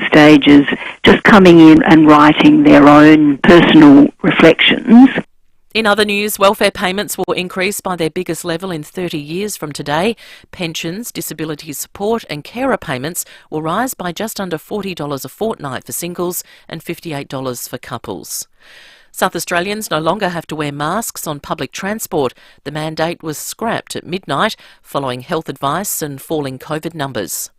stages, just coming in and writing their own personal reflections. In other news, welfare payments will increase by their biggest level in 30 years from today. Pensions, disability support and carer payments will rise by just under $40 a fortnight for singles and $58 for couples. South Australians no longer have to wear masks on public transport. The mandate was scrapped at midnight following health advice and falling COVID numbers.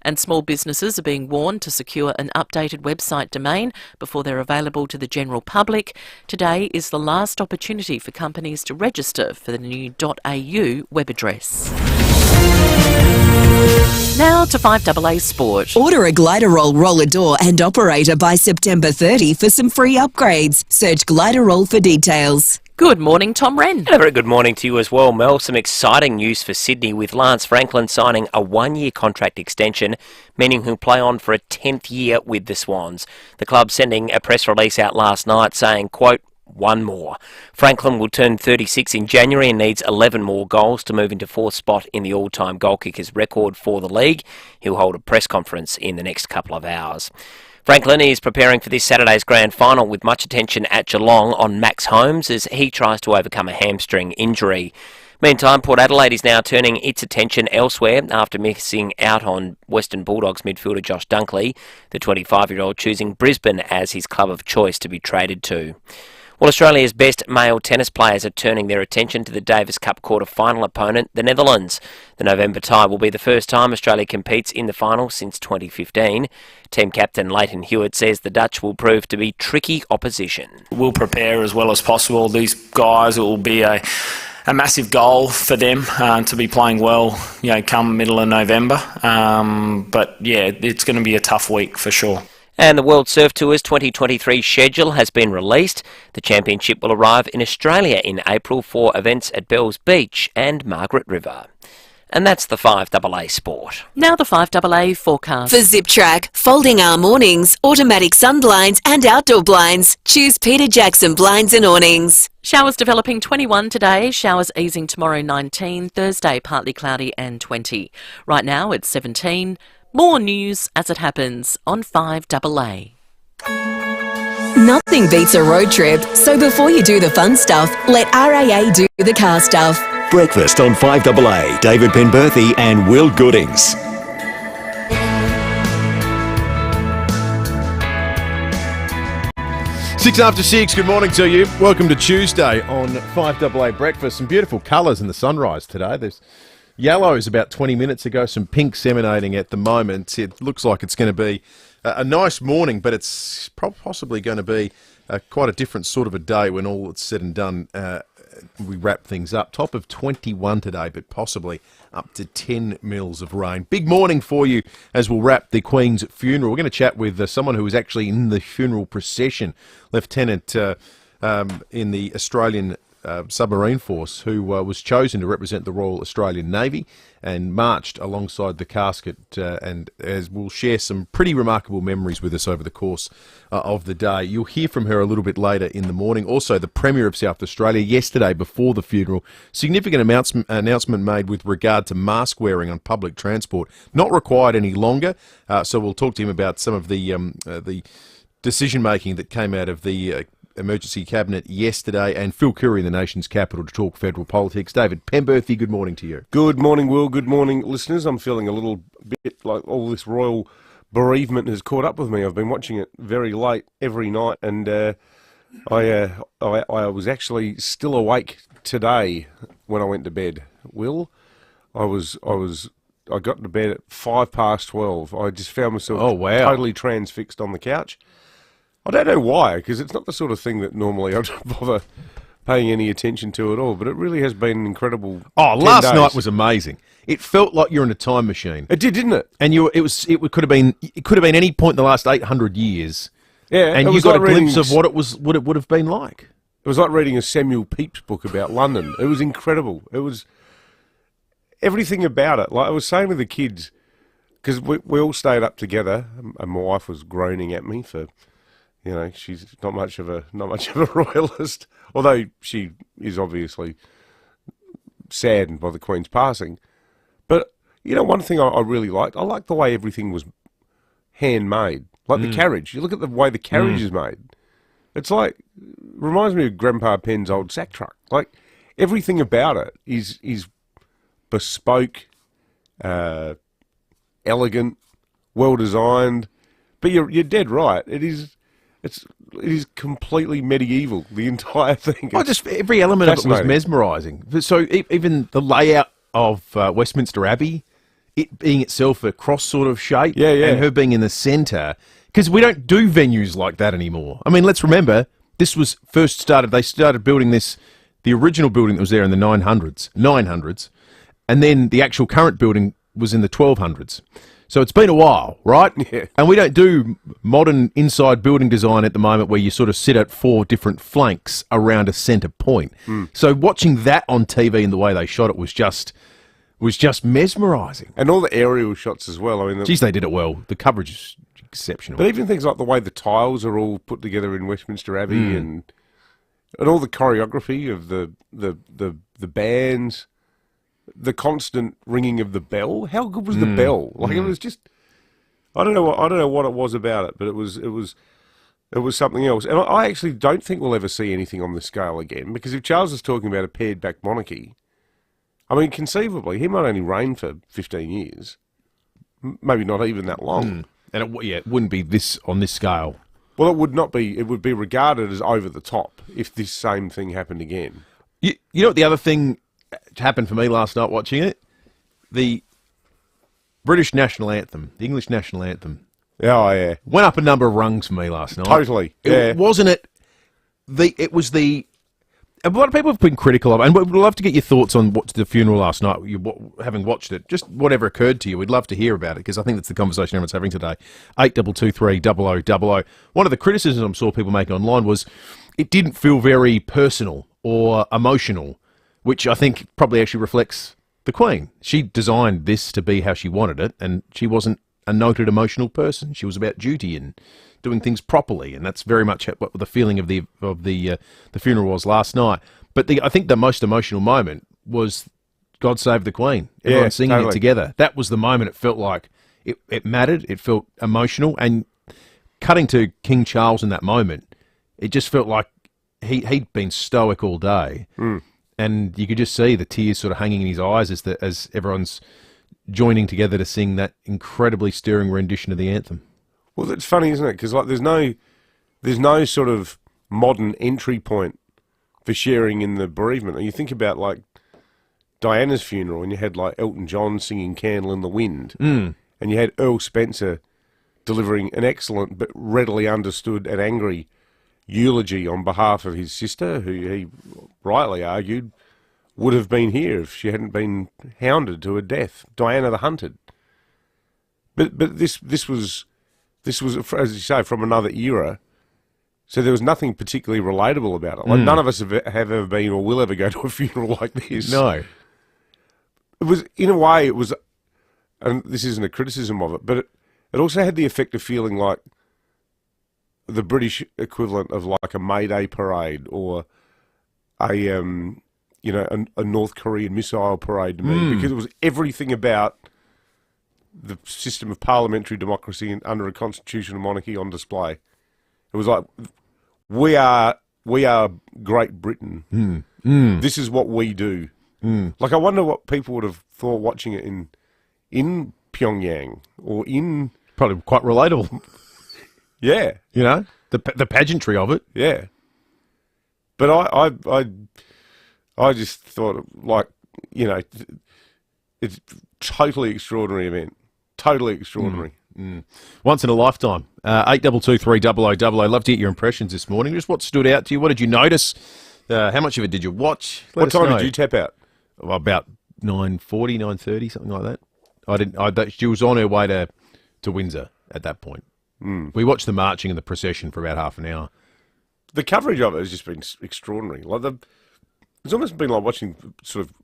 And small businesses are being warned to secure an updated website domain before they're available to the general public. Today is the last opportunity for companies to register for the new .au web address. Now to 5AA Sport. Order a Gliderol roller door and operator by September 30 for some free upgrades. Search Gliderol for details. Good morning, Tom Wren. A very good morning to you as well, Mel. Some exciting news for Sydney with Lance Franklin signing a one-year contract extension, meaning he'll play on for a 10th year with the Swans. The club sending a press release out last night saying, quote, one more. Franklin will turn 36 in January and needs 11 more goals to move into fourth spot in the all-time goal kickers record for the league. He'll hold a press conference in the next couple of hours. Franklin is preparing for this Saturday's grand final with much attention at Geelong on Max Holmes as he tries to overcome a hamstring injury. Meantime, Port Adelaide is now turning its attention elsewhere after missing out on Western Bulldogs midfielder Josh Dunkley, the 25-year-old choosing Brisbane as his club of choice to be traded to. Well, Australia's best male tennis players are turning their attention to the Davis Cup quarter-final opponent, the Netherlands. The November tie will be the first time Australia competes in the final since 2015. Team captain Leighton Hewitt says the Dutch will prove to be tricky opposition. We'll prepare as well as possible. These guys, it will be a massive goal for them to be playing well, come middle of November. But yeah, it's going to be a tough week for sure. And the World Surf Tour's 2023 schedule has been released. The championship will arrive in Australia in April for events at Bells Beach and Margaret River. And that's the 5AA Sport. Now the 5AA forecast. For Zip Track, folding arm awnings, automatic sun blinds and outdoor blinds. Choose Peter Jackson Blinds and Awnings. Showers developing 21 today, showers easing tomorrow 19, Thursday partly cloudy and 20. Right now it's 17. More news as it happens on 5AA. Nothing beats a road trip, so before you do the fun stuff, let RAA do the car stuff. Breakfast on 5AA, David Penberthy and Will Goodings. 6:06, good morning to you. Welcome to Tuesday on 5AA Breakfast. Some beautiful colours in the sunrise today. There's yellows about 20 minutes ago, some pinks emanating at the moment. It looks like it's going to be a nice morning, but it's possibly going to be quite a different sort of a day when all it's said and done. We wrap things up. Top of 21 today, but possibly up to 10 mils of rain. Big morning for you as we'll wrap the Queen's funeral. We're going to chat with someone who was actually in the funeral procession, Lieutenant in the Australian submarine force, who was chosen to represent the Royal Australian Navy and marched alongside the casket, and as we'll share some pretty remarkable memories with us over the course of the day. You'll hear from her a little bit later in the morning. Also, the Premier of South Australia yesterday before the funeral, significant announcement made with regard to mask wearing on public transport, not required any longer. So we'll talk to him about some of the decision making that came out of the Emergency Cabinet yesterday, and Phil Curry in the nation's capital to talk federal politics. David Penberthy, good morning to you. Good morning, Will. Good morning, listeners. I'm feeling a little bit like all this royal bereavement has caught up with me. I've been watching it very late every night, and I was actually still awake today when I went to bed. Will, I got to bed at 12:05. I just found myself totally transfixed on the couch. I don't know why, because it's not the sort of thing that normally I don't bother paying any attention to at all, but it really has been an incredible 10 last days. night was amazing. It felt like you're in a time machine. It did, didn't it? And it could have been any point in the last 800 years. Yeah, and you got a glimpse of what it would have been like. It was like reading a Samuel Pepys book about London. It was incredible. It was everything about it. Like I was saying to the kids, because we all stayed up together, and my wife was groaning at me for, she's not much of a royalist, although she is obviously saddened by the Queen's passing. But one thing I really liked, I liked the way everything was handmade. Like the carriage. You look at the way the carriage is made. It's like, reminds me of Grandpa Penn's old sack truck. Like, everything about it is bespoke, elegant, well designed. But you're dead right. It is completely medieval. The entire thing. Just every element of it was mesmerising. So even the layout of Westminster Abbey, it being itself a cross sort of shape, and her being in the centre, because we don't do venues like that anymore. I mean, let's remember this was first started. They started building this, the original building that was there in the 900s, and then the actual current building was in the 1200s. So it's been a while, right? Yeah. And we don't do modern inside building design at the moment where you sort of sit at 4 different flanks around a centre point. So watching that on TV and the way they shot it was just mesmerising. And all the aerial shots as well. I mean, Geez, they did it well. The coverage is exceptional. But even things like the way the tiles are all put together in Westminster Abbey and all the choreography of the bands. The constant ringing of the bell. How good was the bell? Like it was just, I don't know what it was about it, but it was something else. And I actually don't think we'll ever see anything on this scale again, because if Charles is talking about a pared back monarchy, I mean, conceivably he might only reign for 15 years, maybe not even that long. And it wouldn't be this on this scale. Well, it would not be. It would be regarded as over the top if this same thing happened again. You know what the other thing happened for me last night watching it? The British national anthem, the English national anthem. Oh, yeah. Went up a number of rungs for me last night. Totally. Yeah. Wasn't it? It was the. A lot of people have been critical of it, and we'd love to get your thoughts on what's the funeral last night, having watched it. Just whatever occurred to you, we'd love to hear about it, because I think that's the conversation everyone's having today. 8223 0000. One of the criticisms I saw people making online was it didn't feel very personal or emotional, which I think probably actually reflects the Queen. She designed this to be how she wanted it, and she wasn't a noted emotional person. She was about duty and doing things properly, and that's very much what the feeling of the funeral was last night. But I think the most emotional moment was God Save the Queen. Everyone singing it together. That was the moment. It felt like it mattered. It felt emotional, and cutting to King Charles in that moment, it just felt like he'd been stoic all day. And you could just see the tears sort of hanging in his eyes as everyone's joining together to sing that incredibly stirring rendition of the anthem. Well, it's funny, isn't it? Because like, there's no sort of modern entry point for sharing in the bereavement. And you think about like Diana's funeral, and you had like Elton John singing "Candle in the Wind," and you had Earl Spencer delivering an excellent but readily understood and angry eulogy on behalf of his sister, who he rightly argued would have been here if she hadn't been hounded to her death. Diana the Hunted. But this was, as you say, from another era, so there was nothing particularly relatable about it. Like none of us have ever been or will ever go to a funeral like this. No. It was, in a way, it was, and this isn't a criticism of it, but it also had the effect of feeling like the British equivalent of like a May Day parade or a North Korean missile parade to me, because it was everything about the system of parliamentary democracy and under a constitutional monarchy on display. It was like, we are Great Britain. This is what we do. Like, I wonder what people would have thought watching it in Pyongyang or in... Probably quite relatable. Yeah. You know, the pageantry of it. Yeah. But I just thought, like, you know, it's totally extraordinary event. Totally extraordinary. Once in a lifetime. 8223 0000. I'd love to get your impressions this morning. Just what stood out to you? What did you notice? How much of it did you watch? What time did you tap out? About 9:40, 9:30, something like that. She was on her way to Windsor at that point. We watched the marching and the procession for about half an hour. The coverage of it has just been extraordinary. Like it's almost been like watching sort of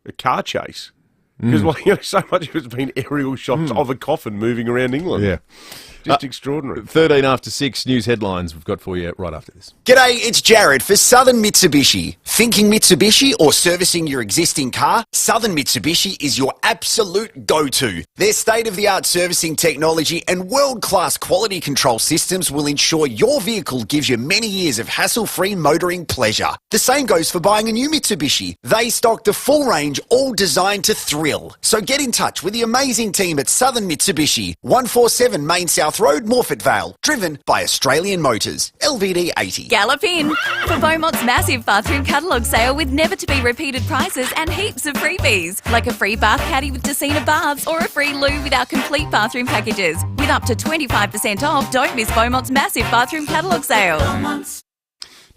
a car chase, because like, you know, so much of it's been aerial shots of a coffin moving around England. Yeah. Just extraordinary. 13 after 6 news headlines we've got for you right after this. G'day, it's Jared for Southern Mitsubishi. Thinking Mitsubishi or servicing your existing car? Southern Mitsubishi is your absolute go-to. Their state-of-the-art servicing technology and world-class quality control systems will ensure your vehicle gives you many years of hassle-free motoring pleasure. The same goes for buying a new Mitsubishi. They stock the full range, all designed to thrill. So get in touch with the amazing team at Southern Mitsubishi, 147 Main South Road, Morfett Vale, driven by Australian Motors, LVD 80. Gallop in for Beaumont's massive bathroom catalogue sale with never-to-be-repeated prices and heaps of freebies, like a free bath caddy with Decina baths or a free loo with our complete bathroom packages. With up to 25% off, don't miss Beaumont's massive bathroom catalogue sale.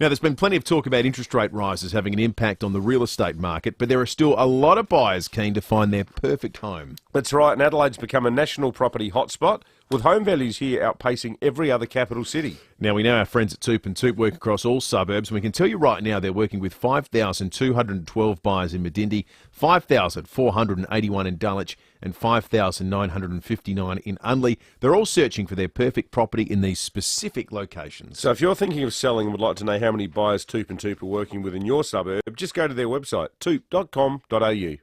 Now, there's been plenty of talk about interest rate rises having an impact on the real estate market, but there are still a lot of buyers keen to find their perfect home. That's right, and Adelaide's become a national property hotspot, with home values here outpacing every other capital city. Now, we know our friends at Toop and Toop work across all suburbs, and we can tell you right now they're working with 5,212 buyers in Medindie, 5,481 in Dulwich, and 5,959 in Unley. They're all searching for their perfect property in these specific locations. So if you're thinking of selling and would like to know how many buyers Toop and Toop are working with in your suburb, just go to their website, toop.com.au.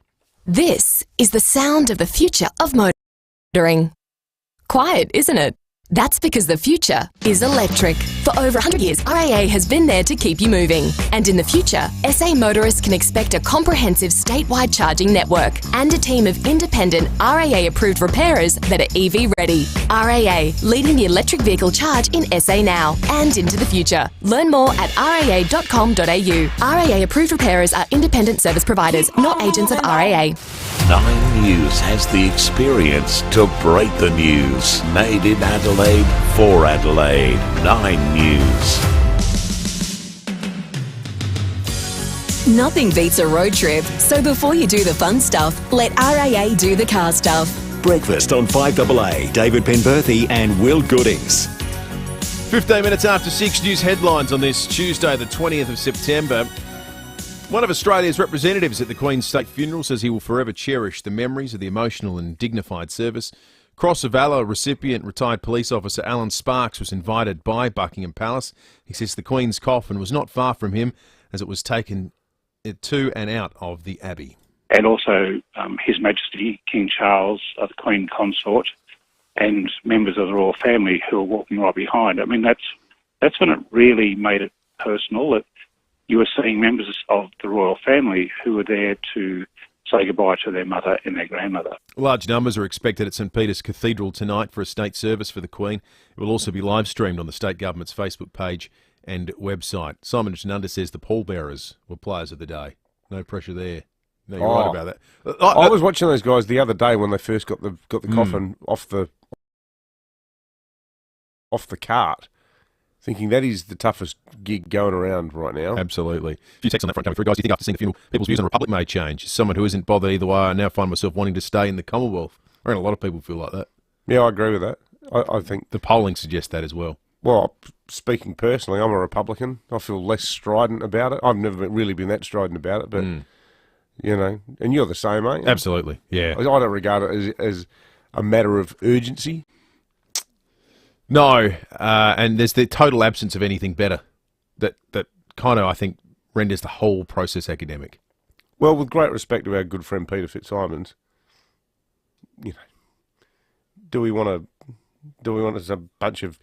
This is the sound of the future of motoring. Quiet, isn't it? That's because the future is electric. For over 100 years, RAA has been there to keep you moving. And in the future, SA motorists can expect a comprehensive statewide charging network and a team of independent RAA-approved repairers that are EV-ready. RAA, leading the electric vehicle charge in SA now and into the future. Learn more at raa.com.au. RAA-approved repairers are independent service providers, not agents of RAA. 9 News has the experience to break the news. Made in Adelaide for Adelaide. 9 News. Nothing beats a road trip, so before you do the fun stuff, let RAA do the car stuff. Breakfast on 5AA. David Penberthy and Will Goodings. 15 minutes after 6 news headlines on this Tuesday, the 20th of September. One of Australia's representatives at the Queen's State Funeral says he will forever cherish the memories of the emotional and dignified service. Cross of Valour recipient, retired police officer Alan Sparks, was invited by Buckingham Palace. He says the Queen's coffin was not far from him as it was taken to and out of the Abbey. And also His Majesty King Charles, the Queen Consort, and members of the royal family who are walking right behind. I mean, that's when it really made it personal, that you were seeing members of the royal family who were there to say goodbye to their mother and their grandmother. Large numbers are expected at St Peter's Cathedral tonight for a state service for the Queen. It will also be live streamed on the state government's Facebook page and website. Simon Janunda says the pallbearers were players of the day. No pressure there. No, you're right about that. I was watching those guys the other day when they first got the coffin off the cart, thinking that is the toughest gig going around right now. Absolutely. A few texts on that front coming through. Guys, do you think after seeing the funeral, people's views on the Republic may change? As someone who isn't bothered either way, I now find myself wanting to stay in the Commonwealth. I reckon a lot of people feel like that. Yeah, I agree with that. I think the polling suggests that as well. Well, speaking personally, I'm a Republican. I feel less strident about it. I've never really been that strident about it, but, you know, and you're the same, mate. Absolutely, yeah. I don't regard it as a matter of urgency. No, and there's the total absence of anything better that kind of, I think, renders the whole process academic. Well, with great respect to our good friend Peter Fitzsimons, you know, do we want as a bunch of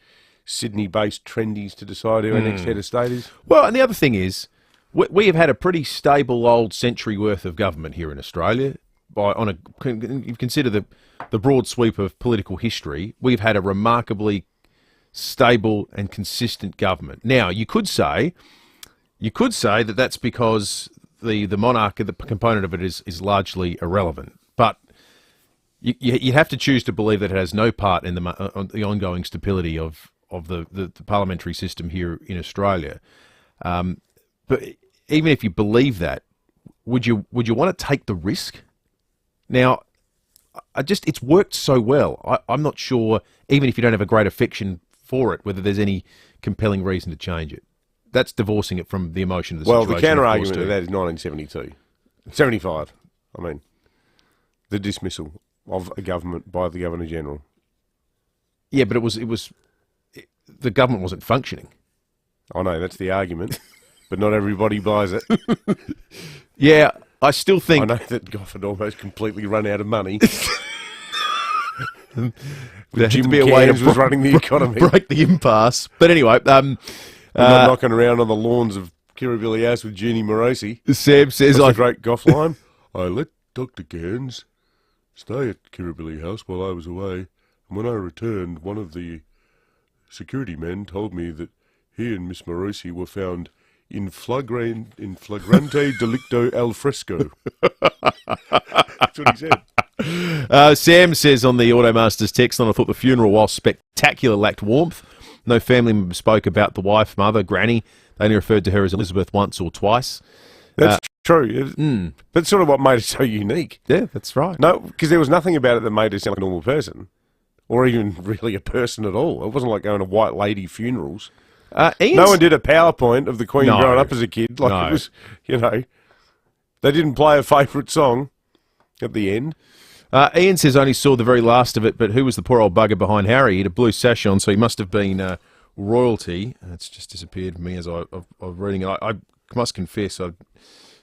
Sydney-based trendies to decide who our next head of state is? Well, and the other thing is, we have had a pretty stable old century worth of government here in Australia. You consider the broad sweep of political history, we've had a remarkably stable and consistent government. Now, you could say that that's because the monarch, the component of it is largely irrelevant. But you have to choose to believe that it has no part in the ongoing stability of the parliamentary system here in Australia. But even if you believe that, would you want to take the risk? Now, it's worked so well. I'm not sure, even if you don't have a great affection for it, whether there's any compelling reason to change it. That's divorcing it from the emotion of the situation. Well, the counter-argument to that is 1972. 75, I mean. The dismissal of a government by the Governor-General. Yeah, but the government wasn't functioning. I know, that's the argument, but not everybody buys it. Yeah, I still think... I know that Goff had almost completely run out of money. There had to be a way to was running the economy. break the impasse. But anyway... not knocking around on the lawns of Kirribilli House with Jeannie Morosi. Sam says... That's a great Goff line. I let Dr. Cairns stay at Kirribilli House while I was away, and when I returned, one of the security men told me that he and Miss Morosi were found in flagrante delicto al fresco. That's what he said. Sam says on the Automasters text line, I thought the funeral, while spectacular, lacked warmth. No family member spoke about the wife, mother, granny. They only referred to her as Elizabeth once or twice. That's true. That's sort of what made it so unique. Yeah, that's right. No, because there was nothing about it that made her sound like a normal person, or even really a person at all. It wasn't like going to white lady funerals. No one did a PowerPoint of the Queen growing up as a kid. It was, they didn't play a favourite song at the end. Ian says only saw the very last of it, but who was the poor old bugger behind Harry? He had a blue sash on, so he must have been royalty. It's just disappeared from me as I was reading it. I must confess, I'm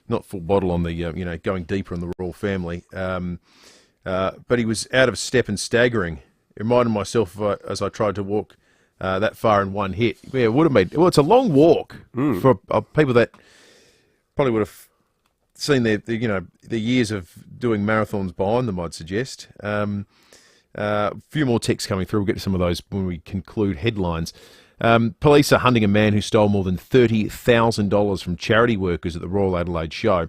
not full bottle on the, going deeper on the royal family. But he was out of step and staggering. It reminded myself as I tried to walk that far in one hit. Yeah, it would have been. Well, it's a long walk for people that probably would have seen their years of doing marathons behind them, I'd suggest. A few more texts coming through. We'll get to some of those when we conclude headlines. Police are hunting a man who stole more than $30,000 from charity workers at the Royal Adelaide Show.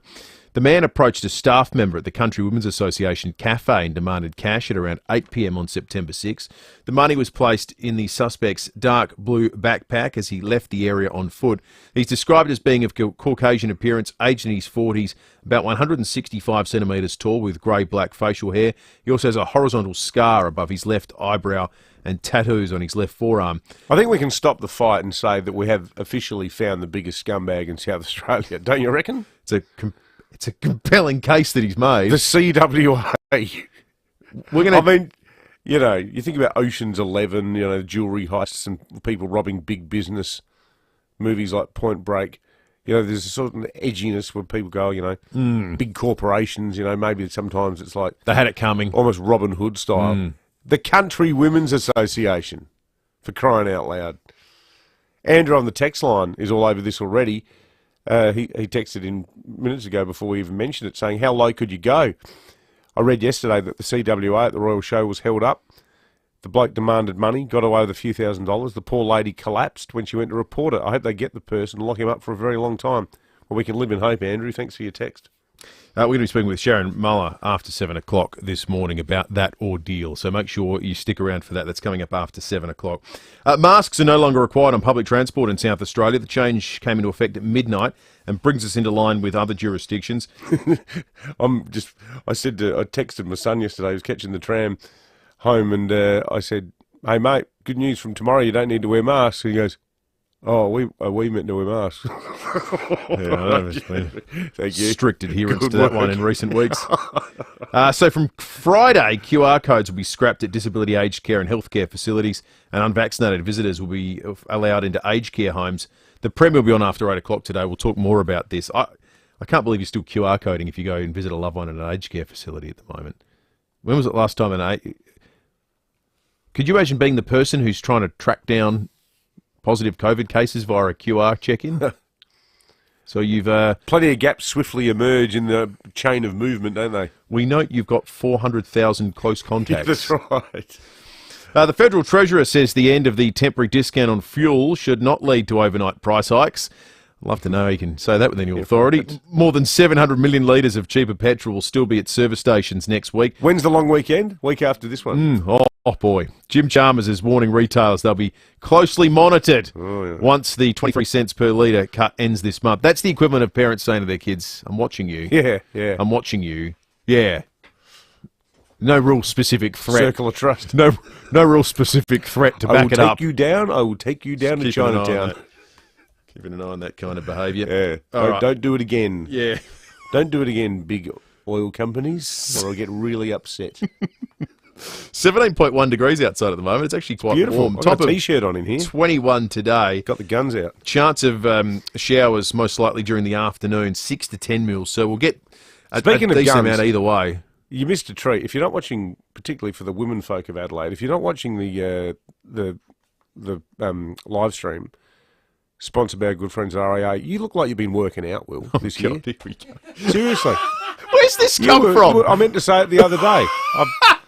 The man approached a staff member at the Country Women's Association cafe and demanded cash at around 8 p.m. on September 6. The money was placed in the suspect's dark blue backpack as he left the area on foot. He's described as being of Caucasian appearance, aged in his 40s, about 165 centimetres tall with grey-black facial hair. He also has a horizontal scar above his left eyebrow and tattoos on his left forearm. I think we can stop the fight and say that we have officially found the biggest scumbag in South Australia, don't you reckon? It's a compelling case that he's made. The CWA. You think about Ocean's 11, jewellery heists and people robbing big business, movies like Point Break. There's a sort of edginess where people go, big corporations, maybe sometimes it's like... They had it coming. Almost Robin Hood style. The Country Women's Association, for crying out loud. Andrew on the text line is all over this already. He texted in minutes ago before we even mentioned it, saying, how low could you go? I read yesterday that the CWA at the Royal Show was held up. The bloke demanded money, got away with a few $1,000s. The poor lady collapsed when she went to report it. I hope they get the person and lock him up for a very long time. Well, we can live in hope, Andrew. Thanks for your text. We're going to be speaking with Sharon Muller after 7 o'clock this morning about that ordeal, so make sure you stick around for that. That's coming up after 7 o'clock. Masks are no longer required on public transport in South Australia. The change came into effect at midnight and brings us into line with other jurisdictions. I texted my son yesterday, he was catching the tram home, and I said, hey mate, good news from tomorrow, you don't need to wear masks. And he goes, oh, are we meant to wear masks? Yeah, I know. Thank you. Strict adherence to that one in recent weeks. So from Friday, QR codes will be scrapped at disability aged care and healthcare facilities, and unvaccinated visitors will be allowed into aged care homes. The Premier will be on after 8 o'clock today. We'll talk more about this. I can't believe you're still QR coding if you go and visit a loved one in an aged care facility at the moment. When was it last time? Could you imagine being the person who's trying to track down positive COVID cases via a QR check-in? So you've... Plenty of gaps swiftly emerge in the chain of movement, don't they? We note you've got 400,000 close contacts. That's right. The Federal Treasurer says the end of the temporary discount on fuel should not lead to overnight price hikes. I'd love to know you can say that with any authority. More than 700 million litres of cheaper petrol will still be at service stations next week. When's the long weekend? Week after this one? Oh boy. Jim Chalmers is warning retailers they'll be closely monitored once the 23 cents per litre cut ends this month. That's the equivalent of parents saying to their kids, I'm watching you. Yeah. I'm watching you. Yeah. No real specific threat. Circle of trust. No real specific threat to back it up. I will take you down to Chinatown. Keeping an eye on that kind of behaviour. Yeah. Don't do it again. Yeah. Don't do it again, big oil companies, or I'll get really upset. 17.1 degrees outside at the moment. It's actually quite Beautiful. warm. I've got a T-shirt on in here. 21 today. Got the guns out. Chance of showers most likely during the afternoon, 6 to 10 mils. So we'll get a decent amount either way. You missed a treat. If you're not watching, particularly for the women folk of Adelaide, if you're not watching the live stream, sponsored by our good friends at RAA, you look like you've been working out, Will, this year. Here we go. Seriously. Where's this come from? I meant to say it the other day.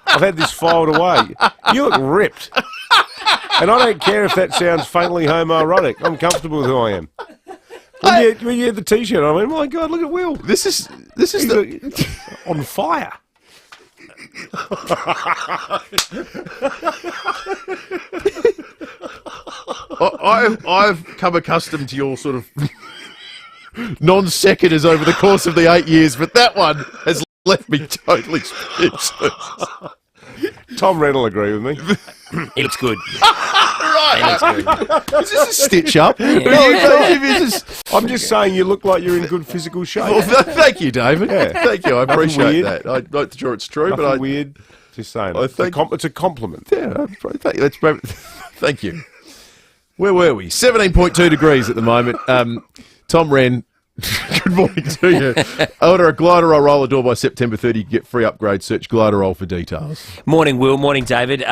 I've had this filed away. You look ripped. And I don't care if that sounds faintly homoerotic. I'm comfortable with who I am. When you had the T-shirt on, I went, my God, look at Will. This is on fire. I've come accustomed to your sort of non-sequiturs over the course of the 8 years, but that one has left me totally speechless. Tom Wren will agree with me. He looks good. Right. He looks good. Is this a stitch up? I'm just saying you look like you're in good physical shape. Well, thank you, David. Yeah. Thank you. I appreciate weird. that. I'm not sure it's true, Nothing but weird. Just saying. I think it's a compliment. Yeah, thank you. Where were we? 17.2 degrees at the moment. Tom Wren, good morning to you. Order a Gliderol roller door by September 30. You get free upgrade. Search Gliderol for details. Morning, Will. Morning, David.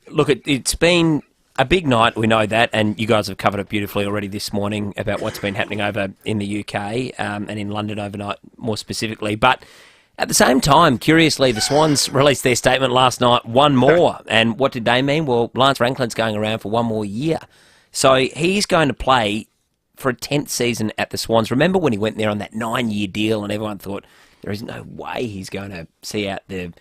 Look, it's been a big night, we know that, and you guys have covered it beautifully already this morning about what's been happening over in the UK and in London overnight more specifically. But at the same time, curiously, the Swans released their statement last night, one more. And what did they mean? Well, Lance Franklin's going around for one more year. So he's going to play for a 10th season at the Swans. Remember when he went there on that 9-year deal and everyone thought there is no way he's going to see out the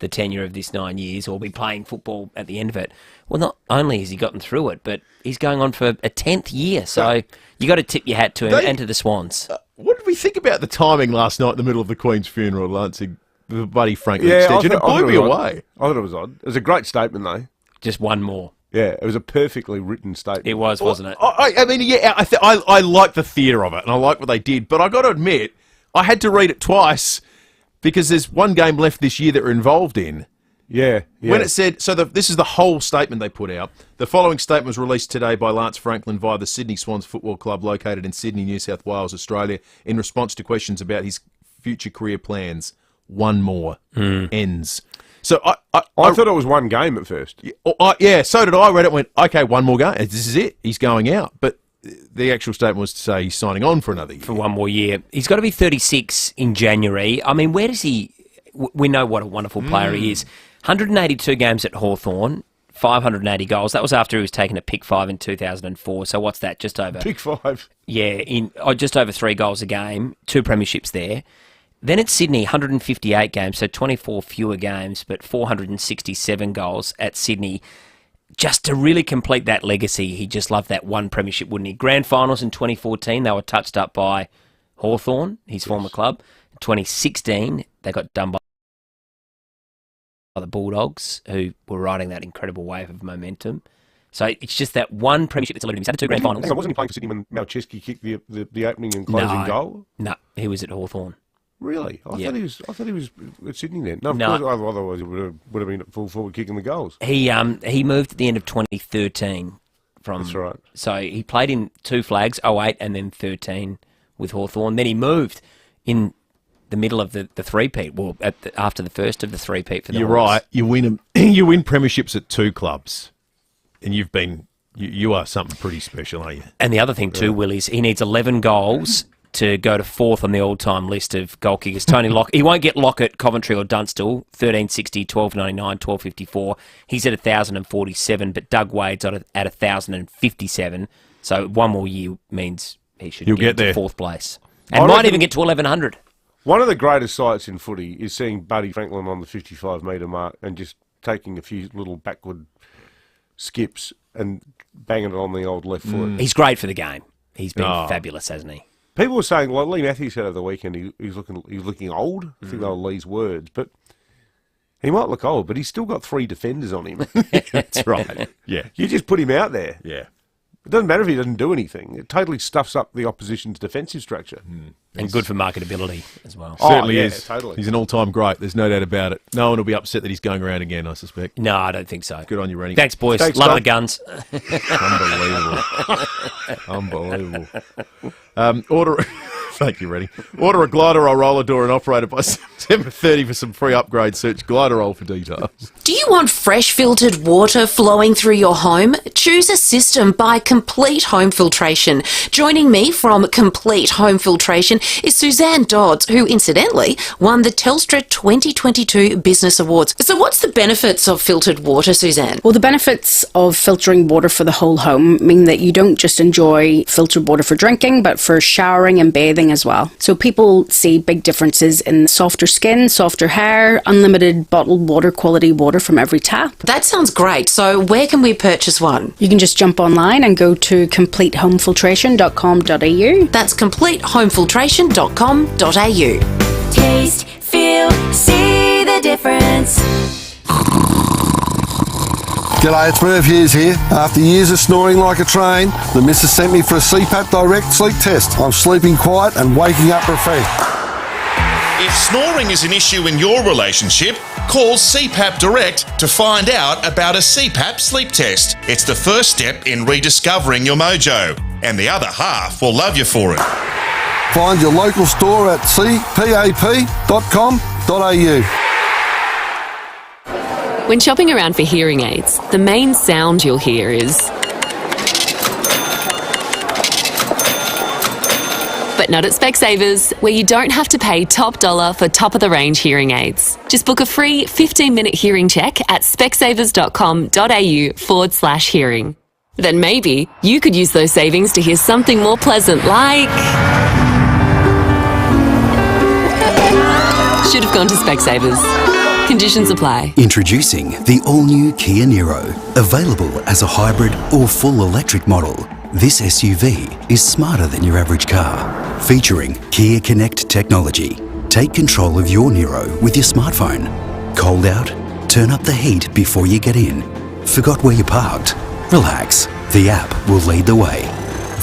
tenure of this 9 years or be playing football at the end of it. Well, not only has he gotten through it, but he's going on for a 10th year. So you got to tip your hat to him and to the Swans. What did we think about the timing last night in the middle of the Queen's funeral, lancing the Buddy Franklin extension? It blew me away. I thought it was odd. It was a great statement, though. Just one more. Yeah, it was a perfectly written statement. It was, wasn't it? I mean, yeah, I like the theatre of it, and I like what they did, but I got to admit, I had to read it twice because there's one game left this year that we're involved in. Yeah. When it said, this is the whole statement they put out. The following statement was released today by Lance Franklin via the Sydney Swans Football Club located in Sydney, New South Wales, Australia, in response to questions about his future career plans. One more ends. So I thought it was one game at first. Yeah, so did I. Read it and went, okay, one more game. This is it. He's going out. But the actual statement was to say he's signing on for another year. For one more year. He's got to be 36 in January. I mean, where does he... We know what a wonderful player he is. 182 games at Hawthorn, 580 goals. That was after he was taken at pick 5 in 2004. So what's that? Just over... Pick 5? Yeah, just over 3 goals a game. 2 premierships there. Then at Sydney, 158 games, so 24 fewer games, but 467 goals at Sydney. Just to really complete that legacy, he just loved that one premiership, wouldn't he? Grand finals in 2014, they were touched up by Hawthorn, his former club. In 2016, they got done by the Bulldogs, who were riding that incredible wave of momentum. So it's just that one premiership that's eluded him. He's had 2 grand finals. Wasn't he playing for Sydney when Malcheski kicked the opening and closing goal? No, he was at Hawthorn. Really? I thought he was at Sydney then. No, otherwise he would have been at full forward kicking the goals. He moved at the end of 2013 from. That's right. So he played in 2 flags, 08 and then 13 with Hawthorn. Then he moved in the middle of the three-peat. Well, after the first of the three-peat for the. You're Hawks. right. You win you win premierships at 2 clubs, and you've been you are something pretty special, aren't you? And the other thing too, Will, is he needs 11 goals to go to 4th on the all-time list of goal kickers. Tony Lockett, he won't get Lockett, Coventry or Dunstall, 1360, 1299, 1254. He's at 1,047, but Doug Wade's at 1,057. So one more year means he should get to 4th place. And might even get to 1,100. One of the greatest sights in footy is seeing Buddy Franklin on the 55-metre mark and just taking a few little backward skips and banging it on the old left foot. He's great for the game. He's been fabulous, hasn't he? People were saying, like Lee Matthews said over the weekend, he's looking old. I think they were Lee's words, but he might look old, but he's still got 3 defenders on him. That's right. Yeah, you just put him out there. Yeah, It doesn't matter if he doesn't do anything. It totally stuffs up the opposition's defensive structure. And good for marketability as well. Certainly yeah, is. Totally. He's an all-time great. There's no doubt about it. No one will be upset that he's going around again, I suspect. No, I don't think so. Good on you, Rennie. Thanks, boys. Thanks, Love Tom. the guns. Unbelievable. Unbelievable. Thank you, Rennie. Order a Gliderol roller door and operated by September 30 for some free upgrades. Search Gliderol for details. Do you want fresh filtered water flowing through your home? Choose a system by Complete Home Filtration. Joining me from Complete Home Filtration is Suzanne Dodds, who incidentally won the Telstra 2022 Business Awards. So what's the benefits of filtered water, Suzanne? Well, the benefits of filtering water for the whole home mean that you don't just enjoy filtered water for drinking, but for showering and bathing as well. So people see big differences in softer skin, softer hair, unlimited bottled water, quality water from every tap. That sounds great. So where can we purchase one? You can just jump online and go to completehomefiltration.com.au. That's completehomefiltration.com.au. Taste, feel, see the difference. G'day, it's Merv Hughes here. After years of snoring like a train, the missus sent me for a CPAP Direct sleep test. I'm sleeping quiet and waking up refreshed. If snoring is an issue in your relationship, call CPAP Direct to find out about a CPAP sleep test. It's the first step in rediscovering your mojo, and the other half will love you for it. Find your local store at cpap.com.au. When shopping around for hearing aids, the main sound you'll hear is... But not at Specsavers, where you don't have to pay top dollar for top-of-the-range hearing aids. Just book a free 15-minute hearing check at specsavers.com.au/hearing. Then maybe you could use those savings to hear something more pleasant like... Should have gone to Specsavers. Conditions apply. Introducing the all-new Kia Niro. Available as a hybrid or full electric model, this SUV is smarter than your average car. Featuring Kia Connect technology. Take control of your Niro with your smartphone. Cold out? Turn up the heat before you get in. Forgot where you parked? Relax. The app will lead the way.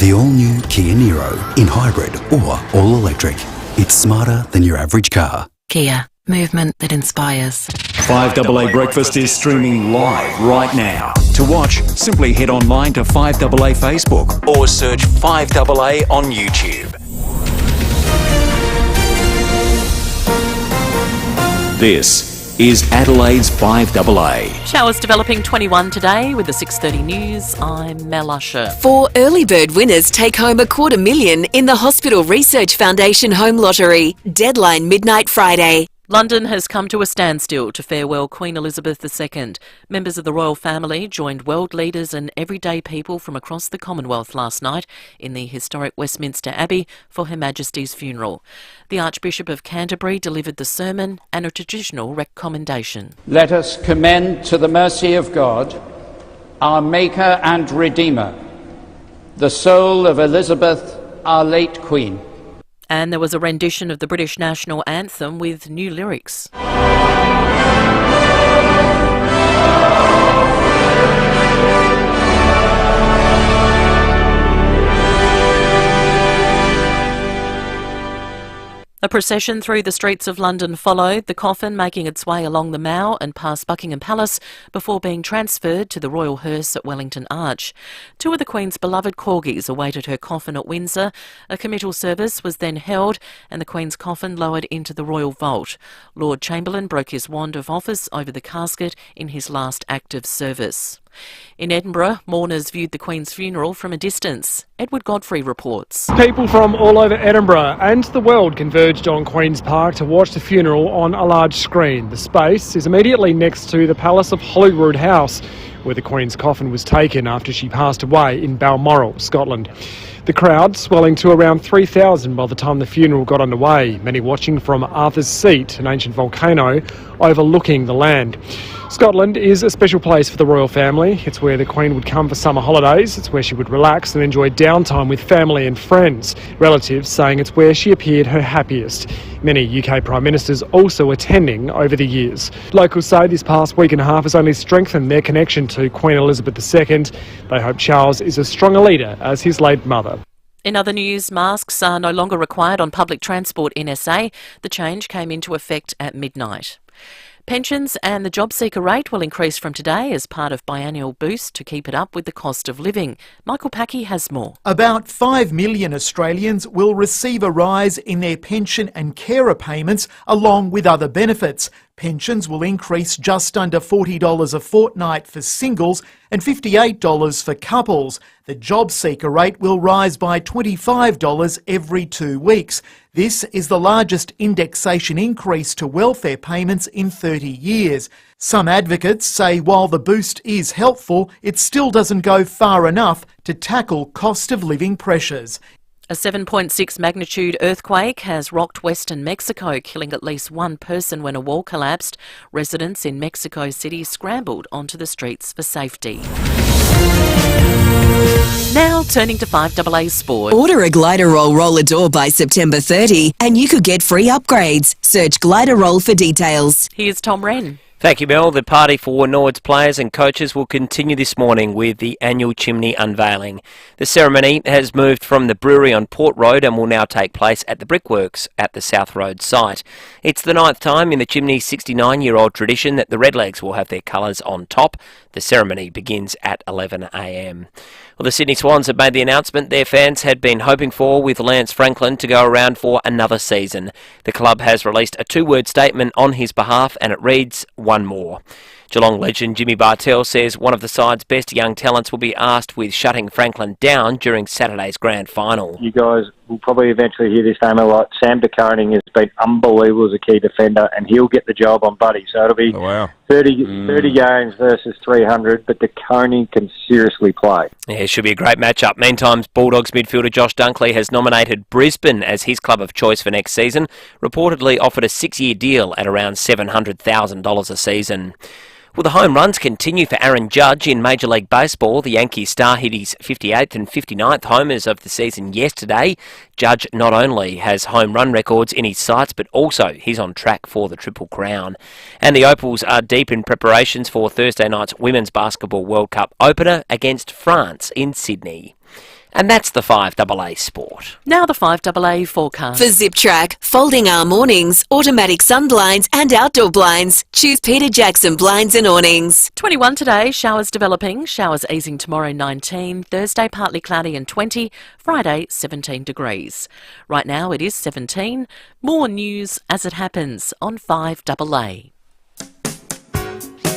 The all-new Kia Niro in hybrid or all-electric. It's smarter than your average car. Kia. Movement that inspires. 5AA Breakfast is streaming live right now. To watch, simply head online to 5AA Facebook or search 5AA on YouTube. This is Adelaide's 5AA. Showers developing 21 today with the 6:30 news. I'm Mel Usher. 4 early bird winners take home $250,000 in the Hospital Research Foundation Home Lottery. Deadline midnight Friday. London has come to a standstill to farewell Queen Elizabeth II. Members of the royal family joined world leaders and everyday people from across the Commonwealth last night in the historic Westminster Abbey for Her Majesty's funeral. The Archbishop of Canterbury delivered the sermon and a traditional recommendation. Let us commend to the mercy of God, our Maker and Redeemer, the soul of Elizabeth, our late Queen. And there was a rendition of the British national anthem with new lyrics. A procession through the streets of London followed, the coffin making its way along the Mall and past Buckingham Palace before being transferred to the Royal Hearse at Wellington Arch. 2 of the Queen's beloved corgis awaited her coffin at Windsor. A committal service was then held and the Queen's coffin lowered into the Royal Vault. Lord Chamberlain broke his wand of office over the casket in his last act of service. In Edinburgh, mourners viewed the Queen's funeral from a distance. Edward Godfrey reports. People from all over Edinburgh and the world converged on Queen's Park to watch the funeral on a large screen. The space is immediately next to the Palace of Holyrood House, where the Queen's coffin was taken after she passed away in Balmoral, Scotland. The crowd swelling to around 3,000 by the time the funeral got underway, many watching from Arthur's Seat, an ancient volcano overlooking the land. Scotland is a special place for the royal family. It's where the Queen would come for summer holidays. It's where she would relax and enjoy downtime with family and friends. Relatives saying it's where she appeared her happiest. Many UK Prime Ministers also attending over the years. Locals say this past week and a half has only strengthened their connection to Queen Elizabeth II. They hope Charles is as strong a leader as his late mother. In other news, masks are no longer required on public transport in SA. The change came into effect at midnight. Pensions and the job seeker rate will increase from today as part of biennial boost to keep it up with the cost of living. Michael Packey has more. About 5 million Australians will receive a rise in their pension and carer payments along with other benefits. Pensions will increase just under $40 a fortnight for singles and $58 for couples. The job seeker rate will rise by $25 every 2 weeks. This is the largest indexation increase to welfare payments in 30 years. Some advocates say while the boost is helpful, it still doesn't go far enough to tackle cost of living pressures. A 7.6 magnitude earthquake has rocked western Mexico, killing at least one person when a wall collapsed. Residents in Mexico City scrambled onto the streets for safety. Now turning to 5AA Sport. Order a Gliderol roller door by September 30 and you could get free upgrades. Search Gliderol for details. Here's Tom Wren. Thank you, Mel. The party for Nord's players and coaches will continue this morning with the annual chimney unveiling. The ceremony has moved from the brewery on Port Road and will now take place at the Brickworks at the South Road site. It's the 9th time in the chimney's 69-year-old tradition that the Redlegs will have their colours on top. The ceremony begins at 11 a.m. Well, the Sydney Swans have made the announcement their fans had been hoping for, with Lance Franklin to go around for another season. The club has released a 2-word statement on his behalf and it reads, "One more." Geelong legend Jimmy Bartell says one of the side's best young talents will be asked with shutting Franklin down during Saturday's grand final. You guys will probably eventually hear this name a lot. Sam de Koning has been unbelievable as a key defender, and he'll get the job on Buddy. So it'll be 30 games versus 300, but de Koning can seriously play. Yeah, it should be a great matchup. Meantime, Bulldogs midfielder Josh Dunkley has nominated Brisbane as his club of choice for next season, reportedly offered a 6-year deal at around $700,000 a season. Well, the home runs continue for Aaron Judge in Major League Baseball. The Yankees star hit his 58th and 59th homers of the season yesterday. Judge not only has home run records in his sights, but also he's on track for the Triple Crown. And the Opals are deep in preparations for Thursday night's Women's Basketball World Cup opener against France in Sydney. And that's the 5AA Sport. Now the 5AA forecast. For Zip Track, folding arm awnings, automatic sun blinds and outdoor blinds. Choose Peter Jackson Blinds and Awnings. 21 today, showers developing, showers easing tomorrow 19, Thursday partly cloudy and 20, Friday 17 degrees. Right now it is 17. More news as it happens on 5AA.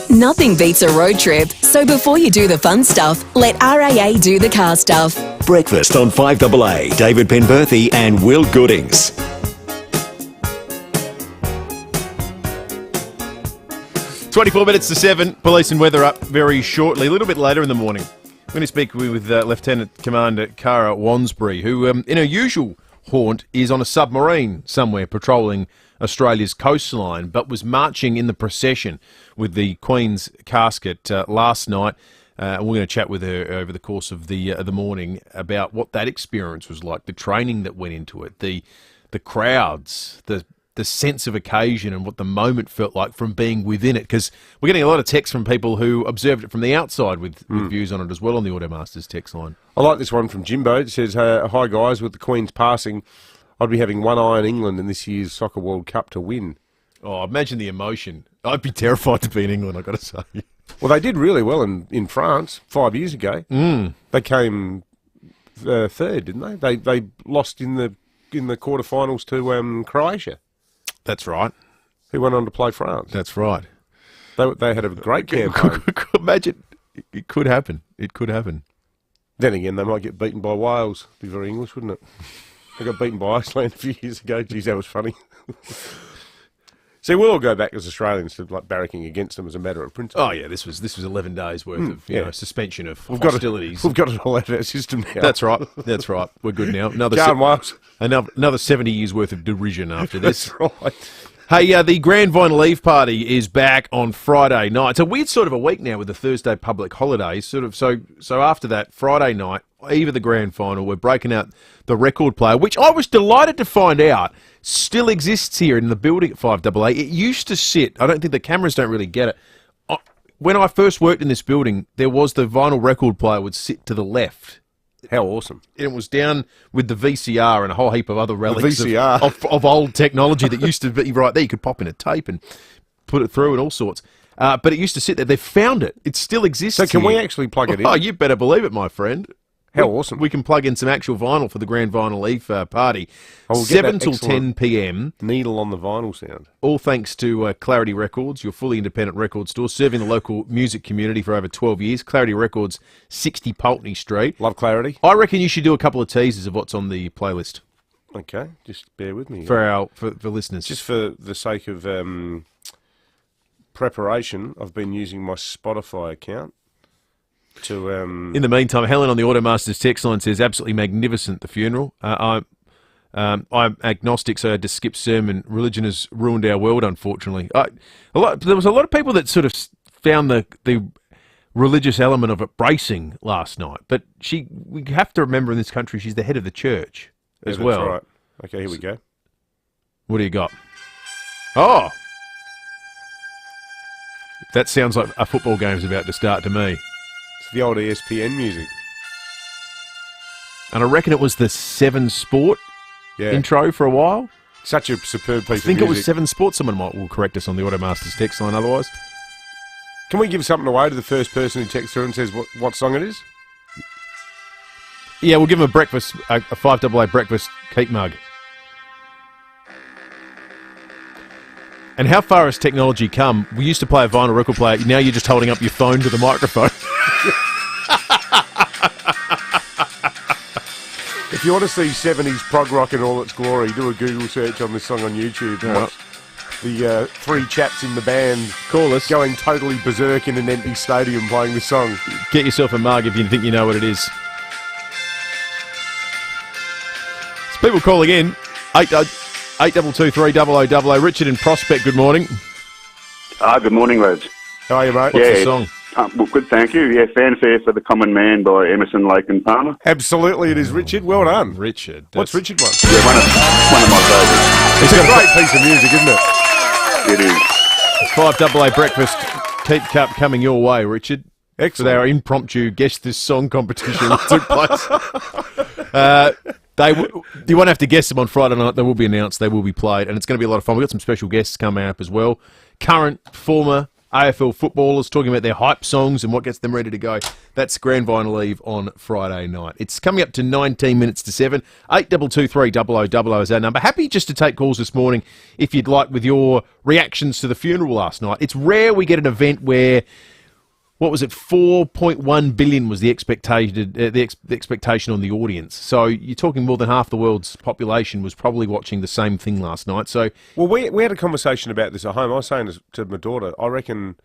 Nothing beats a road trip, so before you do the fun stuff, let RAA do the car stuff. Breakfast on 5AA. David Penberthy and Will Goodings. 24 minutes to 7. Police and weather up very shortly. A little bit later in the morning, I'm going to speak with Lieutenant Commander Cara Wansbury, who, in her usual haunt, is on a submarine somewhere patrolling Australia's coastline, but was marching in the procession with the Queen's casket last night. We're going to chat with her over the course of the morning about what that experience was like, the training that went into it, the crowds, the sense of occasion and what the moment felt like from being within it. Because we're getting a lot of texts from people who observed it from the outside with views on it as well on the Automasters text line. I like this one from Jimbo. It says, "Hi guys, with the Queen's passing, I'd be having one eye on England in this year's Soccer World Cup to win." Oh, imagine the emotion. I'd be terrified to be in England, I've got to say. Well, they did really well in France 5 years ago. They came third, didn't they? They lost in the quarterfinals to Croatia. That's right. Who went on to play France? That's right. They had a great campaign. Imagine, it could happen. It could happen. Then again, they might get beaten by Wales. Be very English, wouldn't it? They got beaten by Iceland a few years ago. Geez, that was funny. See, we'll all go back as Australians to like barracking against them as a matter of principle. Oh yeah, this was 11 days worth of suspension of We've hostilities. We've got it all out of our system now. That's right. That's right. We're good now. Another 70 years worth of derision after this. That's right. Hey, the Grand Vinyl Eve party is back on Friday night. It's a weird sort of a week now with the Thursday public holidays. So after that, Friday night, eve of the grand final, we're breaking out the record player, which I was delighted to find out still exists here in the building at 5AA. It used to sit, I don't think the cameras don't really get it. When I first worked in this building, there was the vinyl record player would sit to the left. How awesome. And it was down with the VCR and a whole heap of other relics VCR. of old technology that used to be right there. You could pop in a tape and put it through and all sorts. But it used to sit there. They've found it. It still exists. So can here. we actually plug it in? Oh, you better believe it, my friend. How awesome. We can plug in some actual vinyl for the Grand Vinyl Eve party. Oh, we'll get 7 that till excellent 10 p.m. Needle on the vinyl sound. All thanks to Clarity Records, your fully independent record store, serving the local music community for over 12 years. Clarity Records, 60 Pulteney Street. Love Clarity. I reckon you should do a couple of teasers of what's on the playlist. Okay, just bear with me. For listeners. Just for the sake of preparation, I've been using my Spotify account to... In the meantime, Helen on the Automasters text line says, absolutely magnificent, the funeral. I'm agnostic, so I had to skip sermon. Religion has ruined our world, unfortunately. There was a lot of people that sort of found the religious element of it bracing last night. But we have to remember in this country, she's the head of the church as well. That's right. Okay, here we go. What do you got? Oh! That sounds like a football game's about to start to me. It's the old ESPN music. And I reckon it was the 7 Sport intro for a while. Such a superb piece of music. I think it was 7 Sport. Someone will correct us on the Automasters text line otherwise. Can we give something away to the first person who texts through and says what song it is? Yeah, we'll give him a 5AA breakfast keep mug. And how far has technology come? We used to play a vinyl record player. Now you're just holding up your phone to the microphone. If you want to see 70s prog rock in all its glory, do a Google search on this song on YouTube and watch the 3 chaps in the band call us going totally berserk in an empty stadium playing this song. Get yourself a mug if you think you know what it is. There's people calling in. 8223000. Richard in Prospect, good morning. Good morning, lads. How are you, mate? What's the song? Well, good, thank you. Yeah, Fanfare for the Common Man by Emerson, Lake and Palmer. Absolutely, it is Richard. Well done. Richard. What's Richard one? Yeah, one of my favourites. It's a great piece of music, isn't it? It is. 5AA breakfast keep cup coming your way, Richard. Excellent. For our impromptu Guess This Song competition that took place. You won't have to guess them on Friday night. They will be announced. They will be played, and it's going to be a lot of fun. We've got some special guests coming up as well. Current, former AFL footballers talking about their hype songs and what gets them ready to go. That's Grand Vinyl Eve on Friday night. It's coming up to 19 minutes to 7. 8223000 is our number. Happy just to take calls this morning if you'd like with your reactions to the funeral last night. It's rare we get an event where... What was it? 4.1 billion was the expectation on the audience. So you're talking more than half the world's population was probably watching the same thing last night. So, well, we had a conversation about this at home. I was saying to my daughter, I reckon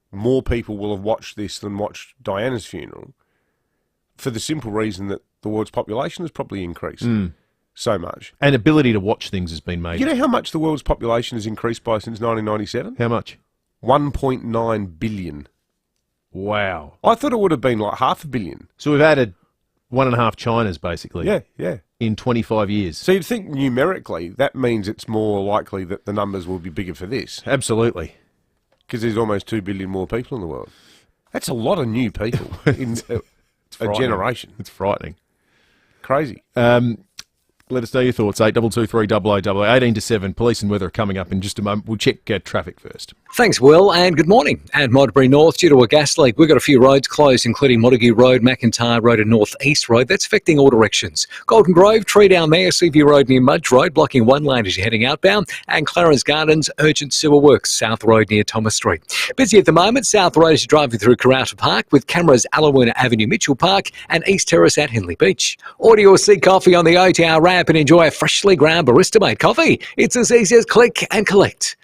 more people will have watched this than watched Diana's funeral, for the simple reason that the world's population has probably increased so much, and ability to watch things has been made. You know how much the world's population has increased by since 1997? How much? 1.9 billion. Wow. I thought it would have been like 500 million. So we've added 1.5 Chinas, basically. Yeah. In 25 years. So you'd think numerically that means it's more likely that the numbers will be bigger for this. Absolutely. Because there's almost 2 billion more people in the world. That's a lot of new people in a generation. It's frightening. Crazy. Let us know your thoughts. 8223000. 18 to 7. Police and weather are coming up in just a moment. We'll check traffic first. Thanks, Will, and good morning. At Modbury North, due to a gas leak, we've got a few roads closed, including Montague Road, McIntyre Road and North East Road. That's affecting all directions. Golden Grove, tree down there, Seaview Road near Mudge Road, blocking one lane as you're heading outbound, and Clarence Gardens, urgent sewer works, South Road near Thomas Street. Busy at the moment, South Road as you're driving through Karata Park, with cameras Allawuna Avenue, Mitchell Park, and East Terrace at Henley Beach. Order or seek coffee on the OTR app and enjoy a freshly ground barista-made coffee. It's as easy as click and collect.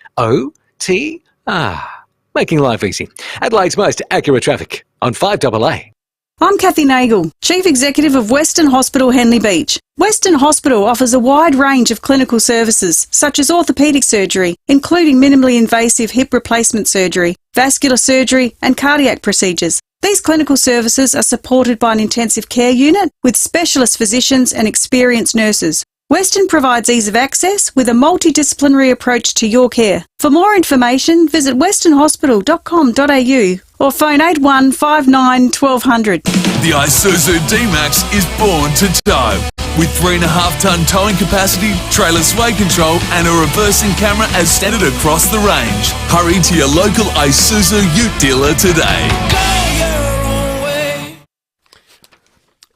Making life easy. Adelaide's most accurate traffic on 5AA. I'm Kathy Nagel, Chief Executive of Western Hospital Henley Beach. Western Hospital offers a wide range of clinical services, such as orthopaedic surgery, including minimally invasive hip replacement surgery, vascular surgery and cardiac procedures. These clinical services are supported by an intensive care unit with specialist physicians and experienced nurses. Western provides ease of access with a multidisciplinary approach to your care. For more information, visit westernhospital.com.au or phone 8159 1200. The Isuzu D-Max is born to tow. With 3.5-tonne towing capacity, trailer sway control and a reversing camera as standard across the range. Hurry to your local Isuzu Ute dealer today.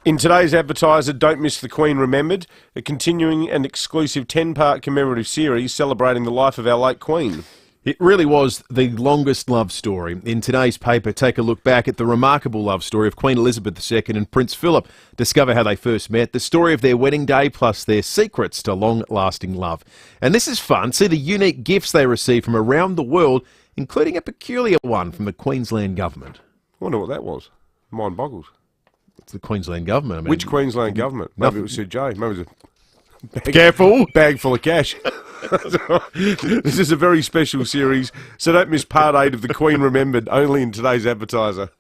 In today's advertiser, don't miss the Queen Remembered, a continuing and exclusive 10-part commemorative series celebrating the life of our late Queen. It really was the longest love story. In today's paper, take a look back at the remarkable love story of Queen Elizabeth II and Prince Philip. Discover how they first met, the story of their wedding day, plus their secrets to long-lasting love. And this is fun. See the unique gifts they received from around the world, including a peculiar one from the Queensland government. I wonder what that was. Mind boggles. It's the Queensland government. I mean, which Queensland government? Maybe it was Sir J. Maybe it was a bag full of cash. This is a very special series, so don't miss part 8 of the Queen Remembered, only in today's advertiser.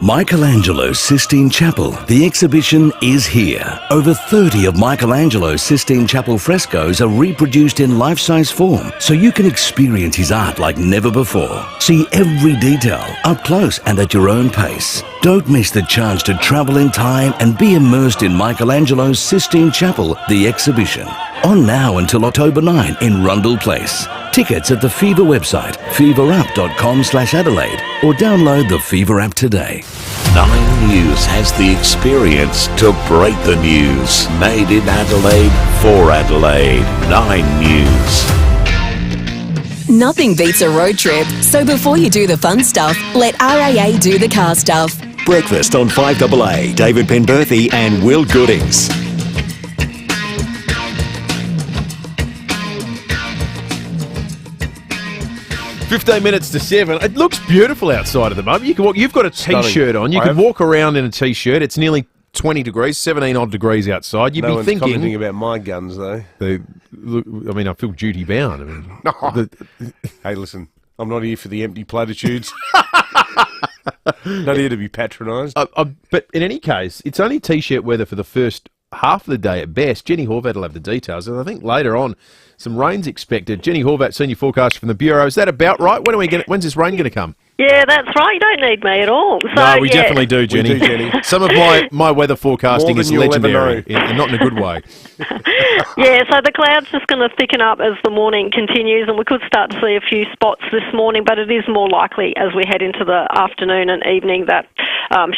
Michelangelo's Sistine Chapel. The exhibition is here. Over 30 of Michelangelo's Sistine Chapel frescoes are reproduced in life-size form, so you can experience his art like never before. See every detail up close and at your own pace. Don't miss the chance to travel in time and be immersed in Michelangelo's Sistine Chapel, the exhibition. On now until October 9 in Rundle Place. Tickets at the FIVEAA website, feverup.com/Adelaide, or download the FIVEAA app today. 9 News has the experience to break the news. Made in Adelaide, for Adelaide. 9 News. Nothing beats a road trip, so before you do the fun stuff, let RAA do the car stuff. Breakfast on 5AA. David Penberthy and Will Goodings. 15 minutes to 7. It looks beautiful outside at the moment. You can walk. You've got a T-shirt on. You can walk around in a T-shirt. It's nearly 20 degrees, 17 odd degrees outside. You'd No be one's thinking commenting about my guns, though. I mean, I feel duty bound. I mean, hey, listen, I'm not here for the empty platitudes. Not here to be patronised. But in any case, it's only T-shirt weather for the first half of the day at best. Jenny Horvat will have the details, and I think later on some rain's expected. Jenny Horvat, senior forecaster from the Bureau. Is that about right? When's this rain going to come? Yeah, that's right. You don't need me at all. So, No, we definitely do, Jenny. We do, Jenny. Some of my weather forecasting is legendary, and not in a good way. Yeah, so the cloud's just going to thicken up as the morning continues, and we could start to see a few spots this morning, but it is more likely as we head into the afternoon and evening that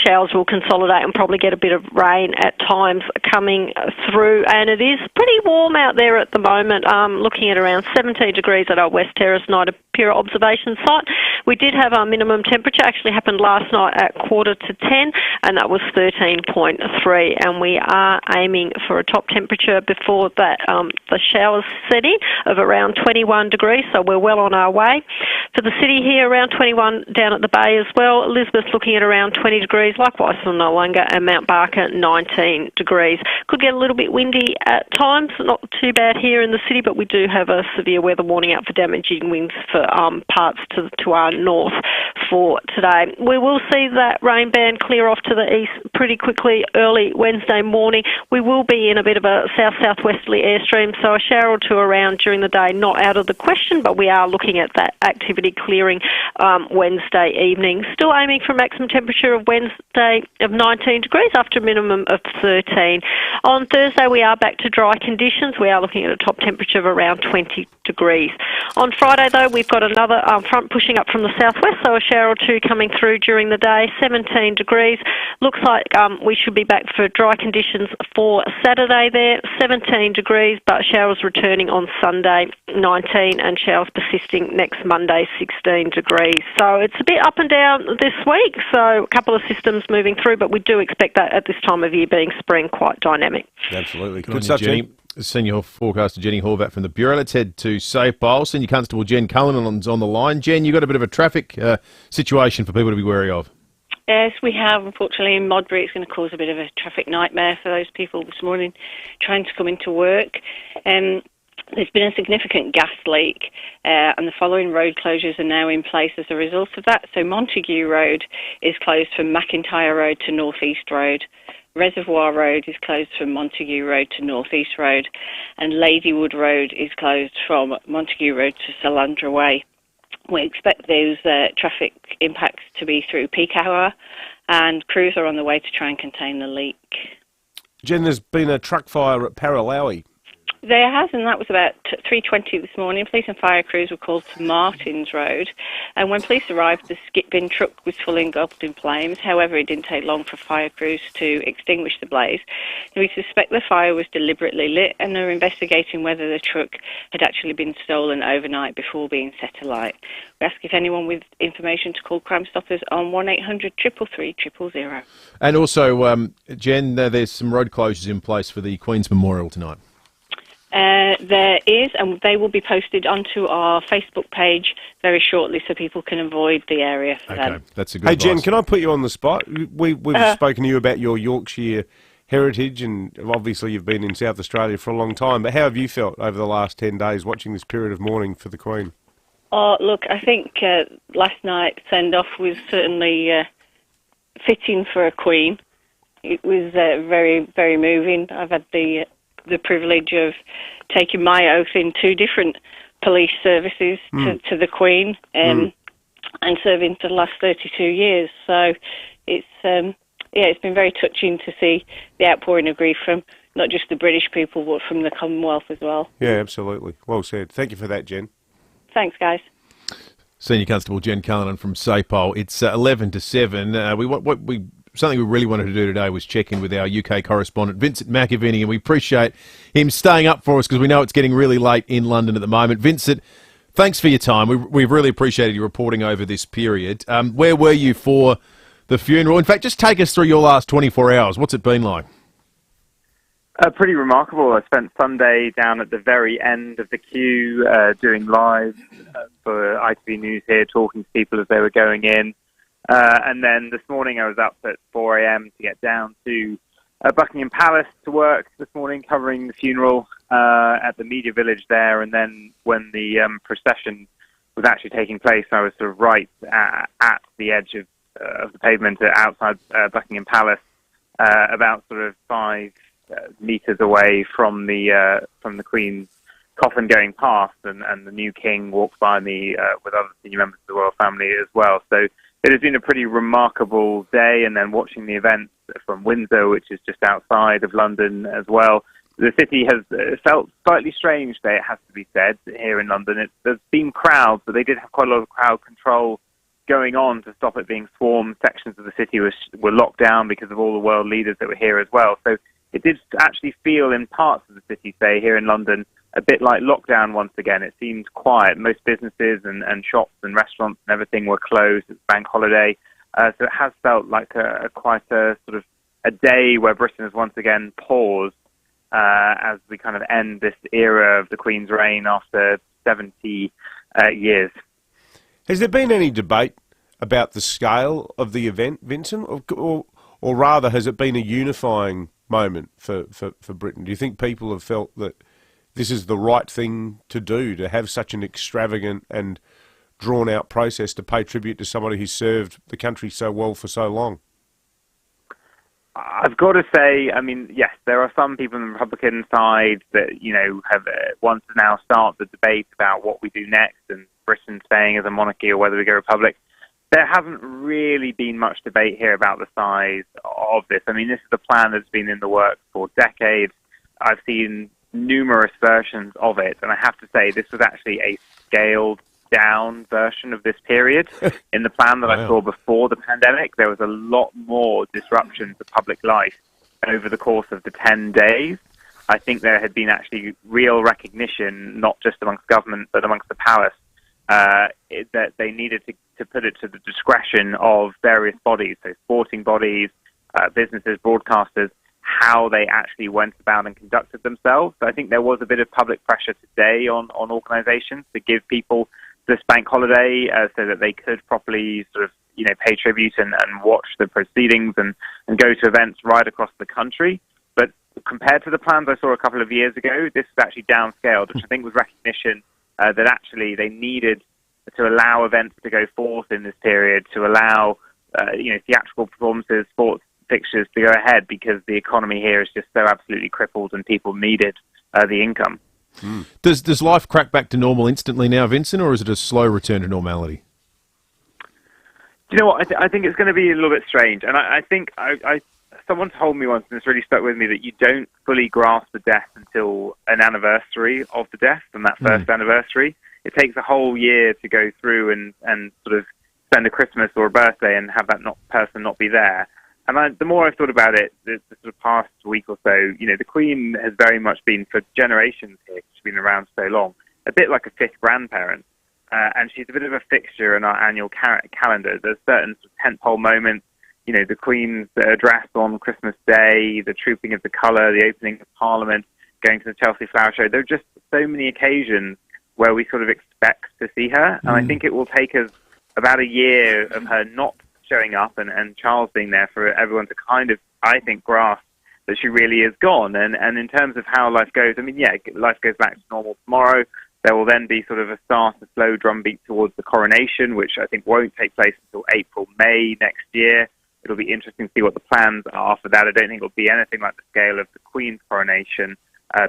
showers will consolidate and probably get a bit of rain at times coming through. And it is pretty warm out there at the moment, looking at around 17 degrees at our West Terrace Nidapura observation site. We did have our minimum temperature, actually happened last night at 9:45, and that was 13.3, and we are aiming for a top temperature before that the showers set in of around 21 degrees, so we're well on our way. For the city here, around 21 down at the Bay as well. Elizabeth looking at around 20 degrees, likewise for Noarlunga, and Mount Barker 19 degrees. Could get a little bit windy at times, not too bad here in the city, but we do have a severe weather warning out for damaging winds for parts to our north for today. We will see that rain band clear off to the east pretty quickly early Wednesday morning. We will be in a bit of a south-southwesterly airstream, so a shower or two around during the day, not out of the question, but we are looking at that activity clearing Wednesday evening. Still aiming for a maximum temperature of Wednesday of 19 degrees after a minimum of 13. On Thursday, we are back to dry conditions. We are looking at a top temperature of around 20 degrees. On Friday, though, we've got another front pushing up from the southwest, so a shower or two coming through during the day, 17 degrees. Looks like we should be back for dry conditions for Saturday there, 17 degrees, but showers returning on Sunday, 19, and showers persisting next Monday, 16 degrees. So it's a bit up and down this week, so a couple of systems moving through, but we do expect that at this time of year being spring, quite dynamic. Absolutely. Good stuff, Jenny. Senior forecaster Jenny Horvat from the Bureau. Let's head to Sapole. Senior Constable Jen Cullinan's on the line. Jen, you've got a bit of a traffic situation for people to be wary of. Yes, we have. Unfortunately, in Modbury, it's going to cause a bit of a traffic nightmare for those people this morning trying to come into work. There's been a significant gas leak, and the following road closures are now in place as a result of that. So Montague Road is closed from McIntyre Road to North East Road. Reservoir Road is closed from Montague Road to North East Road, and Ladywood Road is closed from Montague Road to Salandra Way. We expect those traffic impacts to be through peak hour, and crews are on the way to try and contain the leak. Jen, there's been a truck fire at Paralowie. There has, and that was about 3:20 this morning. Police and fire crews were called to Martins Road, and when police arrived, the skip bin truck was fully engulfed in flames. However, it didn't take long for fire crews to extinguish the blaze. We suspect the fire was deliberately lit, and are investigating whether the truck had actually been stolen overnight before being set alight. We ask if anyone with information to call Crime Stoppers on 1800 333 000. And also, Jen, there's some road closures in place for the Queen's Memorial tonight. There is, and they will be posted onto our Facebook page very shortly so people can avoid the area for them. That's a good Hey, Jen, advice. can I put you on the spot? We've spoken to you about your Yorkshire heritage, and obviously you've been in South Australia for a long time, but how have you felt over the last 10 days watching this period of mourning for the Queen? Oh, look, I think last night's send-off was certainly fitting for a Queen. It was very, very moving. I've had the privilege of taking my oath in 2 different police services to the Queen and serving for the last 32 years. So it's been very touching to see the outpouring of grief from not just the British people but from the Commonwealth as well. Yeah, absolutely. Well said. Thank you for that, Jen. Thanks, guys. Senior Constable Jen Cullinan from Sapole. It's 11 to 7. Something we really wanted to do today was check in with our UK correspondent, Vincent McAviney, and we appreciate him staying up for us because we know it's getting really late in London at the moment. Vincent, thanks for your time. We've really appreciated you reporting over this period. Where were you for the funeral? In fact, just take us through your last 24 hours. What's it been like? Pretty remarkable. I spent Sunday down at the very end of the queue doing live for ITV News here, talking to people as they were going in. And then this morning I was up at 4 a.m. to get down to Buckingham Palace to work this morning, covering the funeral at the Media Village there. And then when the procession was actually taking place, I was sort of right at the edge of the pavement outside Buckingham Palace, about sort of 5 metres away from the Queen's coffin going past, and the new King walked by me with other senior members of the royal family as well. So it has been a pretty remarkable day, and then watching the events from Windsor, which is just outside of London as well. The city has felt slightly strange today, it has to be said, here in London. There's been crowds, but they did have quite a lot of crowd control going on to stop it being swarmed. Sections of the city were locked down because of all the world leaders that were here as well. So it did actually feel in parts of the city, say, here in London, a bit like lockdown once again. It seemed quiet. Most businesses and shops and restaurants and everything were closed. It's bank holiday. So it has felt like quite a sort of a day where Britain has once again paused as we kind of end this era of the Queen's reign after 70 years. Has there been any debate about the scale of the event, Vincent? Or rather, has it been a unifying moment for Britain? Do you think people have felt that this is the right thing to do, to have such an extravagant and drawn-out process to pay tribute to somebody who served the country so well for so long? I've got to say, I mean, yes, there are some people on the Republican side that, have want to now start the debate about what we do next and Britain staying as a monarchy or whether we go republic. There hasn't really been much debate here about the size of this. I mean, this is a plan that's been in the works for decades. I've seen numerous versions of it, and I have to say this was actually a scaled down version of this period. In the plan that I saw before the pandemic, there was a lot more disruption to public life over the course of the 10 days. I think there had been actually real recognition, not just amongst government, but amongst the palace, that they needed to put it to the discretion of various bodies, so sporting bodies, businesses, broadcasters, how they actually went about and conducted themselves. So I think there was a bit of public pressure today on organisations to give people this bank holiday so that they could properly sort of, pay tribute and watch the proceedings and go to events right across the country. But compared to the plans I saw a couple of years ago, this is actually downscaled, which I think was recognition that actually they needed to allow events to go forth in this period, to allow theatrical performances, sports fixtures to go ahead, because the economy here is just so absolutely crippled and people needed the income. Does life crack back to normal instantly now, Vincent, or is it a slow return to normality? Do you know what? I think it's going to be a little bit strange. And I think someone told me once, and it's really stuck with me, that you don't fully grasp the death until an anniversary of the death, and that first anniversary. It takes a whole year to go through and sort of spend a Christmas or a birthday and have that person not be there. And the more I've thought about it, the sort of past week or so, the Queen has very much been, for generations here, she's been around so long, a bit like a fifth grandparent. And she's a bit of a fixture in our annual calendar. There's certain sort of tentpole moments, the Queen's address on Christmas Day, the Trooping of the Colour, the opening of Parliament, going to the Chelsea Flower Show. There are just so many occasions where we sort of expect to see her. And I think it will take us about a year of her not showing up and Charles being there for everyone to kind of, I think, grasp that she really is gone. And in terms of how life goes, life goes back to normal tomorrow. There will then be sort of a slow drumbeat towards the coronation, which I think won't take place until April, May next year. It'll be interesting to see what the plans are for that. I don't think it'll be anything like the scale of the Queen's coronation,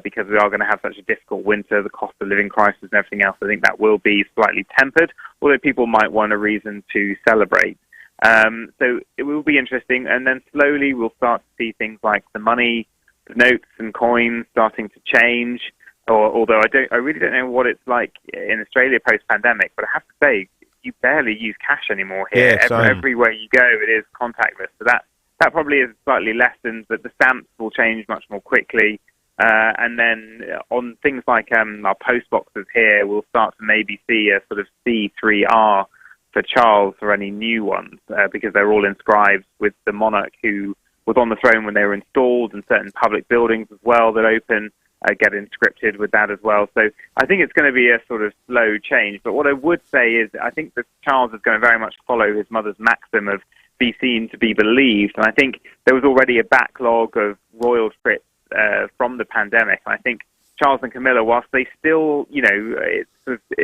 because we are going to have such a difficult winter, the cost of living crisis and everything else. I think that will be slightly tempered, although people might want a reason to celebrate. So it will be interesting, and then slowly we'll start to see things like the money, the notes and coins starting to change. Although I really don't know what it's like in Australia post-pandemic, but I have to say, you barely use cash anymore here. Yeah, everywhere you go, it is contactless. So that probably is slightly lessened, but the stamps will change much more quickly. And then on things like our post boxes here, we'll start to maybe see a sort of C3R for Charles for any new ones, because they're all inscribed with the monarch who was on the throne when they were installed, and certain public buildings as well that open get inscripted with that as well. So I think it's going to be a sort of slow change. But what I would say is I think that Charles is going to very much follow his mother's maxim of be seen to be believed. And I think there was already a backlog of royal trips from the pandemic. And I think Charles and Camilla, whilst they still, it's sort of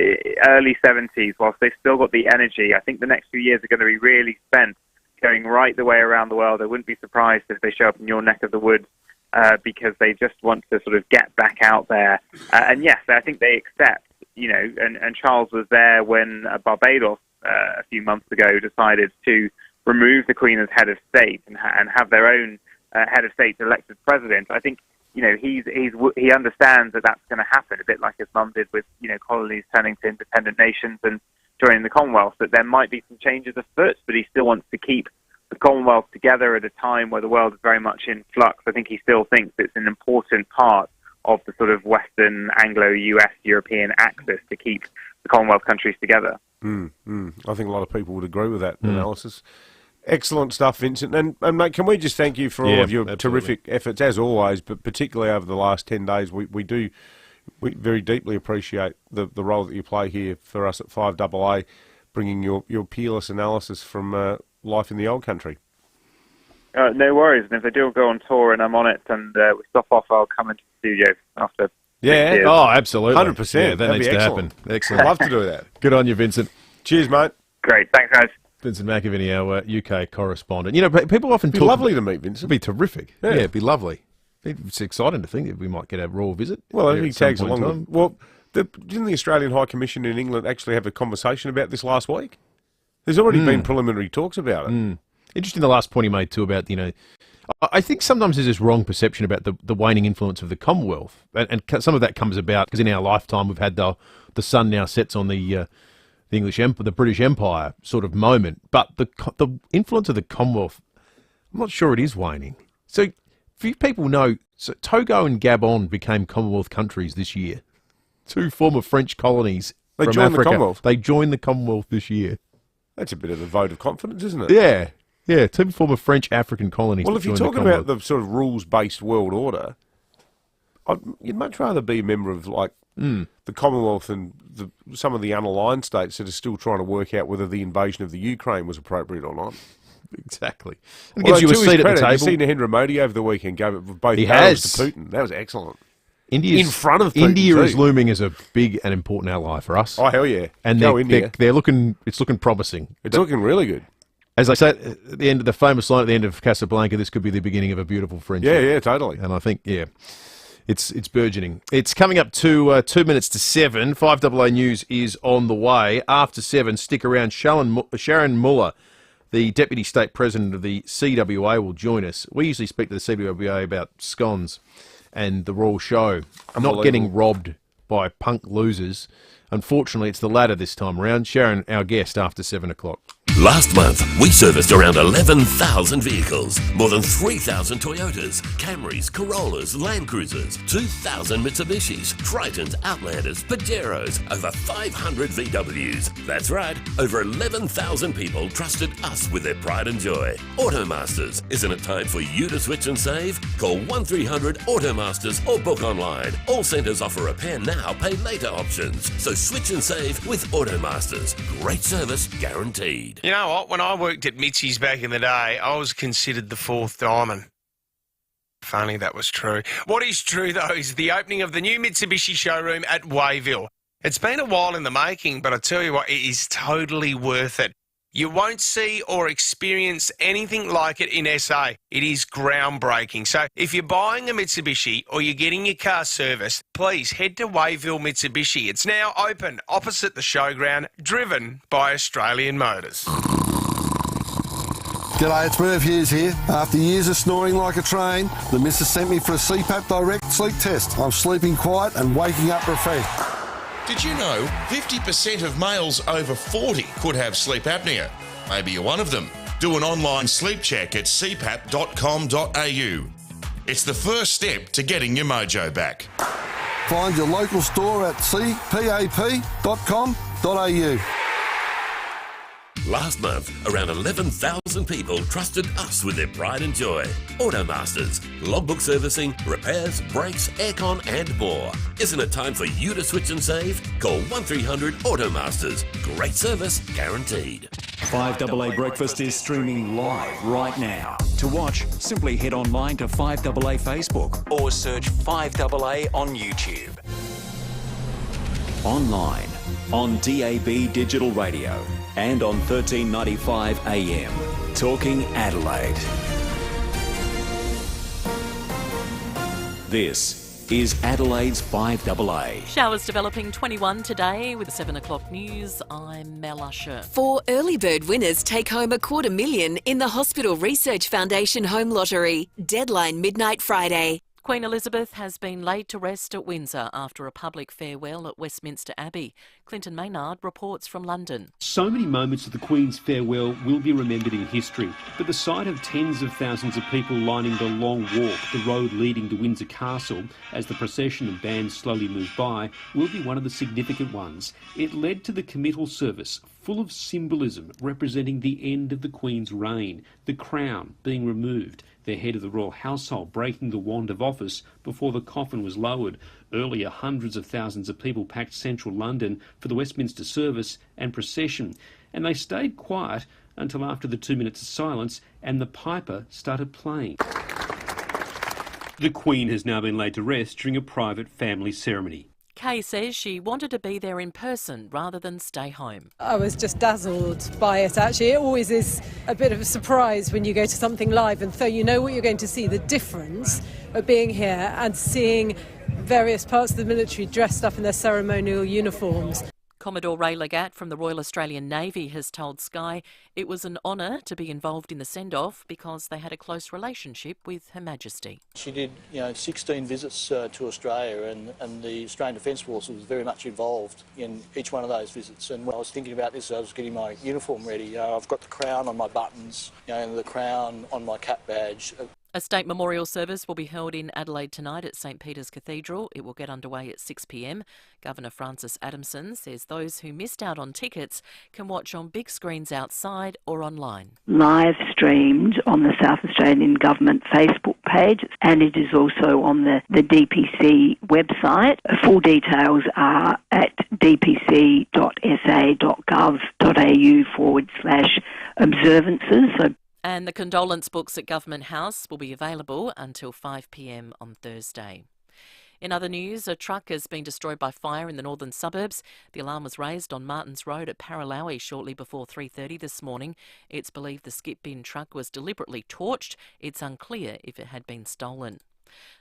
early 70s, whilst they've still got the energy, I think the next few years are going to be really spent going right the way around the world. I wouldn't be surprised if they show up in your neck of the woods, because they just want to sort of get back out there. And yes, I think they accept, and Charles was there when Barbados a few months ago decided to remove the Queen as head of state and have their own head of state elected president. I think, he understands that that's going to happen, a bit like his mum did with, colonies turning to independent nations and joining the Commonwealth, that there might be some changes afoot, but he still wants to keep the Commonwealth together at a time where the world is very much in flux. I think he still thinks it's an important part of the sort of Western, Anglo-US, European axis to keep the Commonwealth countries together. I think a lot of people would agree with that analysis. Excellent stuff, Vincent. And mate, can we just thank you for all of your terrific efforts, as always, but particularly over the last 10 days. We very deeply appreciate the role that you play here for us at 5AA, bringing your peerless analysis from life in the old country. No worries. And if I do go on tour and I'm on it and we stop off, I'll come into the studio after. Yeah. Oh, absolutely. 100%. Yeah, that needs to happen. Excellent. I'd love to do that. Good on you, Vincent. Cheers, mate. Great. Thanks, guys. Vincent McAviney, our UK correspondent. People often It'd talk... be lovely to meet Vincent. It'd be terrific. Yeah, it'd be lovely. It's exciting to think that we might get a royal visit. Well, I think he tags along. Well, didn't the Australian High Commission in England actually have a conversation about this last week? There's already been preliminary talks about it. Interesting, the last point he made too about, I think sometimes there's this wrong perception about the waning influence of the Commonwealth, and some of that comes about because in our lifetime we've had the sun now sets on the the British Empire sort of moment, but the influence of the Commonwealth, I'm not sure it is waning. So, few people know, Togo and Gabon became Commonwealth countries this year. Two former French colonies They from joined Africa. the Commonwealth. They joined the Commonwealth this year. That's a bit of a vote of confidence, isn't it? Yeah. Yeah, two former French African colonies. Well, if you're talking about the sort of rules-based world order, you'd much rather be a member of, like, the Commonwealth and some of the unaligned states that are still trying to work out whether the invasion of the Ukraine was appropriate or not. Exactly. It gives you a seat at the table. You've seen Narendra Modi over the weekend gave it both barrels to Putin. That was excellent. India's, in front of Putin India too. Is looming as a big and important ally for us. Oh, hell yeah. And they're looking, it's looking promising. It's looking really good. As they say at the end of the famous line at the end of Casablanca, this could be the beginning of a beautiful friendship. Yeah, totally. And I think, it's burgeoning. It's coming up to 2 minutes to 7. 5AA News is on the way. After 7, stick around. Sharon Muller, the Deputy State President of the CWA, will join us. We usually speak to the CWA about scones and the Royal Show. Not getting robbed by punk losers. Unfortunately, it's the latter this time around. Sharon, our guest, after 7 o'clock. Last month, we serviced around 11,000 vehicles, more than 3,000 Toyotas, Camrys, Corollas, Land Cruisers, 2,000 Mitsubishis, Tritons, Outlanders, Pajeros, over 500 VWs. That's right, over 11,000 people trusted us with their pride and joy. Automasters, isn't it time for you to switch and save? Call 1300 Automasters or book online. All centres offer repair now, pay later options. So switch and save with Automasters. Great service guaranteed. You know what? When I worked at Mitzi's back in the day, I was considered the fourth diamond. Funny that was true. What is true, though, is the opening of the new Mitsubishi showroom at Wayville. It's been a while in the making, but I tell you what, it is totally worth it. You won't see or experience anything like it in SA. It is groundbreaking. So if you're buying a Mitsubishi or you're getting your car serviced, please head to Wayville Mitsubishi. It's now open opposite the showground, driven by Australian Motors. G'day, it's Merv Hughes here. After years of snoring like a train, the missus sent me for a CPAP Direct sleep test. I'm sleeping quiet and waking up refreshed. Did you know 50% of males over 40 could have sleep apnea? Maybe you're one of them. Do an online sleep check at cpap.com.au. It's the first step to getting your mojo back. Find your local store at cpap.com.au. Last month, around 11,000 people trusted us with their pride and joy. Automasters, logbook servicing, repairs, brakes, aircon and more. Isn't it time for you to switch and save? Call 1300 Automasters. Great service guaranteed. 5AA Breakfast is streaming live right now. To watch, simply head online to 5AA Facebook or search 5AA on YouTube. Online, on DAB Digital Radio and on 1395 AM. Talking Adelaide. This is Adelaide's 5AA. Showers developing 21 today with the 7 o'clock news. I'm Mel Usher. 4 early bird winners take home $250,000 in the Hospital Research Foundation Home Lottery. Deadline midnight Friday. Queen Elizabeth has been laid to rest at Windsor after a public farewell at Westminster Abbey. Clinton Maynard reports from London. So many moments of the Queen's farewell will be remembered in history, but the sight of tens of thousands of people lining the long walk, the road leading to Windsor Castle, as the procession and band slowly move by, will be one of the significant ones. It led to the committal service, full of symbolism representing the end of the Queen's reign, the crown being removed, their head of the royal household breaking the wand of office before the coffin was lowered. Earlier, hundreds of thousands of people packed central London for the Westminster service and procession, and they stayed quiet until after the 2 minutes of silence and the piper started playing. The Queen has now been laid to rest during a private family ceremony. Kay says she wanted to be there in person rather than stay home. I was just dazzled by it, actually. It always is a bit of a surprise when you go to something live, and so you know what you're going to see. The difference of being here and seeing various parts of the military dressed up in their ceremonial uniforms. Commodore Ray Legat from the Royal Australian Navy has told Sky it was an honour to be involved in the send-off because they had a close relationship with Her Majesty. She did, 16 visits to Australia, and the Australian Defence Force was very much involved in each one of those visits. And when I was thinking about this, I was getting my uniform ready. I've got the crown on my buttons, and the crown on my cap badge. A state memorial service will be held in Adelaide tonight at St Peter's Cathedral. It will get underway at 6 p.m. Governor Francis Adamson says those who missed out on tickets can watch on big screens outside or online. Live streamed on the South Australian Government Facebook page, and it is also on the DPC website. Full details are at dpc.sa.gov.au/observances. And the condolence books at Government House will be available until 5 p.m. on Thursday. In other news, a truck has been destroyed by fire in the northern suburbs. The alarm was raised on Martins Road at Paralowie shortly before 3:30 this morning. It's believed the skip bin truck was deliberately torched. It's unclear if it had been stolen.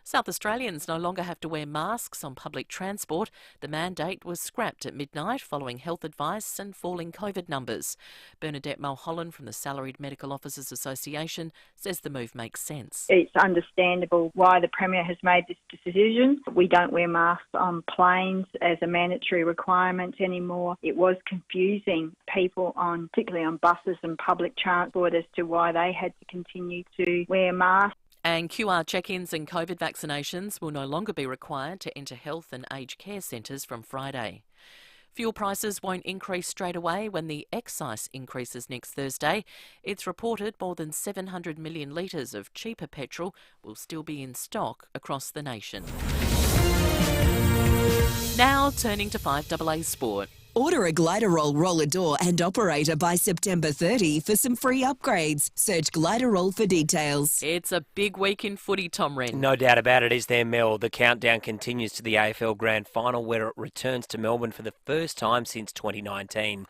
South Australians no longer have to wear masks on public transport. The mandate was scrapped at midnight following health advice and falling COVID numbers. Bernadette Mulholland from the Salaried Medical Officers Association says the move makes sense. It's understandable why the Premier has made this decision. We don't wear masks on planes as a mandatory requirement anymore. It was confusing people particularly on buses and public transport as to why they had to continue to wear masks. And QR check-ins and COVID vaccinations will no longer be required to enter health and aged care centres from Friday. Fuel prices won't increase straight away when the excise increases next Thursday. It's reported more than 700 million litres of cheaper petrol will still be in stock across the nation. Now turning to 5AA Sport. Order a Gliderol roller door and operator by September 30 for some free upgrades. Search Gliderol for details. It's a big week in footy, Tom Wren. No doubt about it, is there, Mel? The countdown continues to the AFL Grand Final, where it returns to Melbourne for the first time since 2019.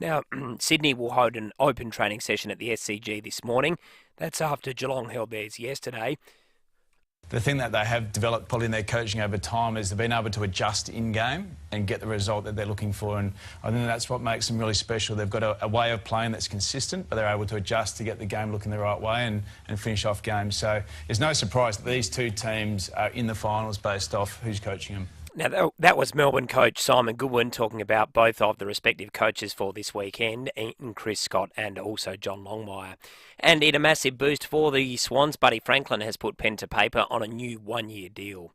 Now, Sydney will hold an open training session at the SCG this morning. That's after Geelong held theirs yesterday. The thing that they have developed probably in their coaching over time is they've been able to adjust in-game and get the result that they're looking for, and I think that's what makes them really special. They've got a way of playing that's consistent, but they're able to adjust to get the game looking the right way and finish off games. So it's no surprise that these two teams are in the finals based off who's coaching them. Now, that was Melbourne coach Simon Goodwin talking about both of the respective coaches for this weekend, in Chris Scott and also John Longmire. And in a massive boost for the Swans, Buddy Franklin has put pen to paper on a new one-year deal.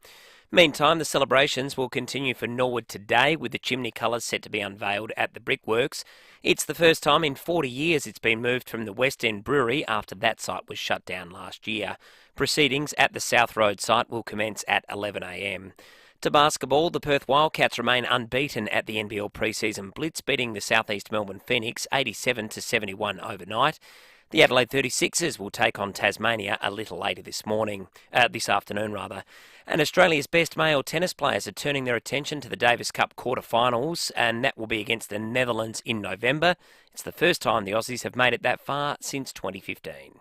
Meantime, the celebrations will continue for Norwood today, with the chimney colours set to be unveiled at the Brickworks. It's the first time in 40 years it's been moved from the West End Brewery after that site was shut down last year. Proceedings at the South Road site will commence at 11 a.m. To basketball, the Perth Wildcats remain unbeaten at the NBL pre-season blitz, beating the South East Melbourne Phoenix 87-71 overnight. The Adelaide 36ers will take on Tasmania a little later this afternoon. And Australia's best male tennis players are turning their attention to the Davis Cup quarter-finals, and that will be against the Netherlands in November. It's the first time the Aussies have made it that far since 2015.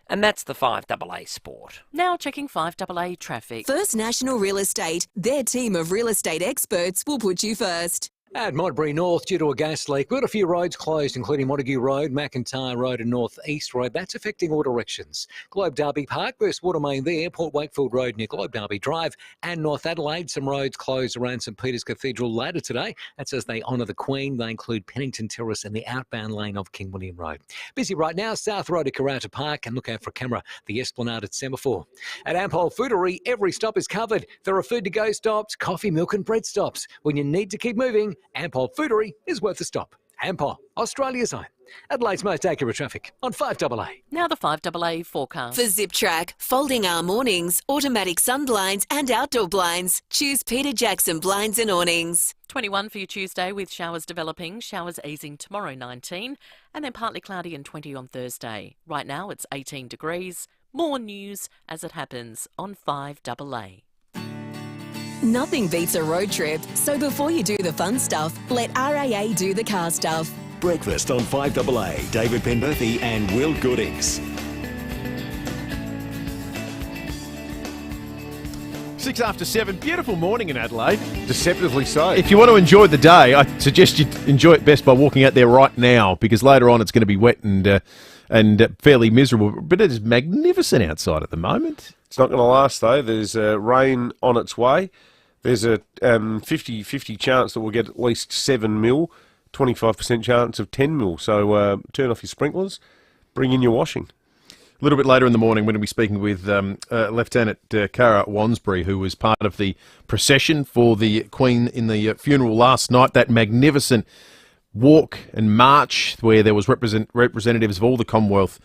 And that's the 5AA Sport. Now checking 5AA traffic. First National Real Estate. Their team of real estate experts will put you first. At Modbury North, due to a gas leak, we've got a few roads closed, including Montague Road, McIntyre Road and North East Road. That's affecting all directions. Globe Derby Park, burst water main there, Port Wakefield Road near Globe Derby Drive, and North Adelaide. Some roads closed around St Peter's Cathedral later today. That's as they honour the Queen. They include Pennington Terrace and the outbound lane of King William Road. Busy right now, South Road at Karata Park, and look out for a camera, the Esplanade at Semaphore. At Ampol Foodery, every stop is covered. There are food-to-go stops, coffee, milk and bread stops. When you need to keep moving, Ampol Foodery is worth a stop. Ampol, Australia's own. Adelaide's most accurate traffic on 5AA. Now the 5AA forecast. For Zip Track, folding arm awnings, automatic sun blinds and outdoor blinds. Choose Peter Jackson Blinds and Awnings. 21 for your Tuesday with showers developing, showers easing tomorrow 19, and then partly cloudy and 20 on Thursday. Right now it's 18 degrees. More news as it happens on 5AA. Nothing beats a road trip, so before you do the fun stuff, let RAA do the car stuff. Breakfast on 5AA. David Penberthy and Will Goodings. 6 after 7. Beautiful morning in Adelaide. Deceptively so. If you want to enjoy the day, I suggest you enjoy it best by walking out there right now, because later on it's going to be wet and fairly miserable. But it is magnificent outside at the moment. It's not going to last, though. There's rain on its way. There's a 50-50 chance that we'll get at least 7 mil, 25% chance of 10 mil. So turn off your sprinklers, bring in your washing. A little bit later in the morning, we're going to be speaking with Lieutenant Cara Wansbury, who was part of the procession for the Queen in the funeral last night, that magnificent walk and march where there was representatives of all the Commonwealth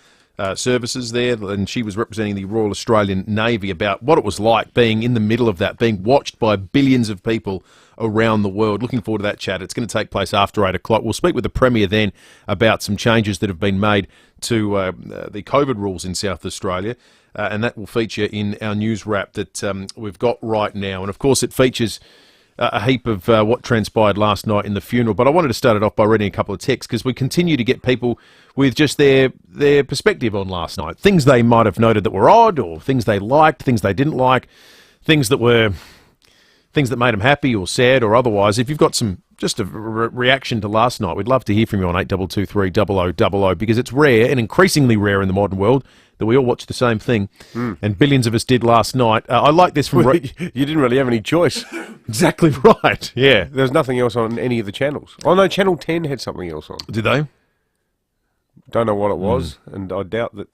services there, and she was representing the Royal Australian Navy, about what it was like being in the middle of that, being watched by billions of people around the world. Looking forward to that chat. It's going to take place after 8 o'clock. We'll speak with the Premier then about some changes that have been made to the COVID rules in South Australia, and that will feature in our news wrap that we've got right now. And of course it features a heap of what transpired last night in the funeral. But I wanted to start it off by reading a couple of texts, because we continue to get people with just their perspective on last night. Things they might have noted that were odd, or things they liked, things they didn't like, things that made them happy or sad or otherwise. If you've got just a reaction to last night, we'd love to hear from you on 8223 0000, because it's rare, and increasingly rare in the modern world, that we all watch the same thing, and billions of us did last night. I like this from... You didn't really have any choice. Exactly right, yeah. There's nothing else on any of the channels. Oh no, Channel 10 had something else on. Did they? Don't know what it was, and I doubt that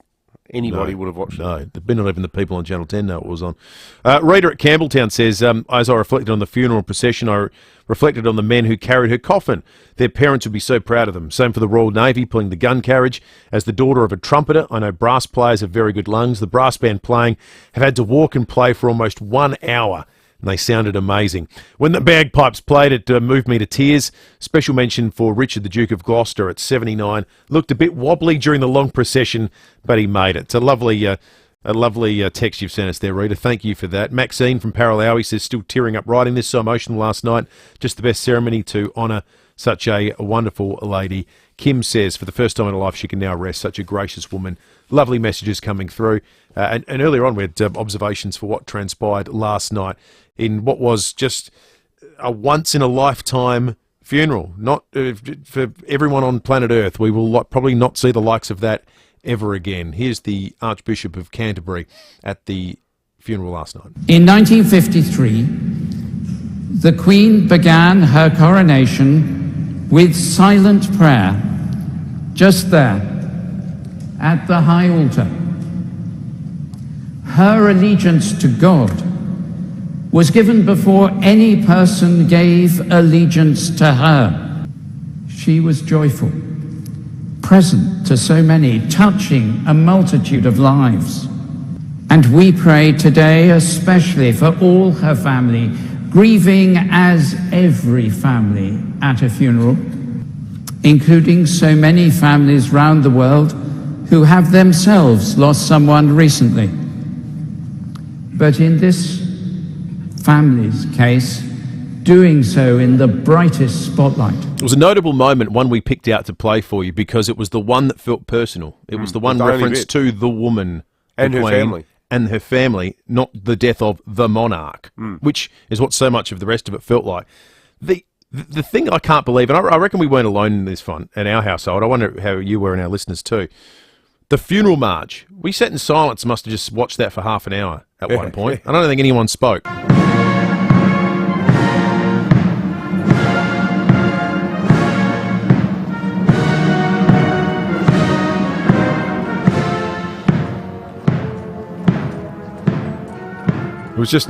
anybody would have watched it. No, not even the people on Channel 10 know it was on. Rita at Campbelltown says, as I reflected on the funeral procession, I reflected on the men who carried her coffin. Their parents would be so proud of them. Same for the Royal Navy, pulling the gun carriage. As the daughter of a trumpeter, I know brass players have very good lungs. The brass band playing have had to walk and play for almost 1 hour, and they sounded amazing. When the bagpipes played, it moved me to tears. Special mention for Richard, the Duke of Gloucester, at 79. Looked a bit wobbly during the long procession, but he made it. It's a lovely text you've sent us there, Rita. Thank you for that. Maxine from Paralowie says, still tearing up writing this, so emotional last night. Just the best ceremony to honour such a wonderful lady. Kim says, for the first time in her life, she can now rest. Such a gracious woman. Lovely messages coming through. And earlier on, we had observations for what transpired last night in what was just a once-in-a-lifetime funeral. Not for everyone on planet Earth. We will probably not see the likes of that ever again. Here's the Archbishop of Canterbury at the funeral last night. In 1953, the Queen began her coronation with silent prayer, just there, at the high altar. Her allegiance to God was given before any person gave allegiance to her. She was joyful, present to so many, touching a multitude of lives. And we pray today especially for all her family, grieving as every family at a funeral, including so many families round the world who have themselves lost someone recently. But in this family's case, doing so in the brightest spotlight. It was a notable moment, one we picked out to play for you, because it was the one that felt personal. It was the one reference to the woman and her family. And her family, not the death of the monarch, which is what so much of the rest of it felt like. The thing I can't believe, and I reckon we weren't alone in this fun in our household, I wonder how you were and our listeners too, the funeral march. We sat in silence and must have just watched that for half an hour at one point. I don't think anyone spoke. It was just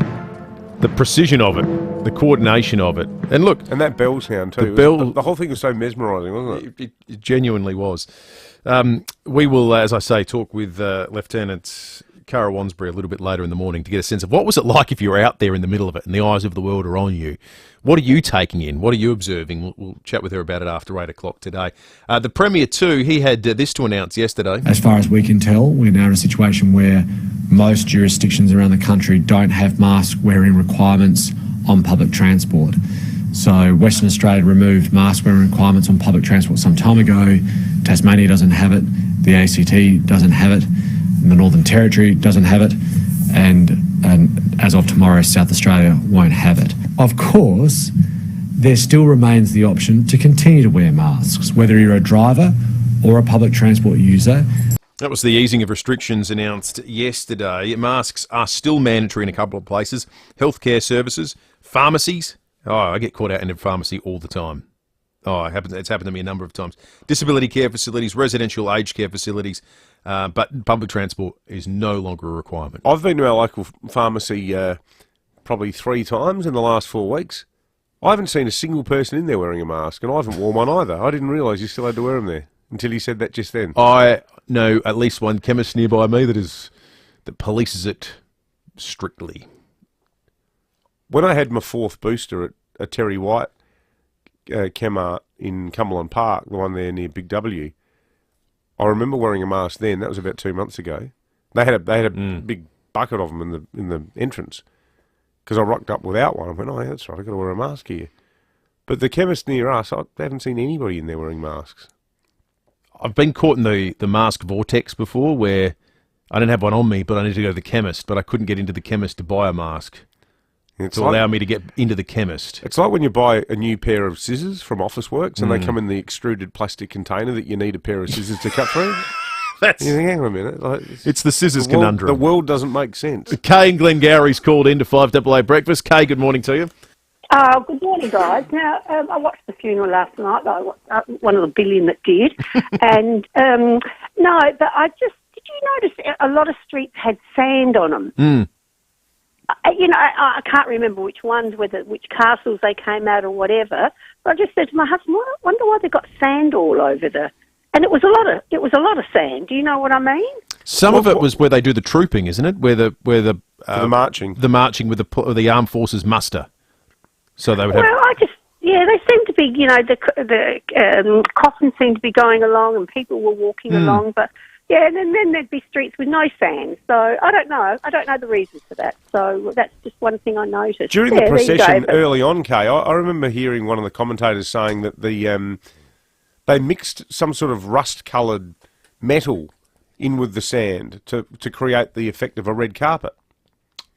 the precision of it, the coordination of it. And look... And that bell sound too. The whole thing was so mesmerising, wasn't it? It genuinely was. We will, as I say, talk with Lieutenant Cara Wansbury a little bit later in the morning to get a sense of what was it like if you were out there in the middle of it and the eyes of the world are on you. What are you taking in? What are you observing? We'll chat with her about it after 8 o'clock today. The Premier too, he had this to announce yesterday. As far as we can tell, we're now in a situation where most jurisdictions around the country don't have mask wearing requirements on public transport. So Western Australia removed mask wearing requirements on public transport some time ago. Tasmania doesn't have it. The ACT doesn't have it. And the Northern Territory doesn't have it. And as of tomorrow, South Australia won't have it. Of course, there still remains the option to continue to wear masks, whether you're a driver or a public transport user. That was the easing of restrictions announced yesterday. Masks are still mandatory in a couple of places. Healthcare services, pharmacies. Oh, I get caught out in a pharmacy all the time. Oh, it's happened to me a number of times. Disability care facilities, residential aged care facilities, but public transport is no longer a requirement. I've been to our local pharmacy probably 3 times in the last 4 weeks. I haven't seen a single person in there wearing a mask, and I haven't worn one either. I didn't realise you still had to wear them there until you said that just then. I know at least one chemist nearby me that polices it strictly. When I had my 4th booster at a Terry White Chemart in Cumberland Park, the one there near Big W, I remember wearing a mask then. That was about 2 months ago. They had a big bucket of them in the entrance because I rocked up without one. I went, oh, yeah, that's right, I've got to wear a mask here. But the chemist near us, I haven't seen anybody in there wearing masks. I've been caught in the mask vortex before where I didn't have one on me, but I needed to go to the chemist, but I couldn't get into the chemist to buy a mask. It's allow me to get into the chemist. It's like when you buy a new pair of scissors from Officeworks and they come in the extruded plastic container that you need a pair of scissors to cut through. You think, hang on a minute. It's the scissors conundrum. The world doesn't make sense. Kay in Glengarry's called in to 5AA Breakfast. Kay, good morning to you. Good morning, guys. Now, I watched the funeral last night. One of the billion that did. And, no, but did you notice a lot of streets had sand on them? Mm. I can't remember which ones, which castles they came out or whatever. But I just said to my husband, I wonder why they got sand all over and it was a lot of sand. Do you know what I mean? Some of it was where they do the trooping, isn't it? Where the marching, with the armed forces muster. So they would have. Well, they seem to be. The coffins seem to be going along, and people were walking along, but. Yeah, and then there'd be streets with no sand. So I don't know. I don't know the reasons for that. So that's just one thing I noticed. During the procession early on, Kay, I remember hearing one of the commentators saying that they mixed some sort of rust-coloured metal in with the sand to create the effect of a red carpet.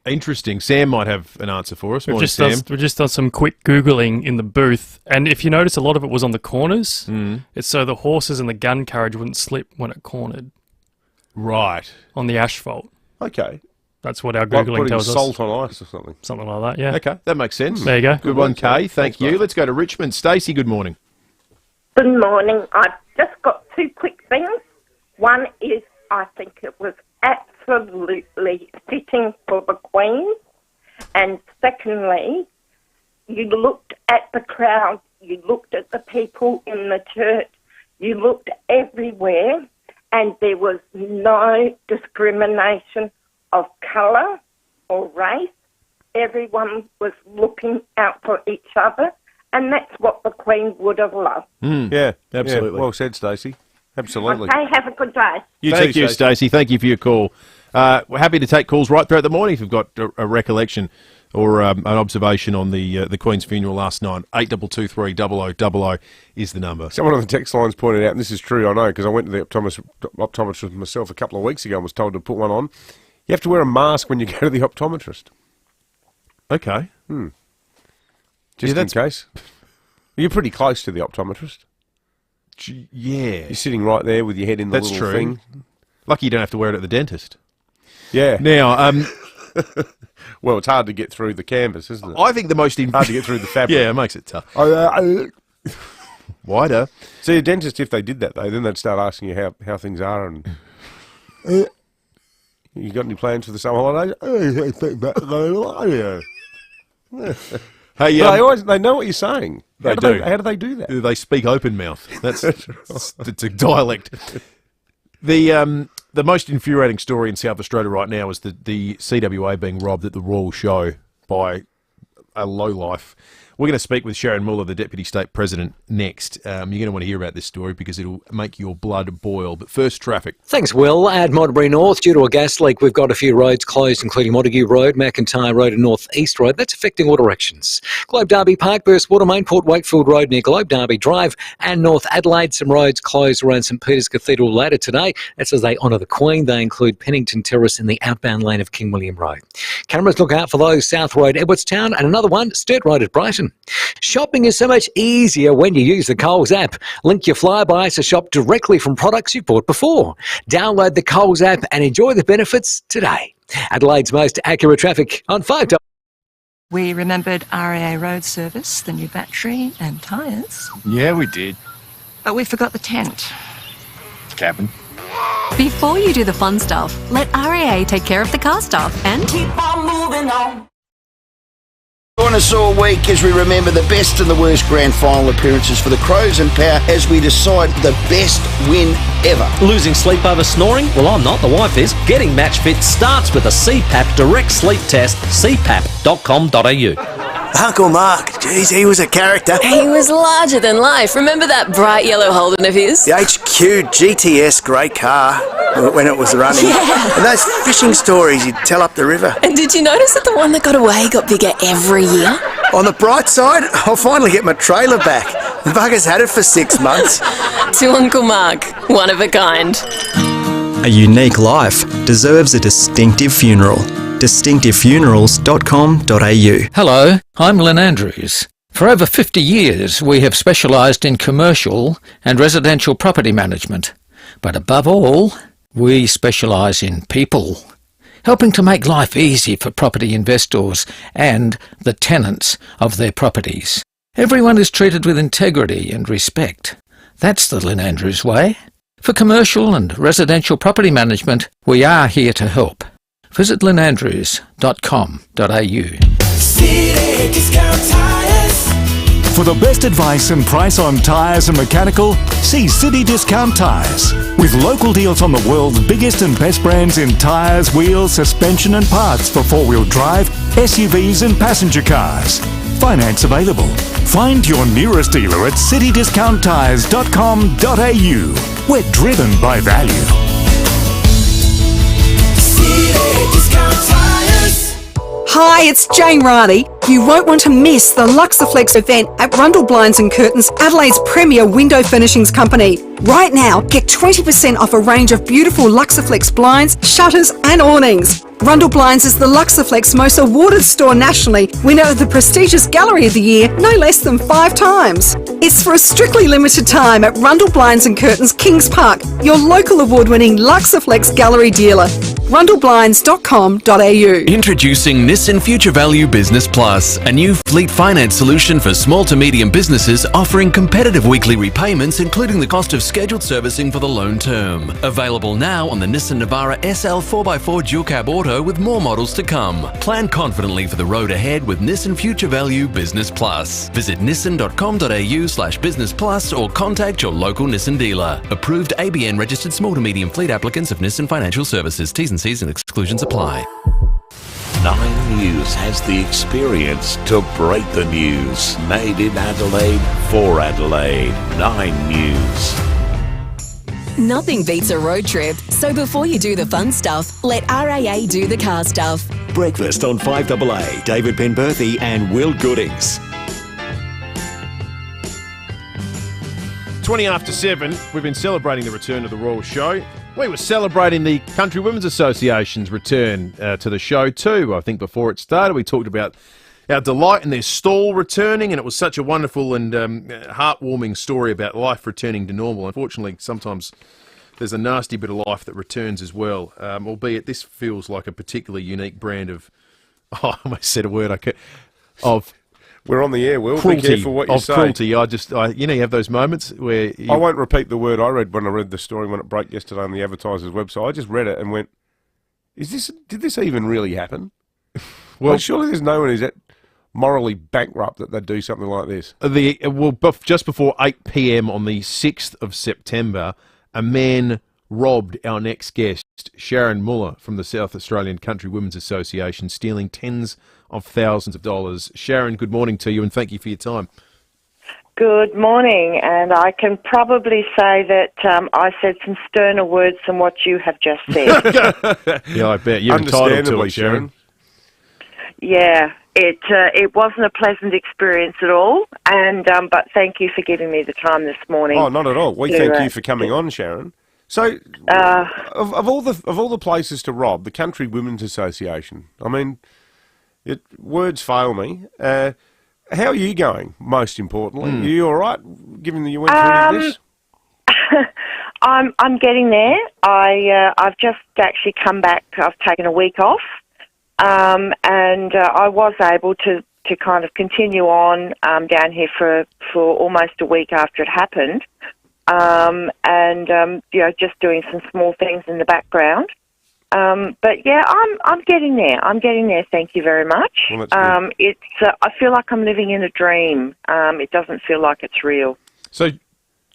Interesting. Sam might have an answer for us. We've just done some quick Googling in the booth, and if you notice, a lot of it was on the corners. It's so the horses and the gun carriage wouldn't slip when it cornered. Right. On the asphalt. Okay. That's what our Googling tells us. Salt on ice or something. Something like that, yeah. Okay, that makes sense. There you go. Good one, Kay. Thank you. Let's go to Richmond. Stacey, good morning. Good morning. I've just got 2 quick things. One is I think it was absolutely fitting for the Queen. And secondly, you looked at the crowd, you looked at the people in the church, you looked everywhere, and there was no discrimination of colour or race. Everyone was looking out for each other, and that's what the Queen would have loved. Yeah, absolutely. Yeah, well said, Stacey. Absolutely. Okay, have a good day. Thank you, Stacey. Thank you for your call. We're happy to take calls right throughout the morning if you've got a recollection or an observation on the Queen's funeral last night. 8223 0000 is the number. Someone on the text lines pointed out, and this is true, I know, because I went to the optometrist myself a couple of weeks ago and was told to put one on. You have to wear a mask when you go to the optometrist. Okay. Just in case. You're pretty close to the optometrist. Yeah. You're sitting right there with your head in the little thing. Lucky you don't have to wear it at the dentist. Yeah. Now, well, it's hard to get through the canvas, isn't it? I think the most hard to get through the fabric. Yeah, it makes it tough. Wider. See, a dentist, if they did that, though, then they'd start asking you how things are and... You got any plans for the summer holidays? Hey, they know what you're saying. They do. How do they do that? They speak open mouth. That's it's a dialect. The most infuriating story in South Australia right now is the CWA being robbed at the Royal Show by a lowlife. We're going to speak with Sharon Muller, the Deputy State President, next. You're going to want to hear about this story because it'll make your blood boil. But first, traffic. Thanks, Will. At Modbury North, due to a gas leak, we've got a few roads closed, including Montague Road, McIntyre Road and North East Road. That's affecting all directions. Globe Derby Park, Burst Water Main, Port Wakefield Road near Globe Derby Drive and North Adelaide. Some roads closed around St Peter's Cathedral later today. That's as they honour the Queen. They include Pennington Terrace in the outbound lane of King William Road. Cameras look out for those South Road, Edwardstown, and another one, Sturt Road at Brighton. Shopping is so much easier when you use the Coles app. Link your Flybuys to shop directly from products you've bought before. Download the Coles app and enjoy the benefits today. Adelaide's most accurate traffic on 5. We remembered RAA road service, the new battery and tyres. Yeah, we did. But we forgot the tent. Cabin. Before you do the fun stuff, let RAA take care of the car stuff and keep on moving on. Join us all week as we remember the best and the worst grand final appearances for the Crows and Power as we decide the best win ever. Losing sleep over snoring? Well, I'm not. The wife is. Getting match fit starts with a CPAP direct sleep test. cpap.com.au. Uncle Mark, geez, he was a character. He was larger than life. Remember that bright yellow Holden of his? The HQ GTS great car when it was running. Yeah. And those fishing stories he'd tell up the river. And did you notice that the one that got away got bigger every year? On the bright side, I'll finally get my trailer back. The bugger's had it for 6 months. To Uncle Mark, one of a kind. A unique life deserves a distinctive funeral. distinctivefunerals.com.au. Hello, I'm Lynn Andrews. For over 50 years, we have specialised in commercial and residential property management. But above all, we specialise in people, helping to make life easy for property investors and the tenants of their properties. Everyone is treated with integrity and respect. That's the Lynn Andrews way. For commercial and residential property management, we are here to help. Visit lynandrews.com.au. City Discount Tires. For the best advice and price on tyres and mechanical, see City Discount Tires. With local deals on the world's biggest and best brands in tyres, wheels, suspension and parts for four-wheel drive, SUVs and passenger cars. Finance available. Find your nearest dealer at citydiscounttires.com.au. We're driven by value. Hi, it's Jane Riley. You won't want to miss the Luxaflex event at Rundle Blinds and Curtains, Adelaide's premier window furnishings company. Right now, get 20% off a range of beautiful Luxaflex blinds, shutters and awnings. Rundle Blinds is the Luxaflex most awarded store nationally, winner of the prestigious Gallery of the Year no less than 5 times. It's for a strictly limited time at Rundle Blinds and Curtains, Kings Park, your local award-winning Luxaflex gallery dealer. rundleblinds.com.au. Introducing Nissan Future Value Business Plus, a new fleet finance solution for small to medium businesses offering competitive weekly repayments including the cost of scheduled servicing for the loan term. Available now on the Nissan Navara SL 4x4 dual cab auto with more models to come. Plan confidently for the road ahead with Nissan Future Value Business Plus. Visit nissan.com.au/business plus or contact your local Nissan dealer. Approved ABN registered small to medium fleet applicants of Nissan Financial Services. T's and C's and exclusions apply. 9 News has the experience to break the news. Made in Adelaide for Adelaide. 9 News. Nothing beats a road trip, so before you do the fun stuff, let RAA do the car stuff. Breakfast on 5AA. David Penberthy and Will Goodings. 20 after 7, we've been celebrating the return of the Royal Show. We were celebrating the Country Women's Association's return to the show too. I think before it started, we talked about our delight in their stall returning, and it was such a wonderful and heartwarming story about life returning to normal. Unfortunately, sometimes there's a nasty bit of life that returns as well, albeit this feels like a particularly unique brand of, I almost said a word, of... We're on the air, Will. Cruelty, be careful what you say. Cruelty. You have those moments where... I won't repeat the word I read when I read the story when it broke yesterday on the Advertiser's website. I just read it and went, did this even really happen? Well, surely there's no one who's morally bankrupt that they'd do something like this. Just before 8 p.m. on the 6th of September, a man robbed our next guest, Sharon Muller from the South Australian Country Women's Association, stealing tens of thousands of dollars. Sharon, good morning to you and thank you for your time. Good morning, and I can probably say that I said some sterner words than what you have just said. Yeah, I bet. You're entitled to it, Sharon. Yeah, it wasn't a pleasant experience at all, and but thank you for giving me the time this morning. Oh, not at all. We thank you for coming on, Sharon. So, of all the places to rob, the Country Women's Association. I mean, words fail me. How are you going? Most importantly, are you all right? Given that you went through this. I'm getting there. I've just actually come back. I've taken a week off. and I was able to kind of continue on down here for almost a week after it happened, just doing some small things in the background. But yeah, I'm getting there. I'm getting there. Thank you very much. Well, that's good. I feel like I'm living in a dream. It doesn't feel like it's real. So,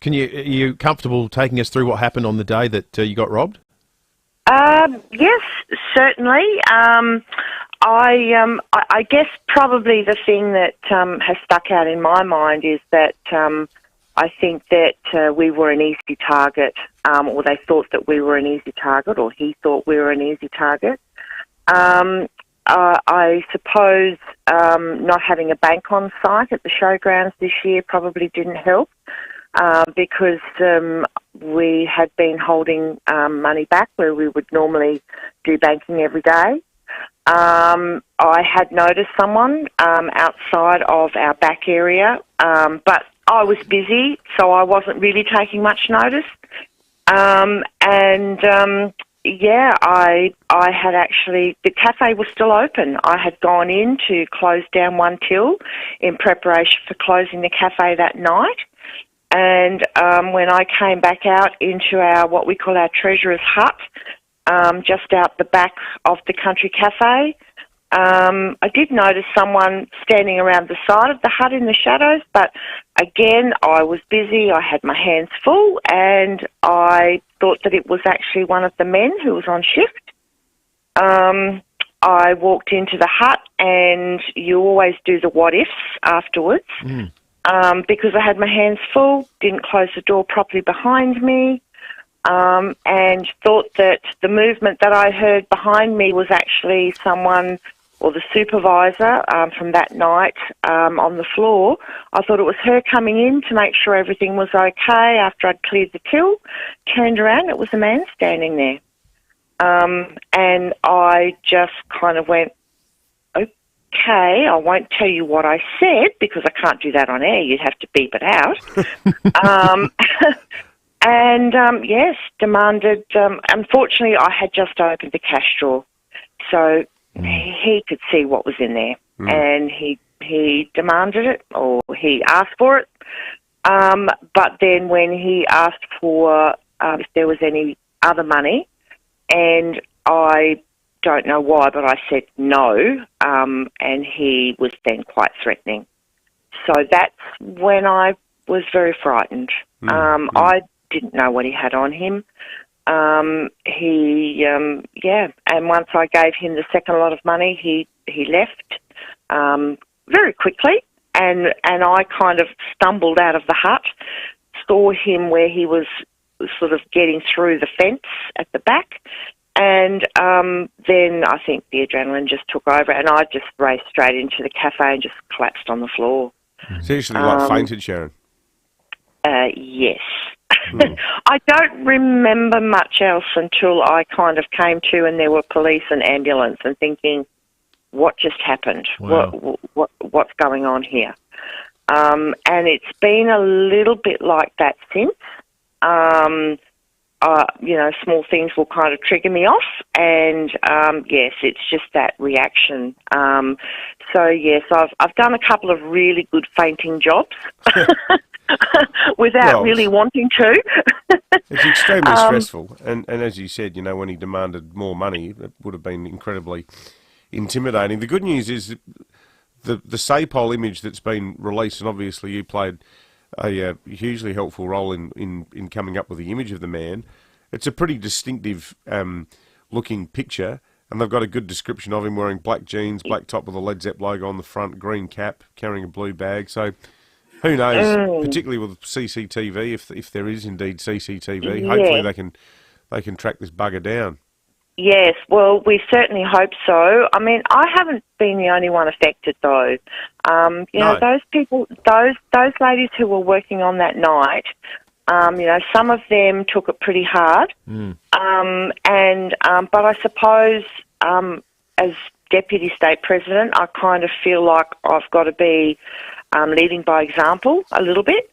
are you comfortable taking us through what happened on the day that you got robbed? Yes, certainly. I guess probably the thing that has stuck out in my mind is that I think that we were an easy target, or they thought that we were an easy target, or he thought we were an easy target. I suppose not having a bank on site at the showgrounds this year probably didn't help, because we had been holding money back where we would normally do banking every day. I had noticed someone outside of our back area, but I was busy, so I wasn't really taking much notice. I had actually, the cafe was still open. I had gone in to close down one till in preparation for closing the cafe that night. And when I came back out into our, what we call our treasurer's hut, just out the back of the country cafe, I did notice someone standing around the side of the hut in the shadows, but again, I was busy, I had my hands full, and I thought that it was actually one of the men who was on shift. I walked into the hut, and you always do the what-ifs afterwards, because I had my hands full, didn't close the door properly behind me, and thought that the movement that I heard behind me was actually someone, or the supervisor from that night on the floor. I thought it was her coming in to make sure everything was okay after I'd cleared the till. Turned around, it was a man standing there. And I just kind of went, okay, I won't tell you what I said because I can't do that on air. You'd have to beep it out. Yes, demanded, unfortunately I had just opened the cash drawer, so he could see what was in there, and he demanded it, or he asked for it, but then when he asked for if there was any other money, and I don't know why, but I said no, and he was then quite threatening. So that's when I was very frightened. I didn't know what he had on him. And once I gave him the second lot of money, he left very quickly, and I kind of stumbled out of the hut, saw him where he was sort of getting through the fence at the back, and then I think the adrenaline just took over, and I just raced straight into the cafe and just collapsed on the floor. Seriously, like fainted, Sharon? Yes. I don't remember much else until I kind of came to and there were police and ambulance, and thinking, what just happened? Wow. What's going on here? And it's been a little bit like that since. Small things will kind of trigger me off, and yes, it's just that reaction. So yes, I've done a couple of really good fainting jobs. Without really wanting to. It's extremely stressful, and as you said, when he demanded more money, it would have been incredibly intimidating. The good news is the SAPOL image that's been released, and obviously you played a hugely helpful role in coming up with the image of the man. It's a pretty distinctive looking picture, and they've got a good description of him wearing black jeans, black top with a Led Zepp logo on the front, green cap, carrying a blue bag. So who knows, particularly with CCTV, if there is indeed CCTV, hopefully they can track this bugger down. Yes, well, we certainly hope so. I mean, I haven't been the only one affected, though. Those people, those ladies who were working on that night, some of them took it pretty hard. But I suppose as Deputy State President, I kind of feel like I've got to be leading by example a little bit.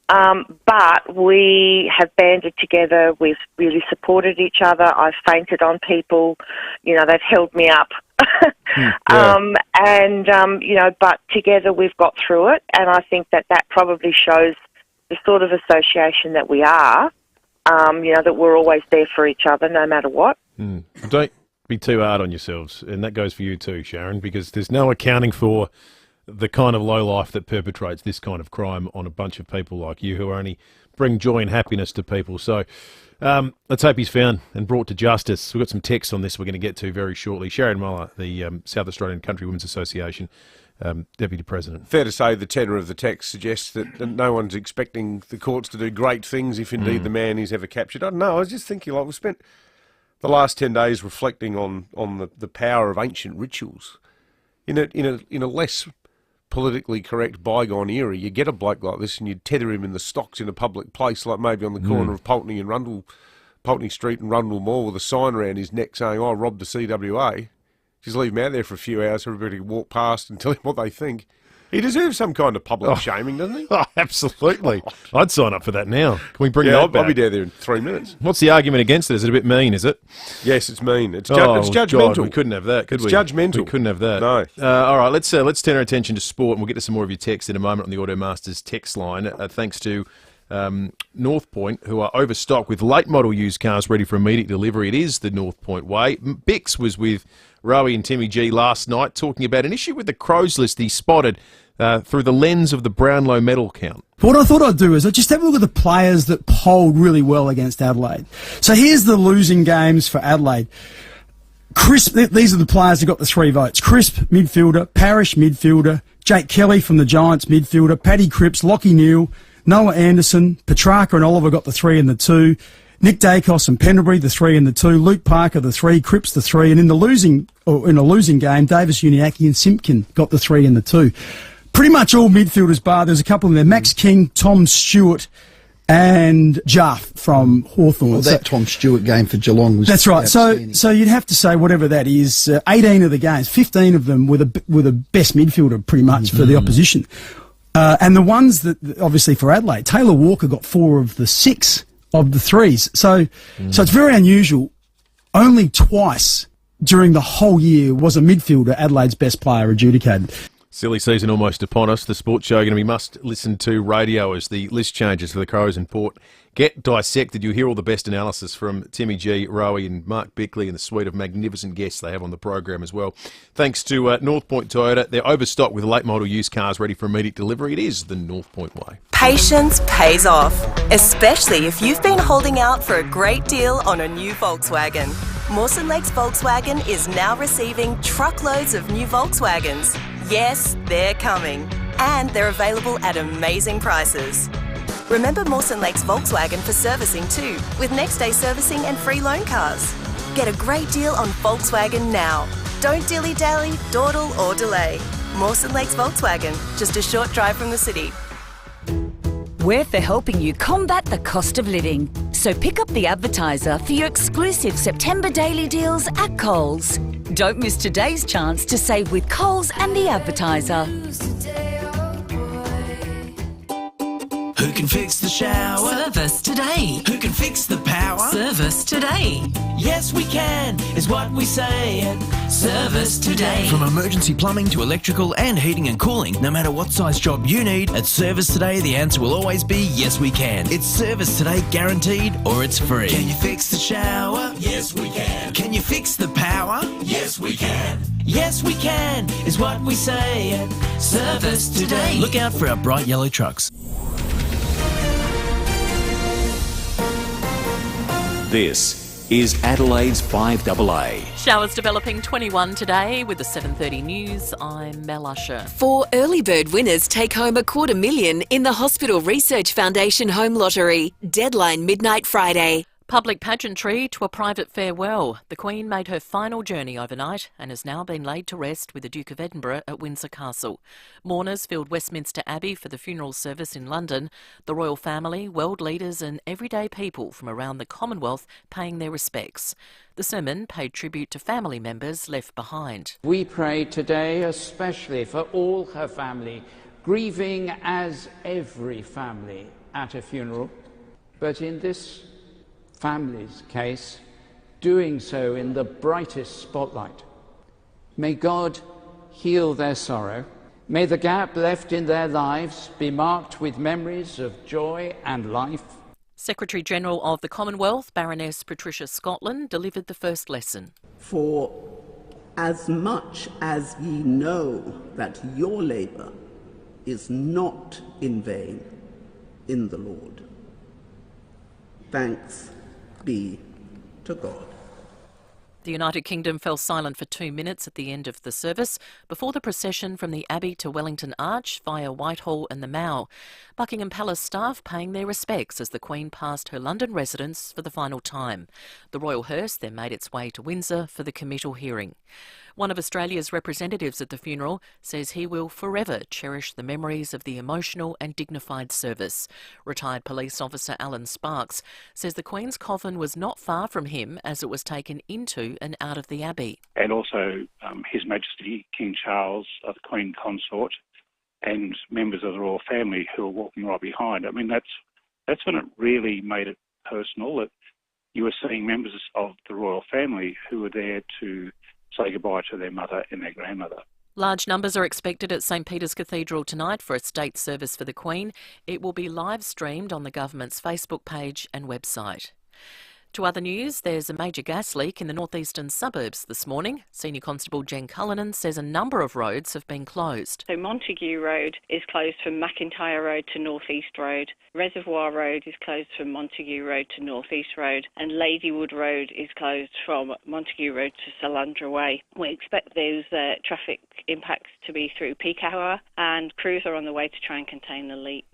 But we have banded together. We've really supported each other. I've fainted on people. They've held me up. But together we've got through it, and I think that probably shows the sort of association that we are, that we're always there for each other no matter what. Don't be too hard on yourselves, and that goes for you too, Sharon, because there's no accounting for the kind of lowlife that perpetrates this kind of crime on a bunch of people like you who only bring joy and happiness to people. So let's hope he's found and brought to justice. We've got some text on this we're going to get to very shortly. Sharon Muller, the South Australian Country Women's Association Deputy President. Fair to say the tenor of the text suggests that no one's expecting the courts to do great things if indeed the man is ever captured. I don't know, I was just thinking, we've spent the last 10 days reflecting on the power of ancient rituals. In a less politically correct bygone era, you get a bloke like this and you tether him in the stocks in a public place, like maybe on the corner of Pulteney Street and Rundle Mall, with a sign around his neck saying, "I robbed the CWA." Just leave him out there for a few hours, everybody walk past and tell him what they think. He deserves some kind of public shaming, doesn't he? Oh, absolutely. I'd sign up for that now. Can we bring that back? I'll be down there in 3 minutes. What's the argument against it? Is it a bit mean, is it? Yes, it's mean. It's judgmental. God, we couldn't have that, could we? It's judgmental. We couldn't have that. No. All right, let's turn our attention to sport, and we'll get to some more of your text in a moment on the Automasters text line, thanks to North Point, who are overstocked with late model used cars ready for immediate delivery. It is the North Point way. Bix was with Rowie and Timmy G last night talking about an issue with the Crows list he spotted through the lens of the Brownlow medal count. What I thought I'd do is I'd just have a look at the players that polled really well against Adelaide. So here's the losing games for Adelaide. Crisp, these are the players who got the 3 votes. Crisp, midfielder. Parrish, midfielder. Jake Kelly from the Giants, midfielder. Paddy Cripps, Lockie Neal, Noah Anderson, Petrarca and Oliver got the 3 and the 2. Nick Dacos and Pendlebury, the 3 and the 2. Luke Parker, the 3. Cripps, the 3. And in a losing game, Davis Uniacke and Simpkin got the 3 and the 2. Pretty much all midfielders bar. There's a couple in there. Max King, Tom Stewart, and Jaff from Hawthorn. Well, that Tom Stewart game for Geelong was... That's right. So you'd have to say whatever that is, 18 of the games, 15 of them were the best midfielder pretty much for the opposition. And the ones that, obviously for Adelaide, Taylor Walker got 4 of the 6 of the 3s. So it's very unusual. Only twice during the whole year was a midfielder Adelaide's best player adjudicated. Silly season almost upon us. The sports show going to be must-listen-to radio as the list changes for the Crows and Port get dissected. You'll hear all the best analysis from Timmy G, Rowie and Mark Bickley and the suite of magnificent guests they have on the program as well. Thanks to North Point Toyota. They're overstocked with late model used cars ready for immediate delivery. It is the North Point way. Patience pays off, especially if you've been holding out for a great deal on a new Volkswagen. Mawson Lakes Volkswagen is now receiving truckloads of new Volkswagens. Yes, they're coming. And they're available at amazing prices. Remember Mawson Lakes Volkswagen for servicing too, with next day servicing and free loan cars. Get a great deal on Volkswagen now. Don't dilly-dally, dawdle or delay. Mawson Lakes Volkswagen, just a short drive from the city. We're for helping you combat the cost of living. So pick up The Advertiser for your exclusive September daily deals at Coles. Don't miss today's chance to save with Coles and The Advertiser. Who can fix the shower? Service today. Who can fix the power? Service today. Yes, we can, is what we say. Service today. From emergency plumbing to electrical and heating and cooling, no matter what size job you need, at Service Today the answer will always be yes we can. It's Service Today guaranteed or it's free. Can you fix the shower? Yes, we can. Can you fix the power? Yes, we can. Yes, we can, is what we say. Service Today. Look out for our bright yellow trucks. This is Adelaide's 5AA. Showers developing 21 today with the 7:30 news. I'm Mel Usher. 4 early bird winners take home $250,000 in the Hospital Research Foundation Home Lottery. Deadline midnight Friday. Public pageantry to a private farewell. The Queen made her final journey overnight and has now been laid to rest with the Duke of Edinburgh at Windsor Castle. Mourners filled Westminster Abbey for the funeral service in London. The royal family, world leaders and everyday people from around the Commonwealth paying their respects. The sermon paid tribute to family members left behind. We pray today especially for all her family, grieving as every family at a funeral, but in this family's case, doing so in the brightest spotlight. May God heal their sorrow. May the gap left in their lives be marked with memories of joy and life. Secretary-General of the Commonwealth, Baroness Patricia Scotland, delivered the first lesson. For as much as ye know that your labour is not in vain in the Lord, thanks be to God. The United Kingdom fell silent for 2 minutes at the end of the service before the procession from the Abbey to Wellington Arch via Whitehall and the Mall. Buckingham Palace staff paying their respects as the Queen passed her London residence for the final time. The royal hearse then made its way to Windsor for the committal hearing. One of Australia's representatives at the funeral says he will forever cherish the memories of the emotional and dignified service. Retired police officer Alan Sparks says the Queen's coffin was not far from him as it was taken into and out of the Abbey. And also His Majesty King Charles, the Queen Consort, and members of the royal family who were walking right behind. I mean, that's when it really made it personal, that you were seeing members of the royal family who were there to say goodbye to their mother and their grandmother. Large numbers are expected at St Peter's Cathedral tonight for a state service for the Queen. It will be live streamed on the government's Facebook page and website. To other news, there's a major gas leak in the northeastern suburbs this morning. Senior Constable Jen Cullinan says a number of roads have been closed. So Montague Road is closed from McIntyre Road to North East Road. Reservoir Road is closed from Montague Road to North East Road. And Ladywood Road is closed from Montague Road to Salandra Way. We expect those traffic impacts to be through peak hour, and crews are on the way to try and contain the leak.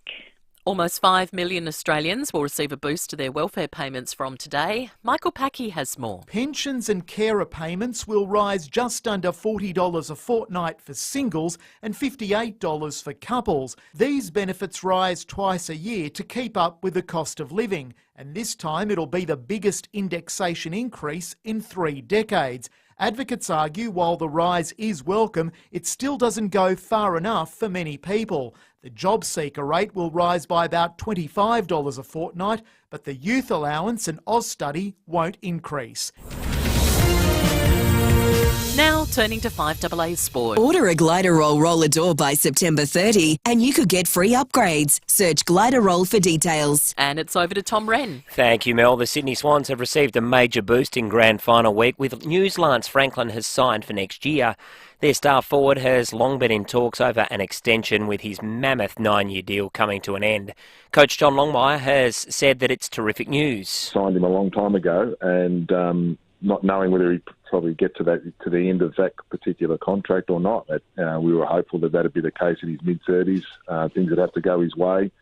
Almost 5 million Australians will receive a boost to their welfare payments from today. Michael Packy has more. Pensions and carer payments will rise just under $40 a fortnight for singles and $58 for couples. These benefits rise twice a year to keep up with the cost of living, and this time it'll be the biggest indexation increase in 3 decades. Advocates argue while the rise is welcome, it still doesn't go far enough for many people. The job seeker rate will rise by about $25 a fortnight, but the youth allowance and Austudy won't increase. Now turning to 5AA Sport. Order a Gliderol roller door by September 30 and you could get free upgrades. Search Gliderol for details. And it's over to Tom Wren. Thank you, Mel. The Sydney Swans have received a major boost in grand final week with news Lance Franklin has signed for next year. Their star forward has long been in talks over an extension with his mammoth 9-year deal coming to an end. Coach John Longmire has said that it's terrific news. Signed him a long time ago and not knowing whether he'd probably get to the end of that particular contract or not. We were hopeful that that'd be the case in his mid-30s. Things would have to go his way.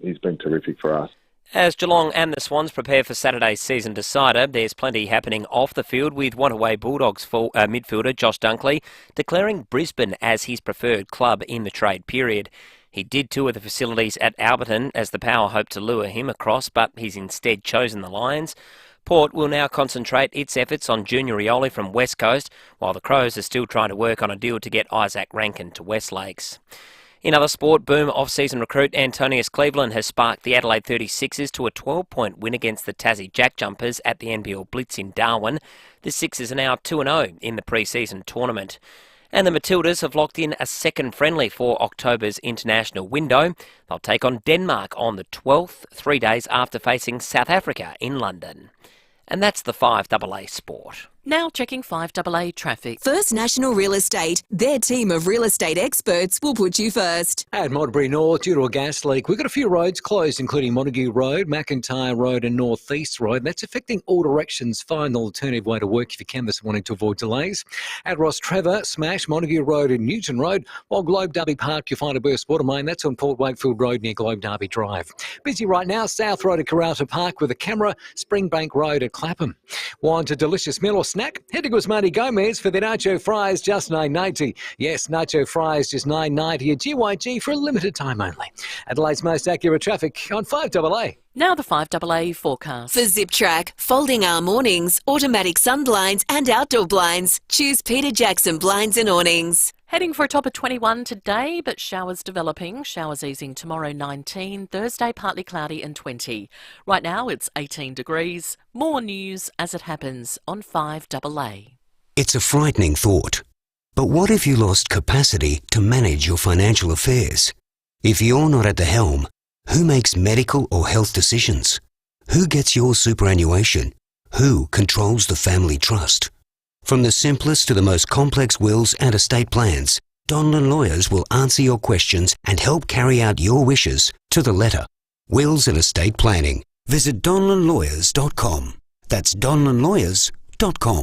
He's been terrific for us. As Geelong and the Swans prepare for Saturday's season decider, there's plenty happening off the field with Wantaway Bulldogs midfielder Josh Dunkley declaring Brisbane as his preferred club in the trade period. He did tour the facilities at Alberton as the Power hoped to lure him across, but he's instead chosen the Lions. Port will now concentrate its efforts on Junior Rioli from West Coast, while the Crows are still trying to work on a deal to get Isaac Rankin to West Lakes. In other sport, boom off-season recruit Antonius Cleveland has sparked the Adelaide 36ers to a 12-point win against the Tassie Jack Jumpers at the NBL Blitz in Darwin. The Sixers are now 2-0 in the pre-season tournament. And the Matildas have locked in a second friendly for October's international window. They'll take on Denmark on the 12th, 3 days after facing South Africa in London. And that's the 5AA Sport. Now checking 5AA traffic. First National Real Estate, their team of real estate experts will put you first. At Modbury North, due to a gas leak, we've got a few roads closed, including Montague Road, McIntyre Road and North East Road. That's affecting all directions. Find an alternative way to work if you can this morning to avoid delays. At Ross Trevor, smash Montague Road and Newton Road, while Globe Derby Park, you'll find a burst water main. That's on Port Wakefield Road near Globe Derby Drive. Busy right now, South Road at Karratha Park with a camera, Springbank Road at Clapham. Want a delicious meal or snack? Head to Guzmani Gomez for the nacho fries, just $9.90. Yes, nacho fries, just $9.90 at GYG for a limited time only. Adelaide's most accurate traffic on 5AA. Now the 5AA forecast. For Zip Track, folding arm awnings, automatic sun blinds and outdoor blinds, choose Peter Jackson Blinds and Awnings. Heading for a top of 21 today, but showers developing. Showers easing tomorrow 19, Thursday partly cloudy and 20. Right now it's 18 degrees. More news as it happens on 5AA. It's a frightening thought. But what if you lost capacity to manage your financial affairs? If you're not at the helm, who makes medical or health decisions? Who gets your superannuation? Who controls the family trust? From the simplest to the most complex wills and estate plans, Donlan Lawyers will answer your questions and help carry out your wishes to the letter. Wills and estate planning. Visit donlanlawyers.com. That's donlanlawyers.com.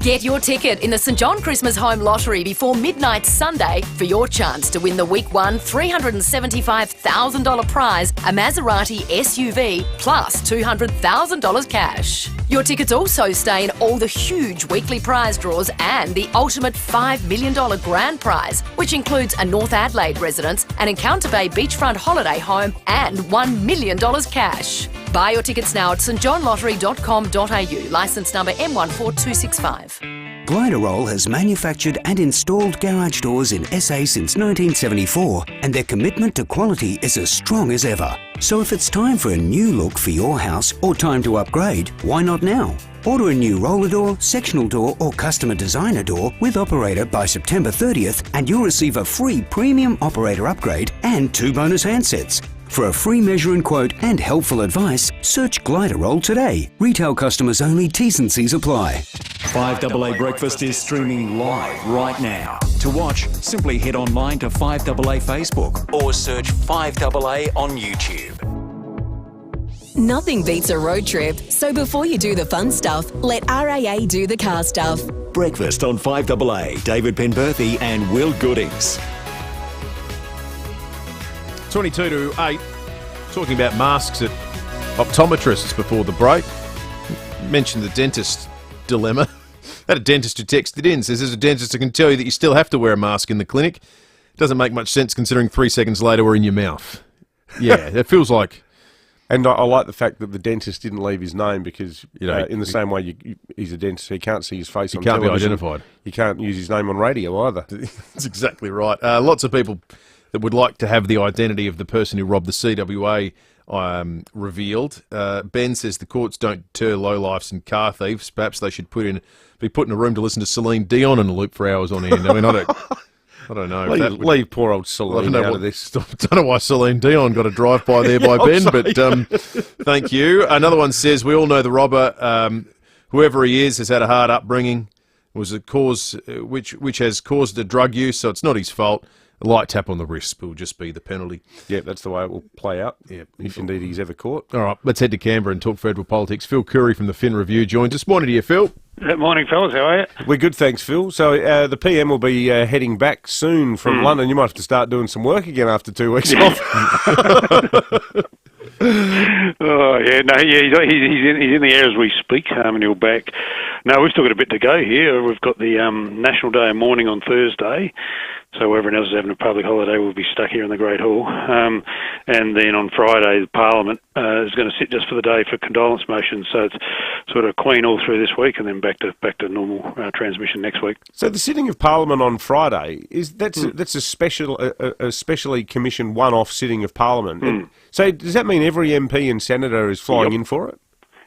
Get your ticket in the St John Christmas Home Lottery before midnight Sunday for your chance to win the Week 1 $375,000 prize, a Maserati SUV, plus $200,000 cash. Your tickets also stay in all the huge weekly prize draws and the ultimate $5 million grand prize, which includes a North Adelaide residence, an Encounter Bay beachfront holiday home and $1 million cash. Buy your tickets now at stjohnlottery.com.au, licence number M14265. Gliderol has manufactured and installed garage doors in SA since 1974, and their commitment to quality is as strong as ever. So if it's time for a new look for your house or time to upgrade, why not now? Order a new roller door, sectional door or customer designer door with operator by September 30th and you'll receive a free premium operator upgrade and 2 bonus handsets. For a free measure and quote and helpful advice, search Gliderol today. Retail customers only, T's and C's apply. 5AA Breakfast is streaming live right now. To watch, simply head online to 5AA Facebook or search 5AA on YouTube. Nothing beats a road trip, so before you do the fun stuff, let RAA do the car stuff. Breakfast on 5AA, David Penberthy and Will Goodings. 22 to 8, talking about masks at optometrists before the break. Mentioned the dentist dilemma. Had a dentist who texted in, says there's a dentist who can tell you that you still have to wear a mask in the clinic. Doesn't make much sense considering 3 seconds later we're in your mouth. Yeah, it feels like... And I like the fact that the dentist didn't leave his name because, in the same way he's a dentist, he can't see his face on television. He can't be identified. You can't use his name on radio either. That's exactly right. Lots of people that would like to have the identity of the person who robbed the CWA revealed. Ben says the courts don't deter lowlifes and car thieves. Perhaps they should be put in a room to listen to Celine Dion on a loop for hours on end. I mean, I don't know. Leave poor old Celine out of this. I don't know why Celine Dion got a drive-by there by Ben, but thank you. Another one says, we all know the robber, whoever he is, has had a hard upbringing, was a cause which has caused a drug use, so it's not his fault. A light tap on the wrist will just be the penalty. Yeah, that's the way it will play out, if indeed he's ever caught. All right, let's head to Canberra and talk federal politics. Phil Curry from the Fin Review joins us. Morning to you, Phil. Morning, fellas. How are you? We're good, thanks, Phil. So the PM will be heading back soon from London. You might have to start doing some work again after 2 weeks off. Oh yeah, no, yeah, he's in the air as we speak, and he'll back. No, we've still got a bit to go here. We've got the National Day of Mourning on Thursday, so everyone else is having a public holiday. We'll be stuck here in the Great Hall, and then on Friday, the Parliament is going to sit just for the day for condolence motions. So it's sort of Queen all through this week, and then back to normal transmission next week. So the sitting of Parliament on Friday that's a specially commissioned one-off sitting of Parliament. So does that mean every MP and senator is flying in for it?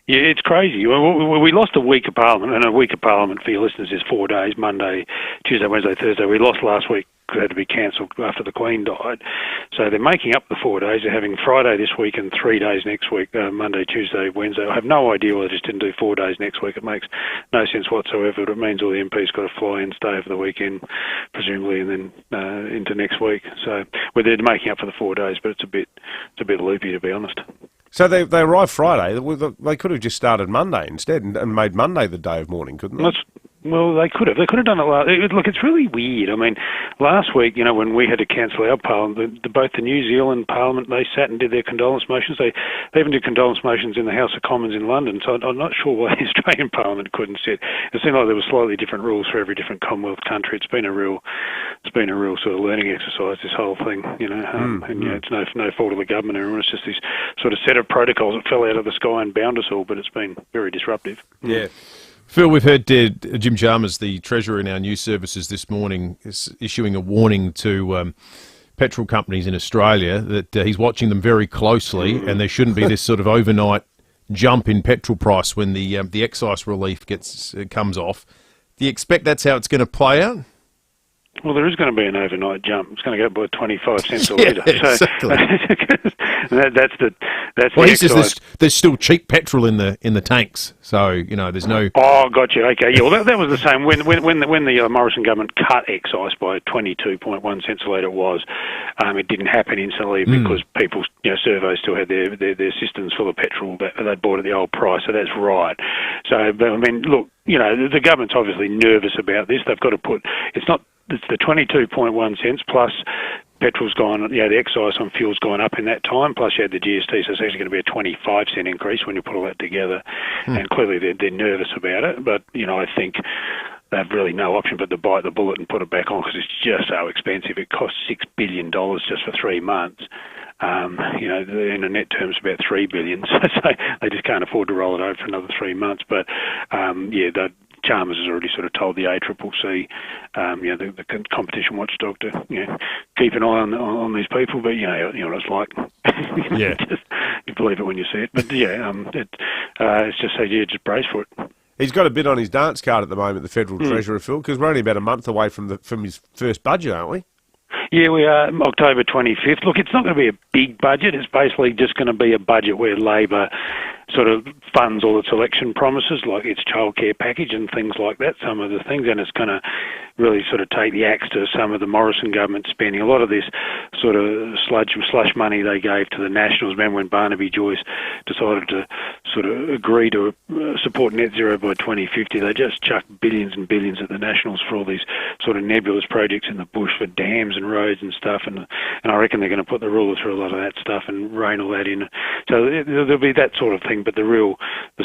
Yeah, it's crazy. We lost a week of Parliament, and a week of Parliament for your listeners is 4 days, Monday, Tuesday, Wednesday, Thursday. We lost last week because it had to be cancelled after the Queen died. So they're making up the 4 days. They're having Friday this week and 3 days next week, Monday, Tuesday, Wednesday. I have no idea why they just didn't do 4 days next week. It makes no sense whatsoever. But it means all the MPs got to fly and stay over the weekend, presumably, and then into next week. So they're making up for the 4 days, but it's a bit loopy, to be honest. So they arrived Friday. They could have just started Monday instead and made Monday the day of mourning, couldn't they? Well, they could have. They could have done it. Look, it's really weird. I mean, last week, when we had to cancel our Parliament, both the New Zealand Parliament, they sat and did their condolence motions. They even did condolence motions in the House of Commons in London. So I'm not sure why the Australian Parliament couldn't sit. It seemed like there were slightly different rules for every different Commonwealth country. It's been a real sort of learning exercise, this whole thing. It's no fault of the government. Everyone. It's just this sort of set of protocols that fell out of the sky and bound us all. But it's been very disruptive. Yeah. Phil, we've heard Jim Chalmers, the Treasurer in our news services this morning, is issuing a warning to petrol companies in Australia that he's watching them very closely and there shouldn't be this sort of overnight jump in petrol price when the excise relief comes off. Do you expect that's how it's going to play out? Well, there is going to be an overnight jump. It's going to go by 25 cents a Yeah, litre. So exactly. that's the Well, the he says excise. there's still cheap petrol in the tanks, so you know there's no. Oh, gotcha. Okay, yeah. Well, that was the same when the Morrison government cut excise by 22.1 cents a litre. It didn't happen instantly because people, surveys still had their systems full of petrol that they'd bought at the old price. So that's right. So, but I mean, look, the government's obviously nervous about this. They've got to put it's the 22.1 cents plus. Petrol's gone, the excise on fuel's gone up in that time, plus you had the GST, so it's actually going to be a 25 cent increase when you put all that together. And clearly they're nervous about it, but, I think they've really no option but to bite the bullet and put it back on because it's just so expensive. It costs $6 billion just for 3 months. In the net terms, about $3 billion, so they just can't afford to roll it over for another 3 months. But, Chalmers has already sort of told the ACCC, the competition watchdog, to keep an eye on these people. But you know what it's like. Yeah, you believe it when you see it. But it's just just brace for it. He's got a bit on his dance card at the moment, the Federal Treasurer, Phil, because we're only about a month away from his first budget, aren't we? Yeah, we are October 25th. Look, it's not going to be a big budget. It's basically just going to be a budget where Labor sort of funds all its election promises, like its childcare package and things like that, some of the things, and it's going to really sort of take the axe to some of the Morrison government spending. A lot of this sort of slush money they gave to the Nationals, remember when Barnaby Joyce decided to sort of agree to support net zero by 2050, they just chucked billions and billions at the Nationals for all these sort of nebulous projects in the bush for dams and roads and stuff, and I reckon they're going to put the ruler through a lot of that stuff and rein all that in. So there'll be that sort of thing, but the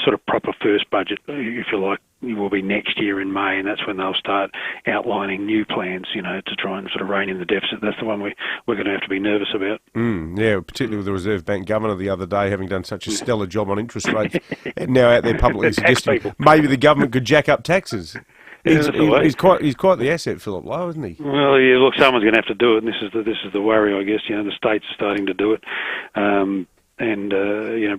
sort of proper first budget, if you like, will be next year in May, and that's when they'll start outlining new plans, to try and sort of rein in the deficit. That's the one we're going to have to be nervous about. Yeah, particularly with the Reserve Bank Governor the other day having done such a stellar job on interest rates, and now out there publicly suggesting maybe the government could jack up taxes. He's quite the asset, Philip Lowe, isn't he? Well, yeah. Look, someone's going to have to do it, and this is the worry, I guess. The states are starting to do it. And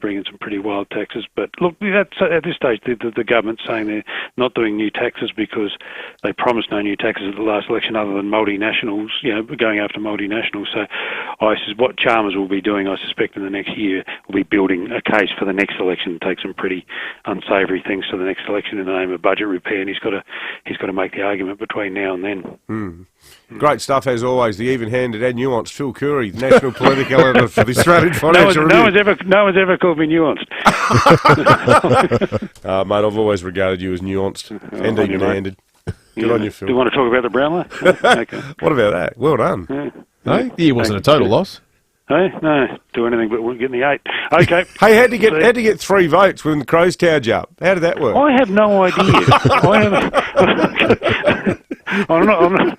bring in some pretty wild taxes. But look, that's, at this stage, the government's saying they're not doing new taxes because they promised no new taxes at the last election other than multinationals, going after multinationals. So what Chalmers will be doing, I suspect, in the next year, will be building a case for the next election and take some pretty unsavoury things to the next election in the name of budget repair, and he's got to make the argument between now and then. Great stuff, as always, the even-handed and nuanced Phil Curry, national political editor for the Australian Financial Review. No one's ever called me nuanced. Mate, I've always regarded you as nuanced and even-handed. Good on you, Phil. Do you want to talk about the Brownlow? Okay. What about that? Well done. Yeah. No, the year wasn't a total loss. Hey, no, do anything but we're getting the 8. Okay. Hey, had to get 3 votes when the Crows towered you up. How did that work? I have no idea. I'm not.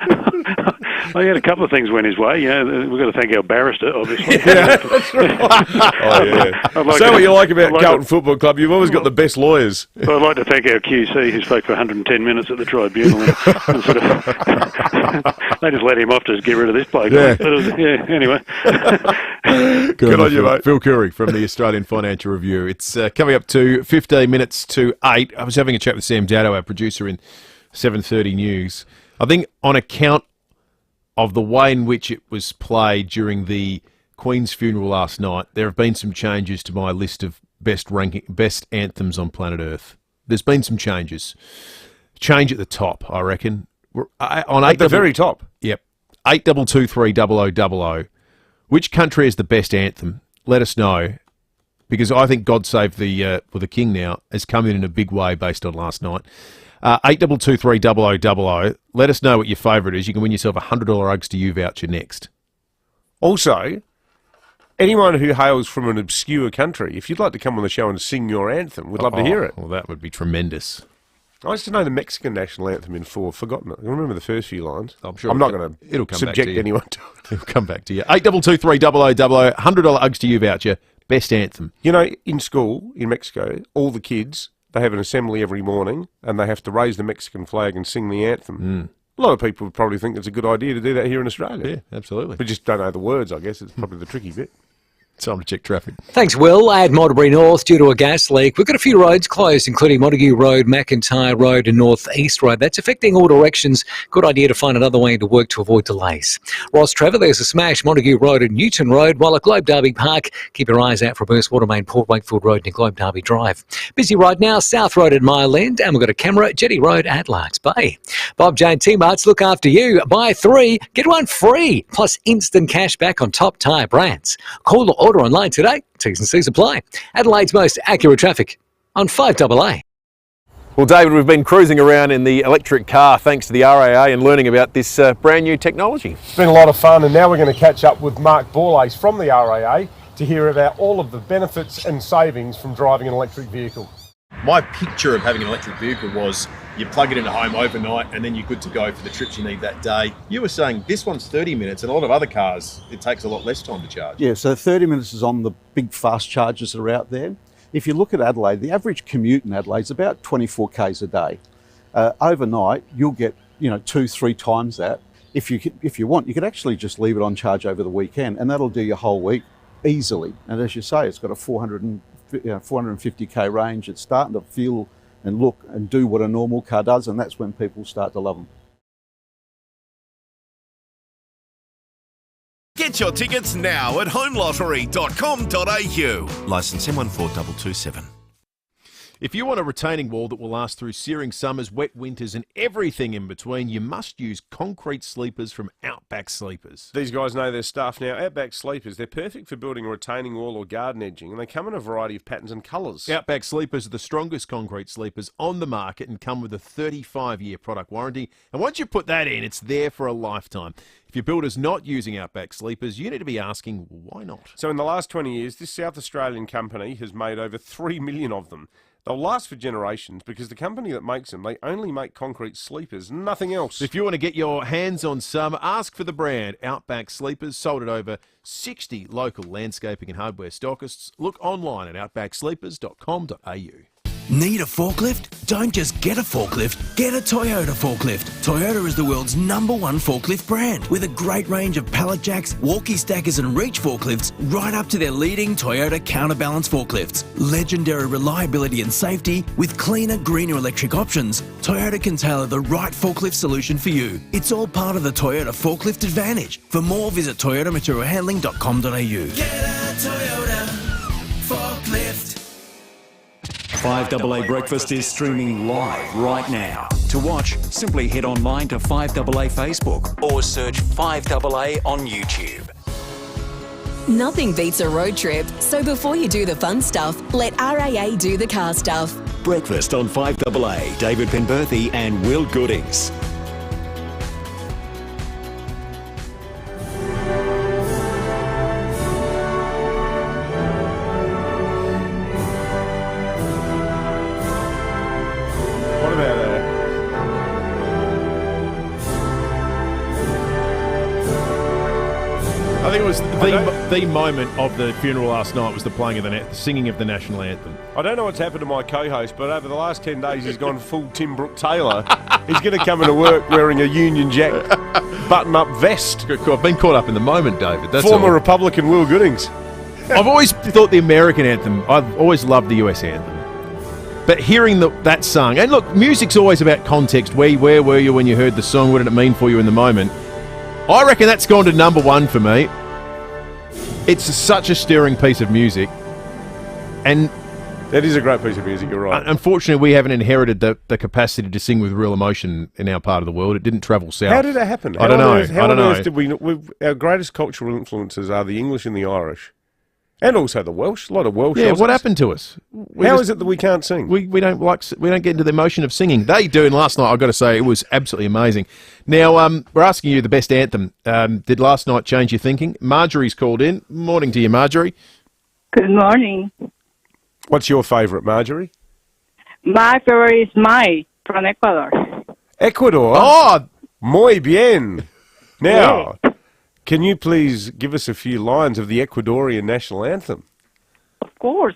I had a couple of things went his way. We've got to thank our barrister, obviously. Yeah, that's right. Oh, yeah. So what you like about Carlton Football Club, you've always got the best lawyers. So I'd like to thank our QC, who spoke for 110 minutes at the tribunal. And sort of, they just let him off to get rid of this bloke. Yeah. Anyway. Good on you, mate. Phil Curry from the Australian Financial Review. It's coming up to 15 minutes to 8. I was having a chat with Sam Dado, our producer in 7:30 News. I think on account of the way in which it was played during the Queen's funeral last night, there have been some changes to my list of best anthems on planet Earth. There's been some changes. Change at the top, I reckon. At the very top? Yep. 82230000. Which country has the best anthem? Let us know, because I think God Save the King now has come in a big way based on last night. 82230000. Let us know what your favourite is. You can win yourself a $100 Uggs to You voucher next. Also, anyone who hails from an obscure country, if you'd like to come on the show and sing your anthem, we'd love to hear it. Well, that would be tremendous. I used to know the Mexican national anthem in full. I've forgotten it. I remember the first few lines. I'm sure I'm not going to subject anyone to it. It'll come back to you. 82230000. $100 Uggs to You voucher. Best anthem. In school in Mexico, all the kids, they have an assembly every morning and they have to raise the Mexican flag and sing the anthem. A lot of people would probably think it's a good idea to do that here in Australia. Yeah, absolutely. We just don't know the words, I guess. It's probably the tricky bit. Time to check traffic. Thanks, Will. At Monterey North, due to a gas leak, we've got a few roads closed, including Montague Road, McIntyre Road and North East Road. That's affecting all directions. Good idea to find another way to work to avoid delays. Ross Trevor, there's a smash, Montague Road and Newton Road, while at Globe Derby Park, keep your eyes out for a burst water main, Port Wakefield Road near Globe Derby Drive. Busy right now, South Road at Mile End, and we've got a camera at Jetty Road at Larks Bay. Bob Jane T-Marts look after you. Buy 3, get 1 free, plus instant cash back on top tyre brands. Call or order online today. T's and C's apply. Adelaide's most accurate traffic on 5AA. Well, David, we've been cruising around in the electric car thanks to the RAA and learning about this brand new technology. It's been a lot of fun, and now we're going to catch up with Mark Borlace from the RAA to hear about all of the benefits and savings from driving an electric vehicle. My picture of having an electric vehicle was you plug it into home overnight and then you're good to go for the trips you need that day. You were saying this one's 30 minutes and a lot of other cars, it takes a lot less time to charge. Yeah, so 30 minutes is on the big fast chargers that are out there. If you look at Adelaide, the average commute in Adelaide is about 24 k's a day. Overnight, you'll get 2-3 times that. If you want, you could actually just leave it on charge over the weekend and that'll do your whole week easily. And as you say, it's got a 450k range. It's starting to feel and look and do what a normal car does, and that's when people start to love them. Get your tickets now at homelottery.com.au. Licence M14227. If you want a retaining wall that will last through searing summers, wet winters and everything in between, you must use concrete sleepers from Outback Sleepers. These guys know their stuff now. Outback Sleepers, they're perfect for building a retaining wall or garden edging, and they come in a variety of patterns and colours. Outback Sleepers are the strongest concrete sleepers on the market and come with a 35-year product warranty. And once you put that in, it's there for a lifetime. If your builder's not using Outback Sleepers, you need to be asking, why not? So in the last 20 years, this South Australian company has made over 3 million of them. They'll last for generations because the company that makes them, they only make concrete sleepers, nothing else. If you want to get your hands on some, ask for the brand Outback Sleepers, sold at over 60 local landscaping and hardware stockists. Look online at outbacksleepers.com.au. Need a forklift? Don't just get a forklift, get a Toyota forklift. Toyota is the world's #1 forklift brand with a great range of pallet jacks, walkie stackers and reach forklifts right up to their leading Toyota counterbalance forklifts. Legendary reliability and safety with cleaner, greener electric options, Toyota can tailor the right forklift solution for you. It's all part of the Toyota Forklift Advantage. For more, visit toyotamaterialhandling.com.au. Get a Toyota forklift. 5AA Breakfast is streaming live right now. To watch, simply head online to 5AA Facebook or search 5AA on YouTube. Nothing beats a road trip, so before you do the fun stuff, let RAA do the car stuff. Breakfast on 5AA, David Penberthy and Will Goodings. What about I think it was the moment of the funeral last night was the playing of the singing of the national anthem. I don't know what's happened to my co-host, but over the last 10 days he's gone full Tim Brooke Taylor. He's going to come into work wearing a Union Jack button-up vest. I've been caught up in the moment, David. That's Former all. Republican Will Goodings. I've always thought the American anthem, I've always loved the US anthem. But hearing that sung, and look, music's always about context. Where were you when you heard the song? What did it mean for you in the moment? I reckon that's gone to #1 for me. It's such a stirring piece of music. And that is a great piece of music, you're right. Unfortunately, we haven't inherited the capacity to sing with real emotion in our part of the world. It didn't travel south. How did that happen? I don't know. How on earth did we? Our greatest cultural influences are the English and the Irish. And also the Welsh, a lot of Welsh. Yeah, Aussies. what happened to us? How is it that we can't sing? We don't get into the emotion of singing. They do, and last night I've got to say it was absolutely amazing. Now we're asking you the best anthem. Did last night change your thinking? Marjorie's called in. Morning to you, Marjorie. Good morning. What's your favourite, Marjorie? My favorite is Mai from Ecuador. Ecuador. Oh, muy bien. Now. Yeah. Can you please give us a few lines of the Ecuadorian national anthem? Of course.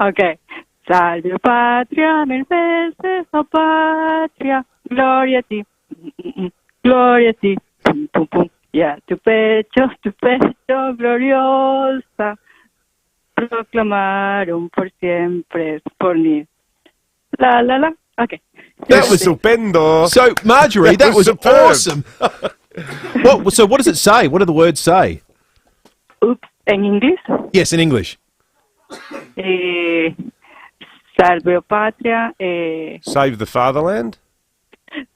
Okay. Salve patria, mil veces, oh patria, gloria a ti, gloria a ti, pum, pum, pum. Ya, tu pecho gloriosa, proclamaron por siempre por mí. La, la, la. Okay. That was stupendo. So, Marjorie, that was superb. awesome. So what does it say? What do the words say? Oops, en inglés. Yes, in English. Salve o patria. Save the fatherland?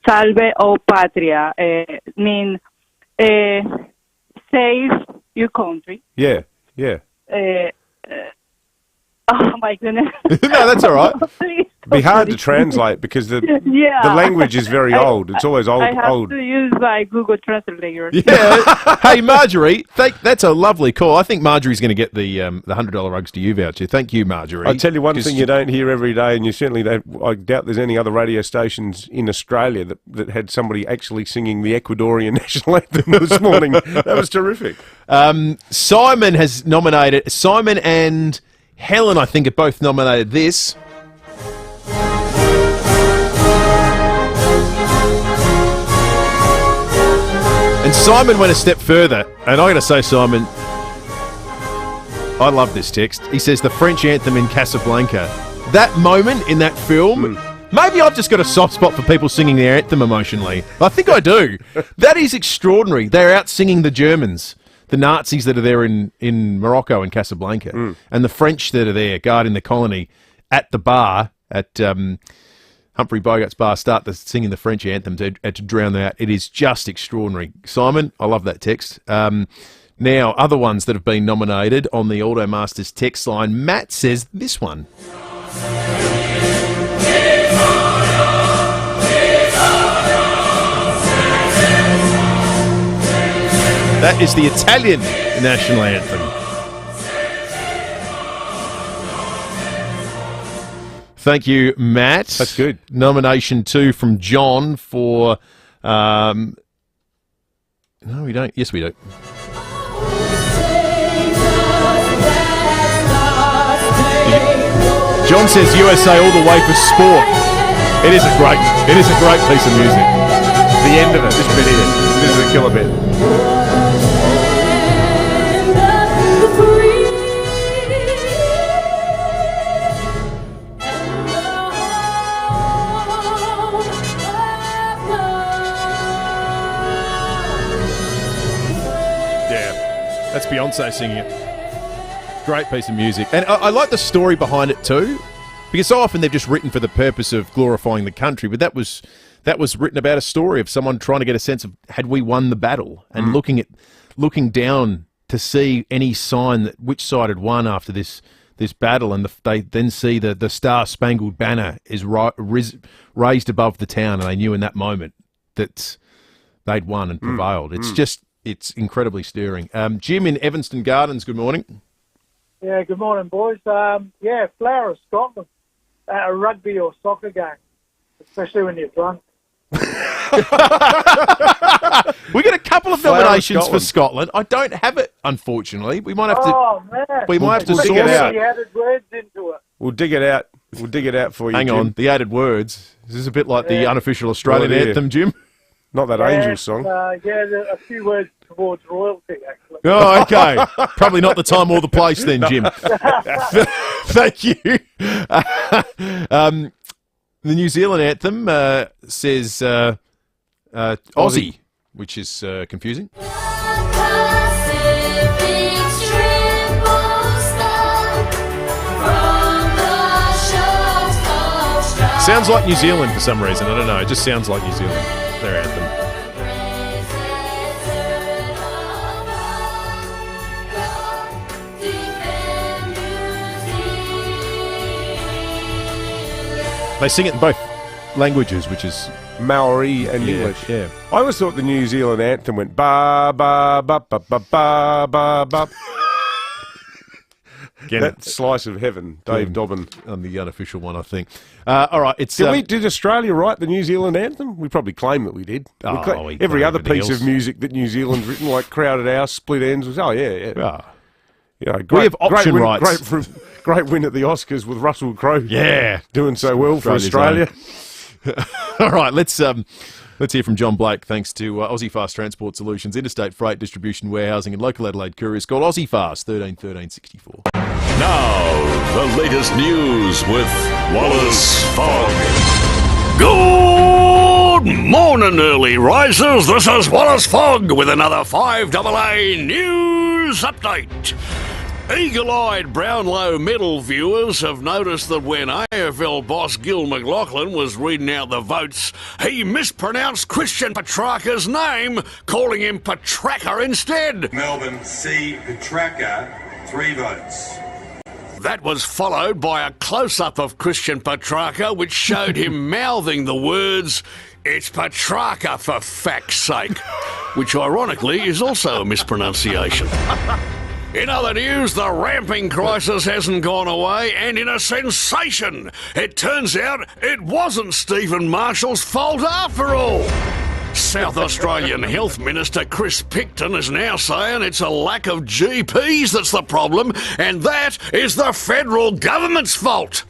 Salve o patria. Mean save your country. Yeah. Oh my goodness. No, that's all right. Please. It'd be hard to translate because the language is very old. It's always old. I have to use my Google Translator. Yeah. Hey, Marjorie, that's a lovely call. I think Marjorie's going to get the $100 Rugs to You voucher. Thank you, Marjorie. I'll tell you one thing you don't hear every day, and you certainly don't. I doubt there's any other radio stations in Australia that had somebody actually singing the Ecuadorian national anthem this morning. That was terrific. Simon has nominated. Simon and Helen, I think, have both nominated this. And Simon went a step further, and I got to say, Simon, I love this text. He says the French anthem in Casablanca. That moment in that film, maybe I've just got a soft spot for people singing their anthem emotionally. I think I do. That is extraordinary. They're out singing the Germans, the Nazis that are there in Morocco and Casablanca, and the French that are there guarding the colony at the bar at Humphrey Bogart's bar, start singing the French anthem to drown them out. It is just extraordinary. Simon, I love that text. Now, other ones that have been nominated on the Automasters text line. Matt says this one. That is the Italian national anthem. Thank you, Matt. That's good. Nomination 2 from John for... no, we don't. Yes, we do. John says USA all the way for sport. It is a great piece of music. The end of it, this bit here. This is a killer bit. That's Beyonce singing it. Great piece of music. And I like the story behind it too, because so often they've just written for the purpose of glorifying the country, but that was written about a story of someone trying to get a sense of, had we won the battle, and looking down to see any sign that which side had won after this battle, and they then see the Star-Spangled Banner is raised above the town, and they knew in that moment that they'd won and prevailed. It's incredibly stirring. Jim in Evanston Gardens, good morning. Yeah, good morning, boys. Flower of Scotland at a rugby or soccer game, especially when you're drunk. We got a couple of nominations for Scotland. I don't have it, unfortunately. We might have to. Oh man! We might have to dig it out. The added words into it. We'll dig it out. We'll dig it out for you. Hang Jim. on, the added words. This is a bit like the unofficial Australian anthem, Jim. Not that Angels song. A few words towards royalty, actually. Oh, okay. Probably not the time or the place then, Jim. Thank you. The New Zealand anthem says Aussie, which is confusing. Sounds like New Zealand for some reason. I don't know. It just sounds like New Zealand, their anthem. They sing it in both languages, which is Maori and English. Yeah. I always thought the New Zealand anthem went ba ba ba ba ba ba ba ba. Again, that slice of heaven, Dave Dobbin. On the unofficial one, I think. All right, it's did Australia write the New Zealand anthem? We probably claim that we did. Every other piece of music that New Zealand's written, like Crowded House, Split Ends, was we have option rights. Great win at the Oscars with Russell Crowe. Yeah, doing so well for Australia. All right, let's Let's hear from John Blake, thanks to Aussie Fast Transport Solutions, interstate freight distribution, warehousing and local Adelaide couriers. Call Aussie Fast, 13 13 64. Now, the latest news with Wallace Fogg. Good morning, early risers. This is Wallace Fogg with another 5AA news update. Eagle-eyed Brownlow medal viewers have noticed that when AFL boss Gil McLachlan was reading out the votes, he mispronounced Christian Petrarca's name, calling him Petrarca instead. Melbourne C. Petrarca, 3 votes. That was followed by a close-up of Christian Petrarca, which showed him mouthing the words, "It's Petrarca for fuck's sake," which ironically is also a mispronunciation. In other news, the ramping crisis hasn't gone away, and in a sensation, it turns out it wasn't Stephen Marshall's fault after all. South Australian Health Minister Chris Picton is now saying it's a lack of GPs that's the problem, and that is the federal government's fault.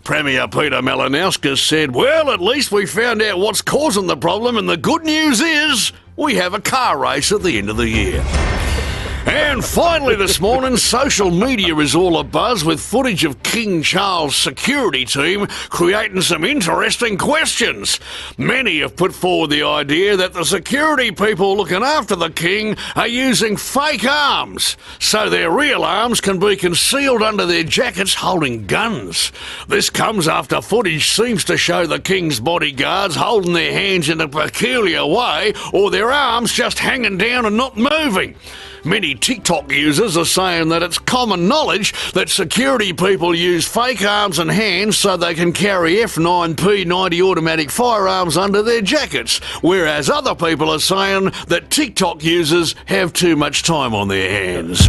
Premier Peter Malinauskas said, well, at least we found out what's causing the problem, and the good news is we have a car race at the end of the year. And finally this morning, social media is all abuzz with footage of King Charles' security team creating some interesting questions. Many have put forward the idea that the security people looking after the King are using fake arms, so their real arms can be concealed under their jackets holding guns. This comes after footage seems to show the King's bodyguards holding their hands in a peculiar way, or their arms just hanging down and not moving. Many TikTok users are saying that it's common knowledge that security people use fake arms and hands so they can carry F9P90 automatic firearms under their jackets, whereas other people are saying that TikTok users have too much time on their hands.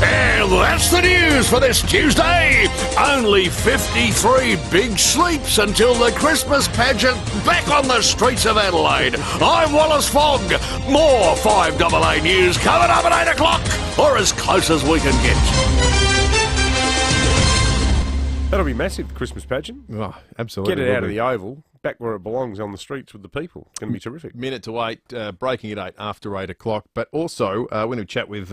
And that's the news for this Tuesday. Only 53 big sleeps until the Christmas pageant back on the streets of Adelaide. I'm Wallace Fogg. More 5AA news coming up at 8 o'clock, or as close as we can get. That'll be massive, the Christmas pageant. Oh, absolutely. Get it out of the Oval, back where it belongs, on the streets with the people. It's going to be terrific. Minute to 8, breaking at 8 after 8 o'clock. But also, we're going to chat with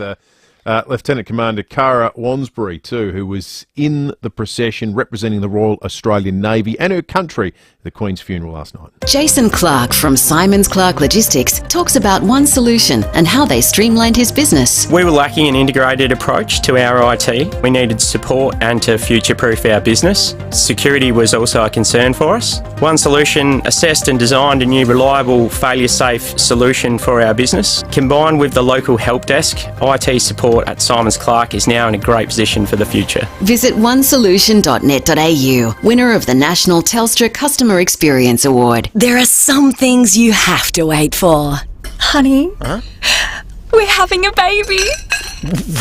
Lieutenant Commander Cara Wansbury too, who was in the procession representing the Royal Australian Navy and her country at the Queen's funeral last night. Jason Clark from Simons Clark Logistics talks about One Solution and how they streamlined his business. We were lacking an integrated approach to our IT. We needed support and to future-proof our business. Security was also a concern for us. One Solution assessed and designed a new reliable, failure-safe solution for our business. Combined with the local help desk, IT support at Simons Clark is now in a great position for the future. Visit onesolution.net.au, winner of the National Telstra Customer Experience Award. There are some things you have to wait for. Honey, we're having a baby.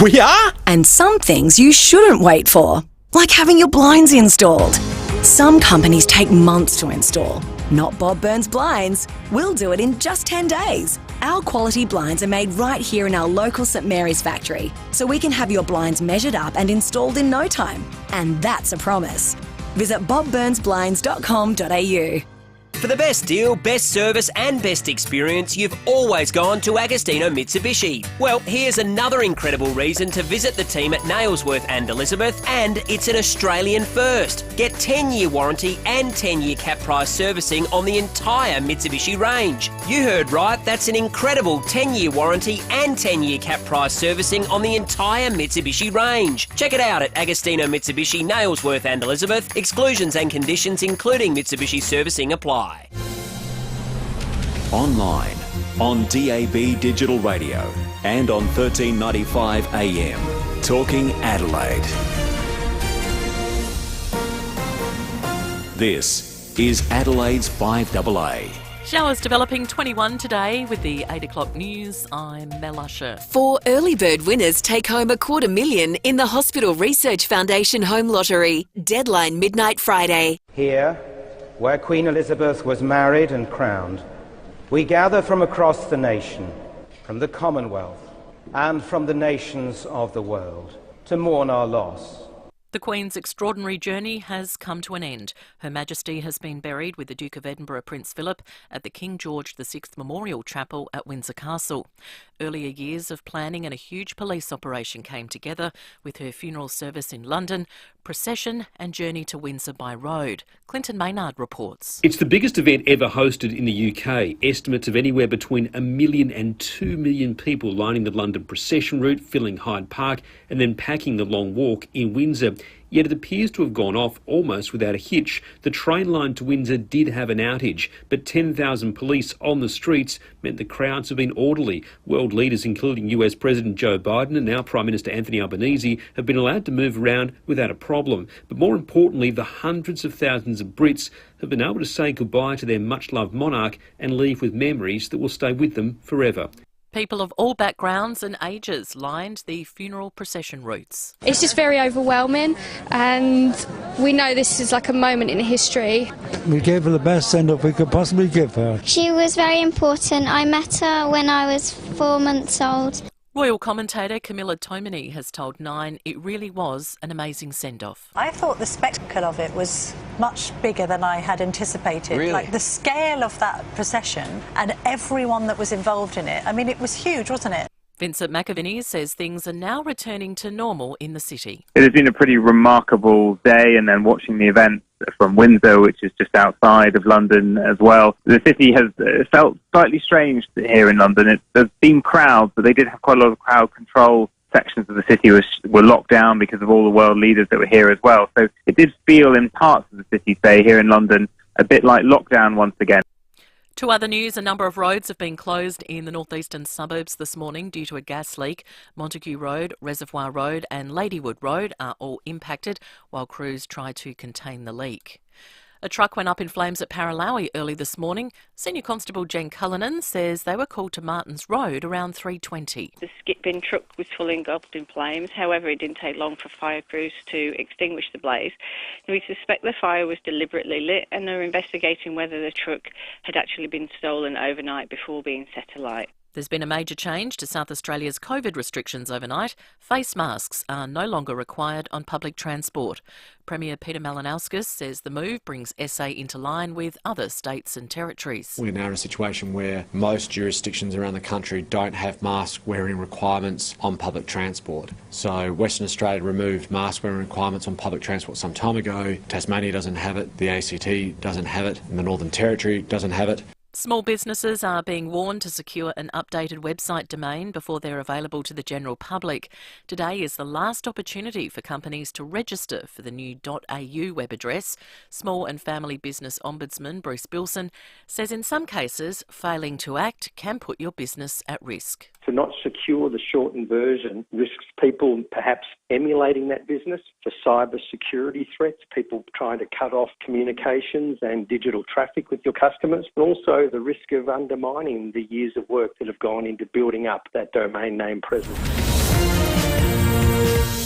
We are? And some things you shouldn't wait for, like having your blinds installed. Some companies take months to install. Not Bob Burns Blinds. We'll do it in just 10 days. Our quality blinds are made right here in our local St Mary's factory, so we can have your blinds measured up and installed in no time. And that's a promise. Visit bobburnsblinds.com.au. For the best deal, best service and best experience, you've always gone to Agostino Mitsubishi. Well, here's another incredible reason to visit the team at Nailsworth and Elizabeth, and it's an Australian first. Get 10-year warranty and 10-year cap price servicing on the entire Mitsubishi range. You heard right, that's an incredible 10-year warranty and 10-year cap price servicing on the entire Mitsubishi range. Check it out at Agostino Mitsubishi, Nailsworth and Elizabeth. Exclusions and conditions including Mitsubishi servicing apply. Online, on DAB Digital Radio, and on 1395 AM. Talking Adelaide. This is Adelaide's 5AA. Showers developing 21 today with the 8 o'clock news. I'm Mel Usher. 4 early bird winners take home $250,000 in the Hospital Research Foundation Home Lottery. Deadline midnight Friday. Here, where Queen Elizabeth was married and crowned, we gather from across the nation, from the Commonwealth, and from the nations of the world, to mourn our loss. The Queen's extraordinary journey has come to an end. Her Majesty has been buried with the Duke of Edinburgh Prince Philip at the King George VI Memorial Chapel at Windsor Castle. Earlier years of planning and a huge police operation came together with her funeral service in London, procession and journey to Windsor by road. Clinton Maynard reports. It's the biggest event ever hosted in the UK. Estimates of anywhere between 1 million and 2 million people lining the London procession route, filling Hyde Park and then packing the long walk in Windsor. Yet it appears to have gone off almost without a hitch. The train line to Windsor did have an outage, but 10,000 police on the streets meant the crowds have been orderly. World leaders, including US President Joe Biden and now Prime Minister Anthony Albanese, have been allowed to move around without a problem. But more importantly, the hundreds of thousands of Brits have been able to say goodbye to their much-loved monarch and leave with memories that will stay with them forever. People of all backgrounds and ages lined the funeral procession routes. It's just very overwhelming, and we know this is like a moment in history. We gave her the best send-off we could possibly give her. She was very important. I met her when I was 4 months old. Royal commentator Camilla Tomini has told Nine it really was an amazing send-off. I thought the spectacle of it was much bigger than I had anticipated. Really? Like the scale of that procession and everyone that was involved in it. I mean, it was huge, wasn't it? Vincent McAviney says things are now returning to normal in the city. It has been a pretty remarkable day, and then watching the event from Windsor, which is just outside of London as well. The city has felt slightly strange here in London. There's been crowds, but they did have quite a lot of crowd control. Sections of the city were locked down because of all the world leaders that were here as well. So it did feel in parts of the city, say here in London, a bit like lockdown once again. To other news, a number of roads have been closed in the northeastern suburbs this morning due to a gas leak. Montague Road, Reservoir Road and Ladywood Road are all impacted while crews try to contain the leak. A truck went up in flames at Paralowie early this morning. Senior Constable Jen Cullinan says they were called to Martins Road around 3:20. The skip bin truck was fully engulfed in flames. However, it didn't take long for fire crews to extinguish the blaze. We suspect the fire was deliberately lit and are investigating whether the truck had actually been stolen overnight before being set alight. There's been a major change to South Australia's COVID restrictions overnight. Face masks are no longer required on public transport. Premier Peter Malinauskas says the move brings SA into line with other states and territories. We're now in a situation where most jurisdictions around the country don't have mask wearing requirements on public transport. So Western Australia removed mask wearing requirements on public transport some time ago. Tasmania doesn't have it, the ACT doesn't have it, and the Northern Territory doesn't have it. Small businesses are being warned to secure an updated website domain before they're available to the general public. Today is the last opportunity for companies to register for the new .au web address. Small and Family Business Ombudsman Bruce Bilson says in some cases, failing to act can put your business at risk. To not secure the shortened version risks people perhaps emulating that business for cyber security threats, people trying to cut off communications and digital traffic with your customers, and also the risk of undermining the years of work that have gone into building up that domain name presence.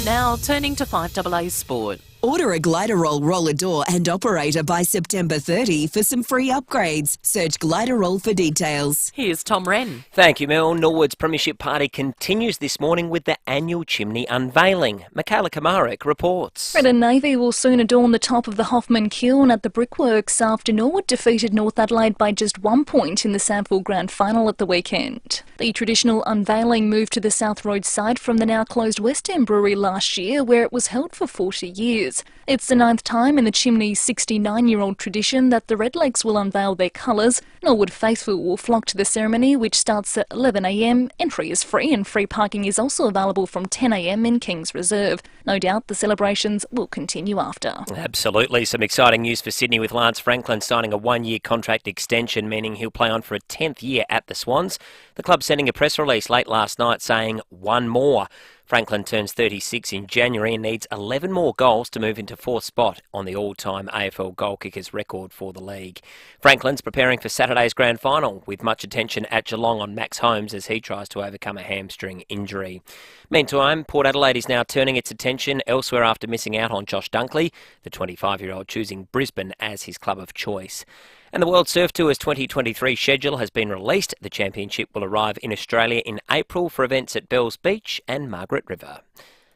Now turning to 5AA Sport. Order a Gliderol roller door and operator by September 30 for some free upgrades. Search Gliderol for details. Here's Tom Wren. Thank you, Mel. Norwood's Premiership Party continues this morning with the annual chimney unveiling. Michaela Kamarik reports. Red and Navy will soon adorn the top of the Hoffman Kiln at the Brickworks after Norwood defeated North Adelaide by just 1 point in the Sample Grand Final at the weekend. The traditional unveiling moved to the South Road site from the now closed West End Brewery last year, where it was held for 40 years. It's the 9th time in the chimney's 69-year-old tradition that the Redlegs will unveil their colours. Norwood faithful will flock to the ceremony, which starts at 11 a.m. Entry is free and free parking is also available from 10 a.m. in Kings Reserve. No doubt the celebrations will continue after. Absolutely. Some exciting news for Sydney with Lance Franklin signing a 1-year contract extension, meaning he'll play on for a 10th year at the Swans. The club sending a press release late last night saying one more. Franklin turns 36 in January and needs 11 more goals to move into 4th spot on the all-time AFL goal kickers record for the league. Franklin's preparing for Saturday's grand final with much attention at Geelong on Max Holmes as he tries to overcome a hamstring injury. Meantime, Port Adelaide is now turning its attention elsewhere after missing out on Josh Dunkley, the 25-year-old choosing Brisbane as his club of choice. And the World Surf Tour's 2023 schedule has been released. The championship will arrive in Australia in April for events at Bells Beach and Margaret River.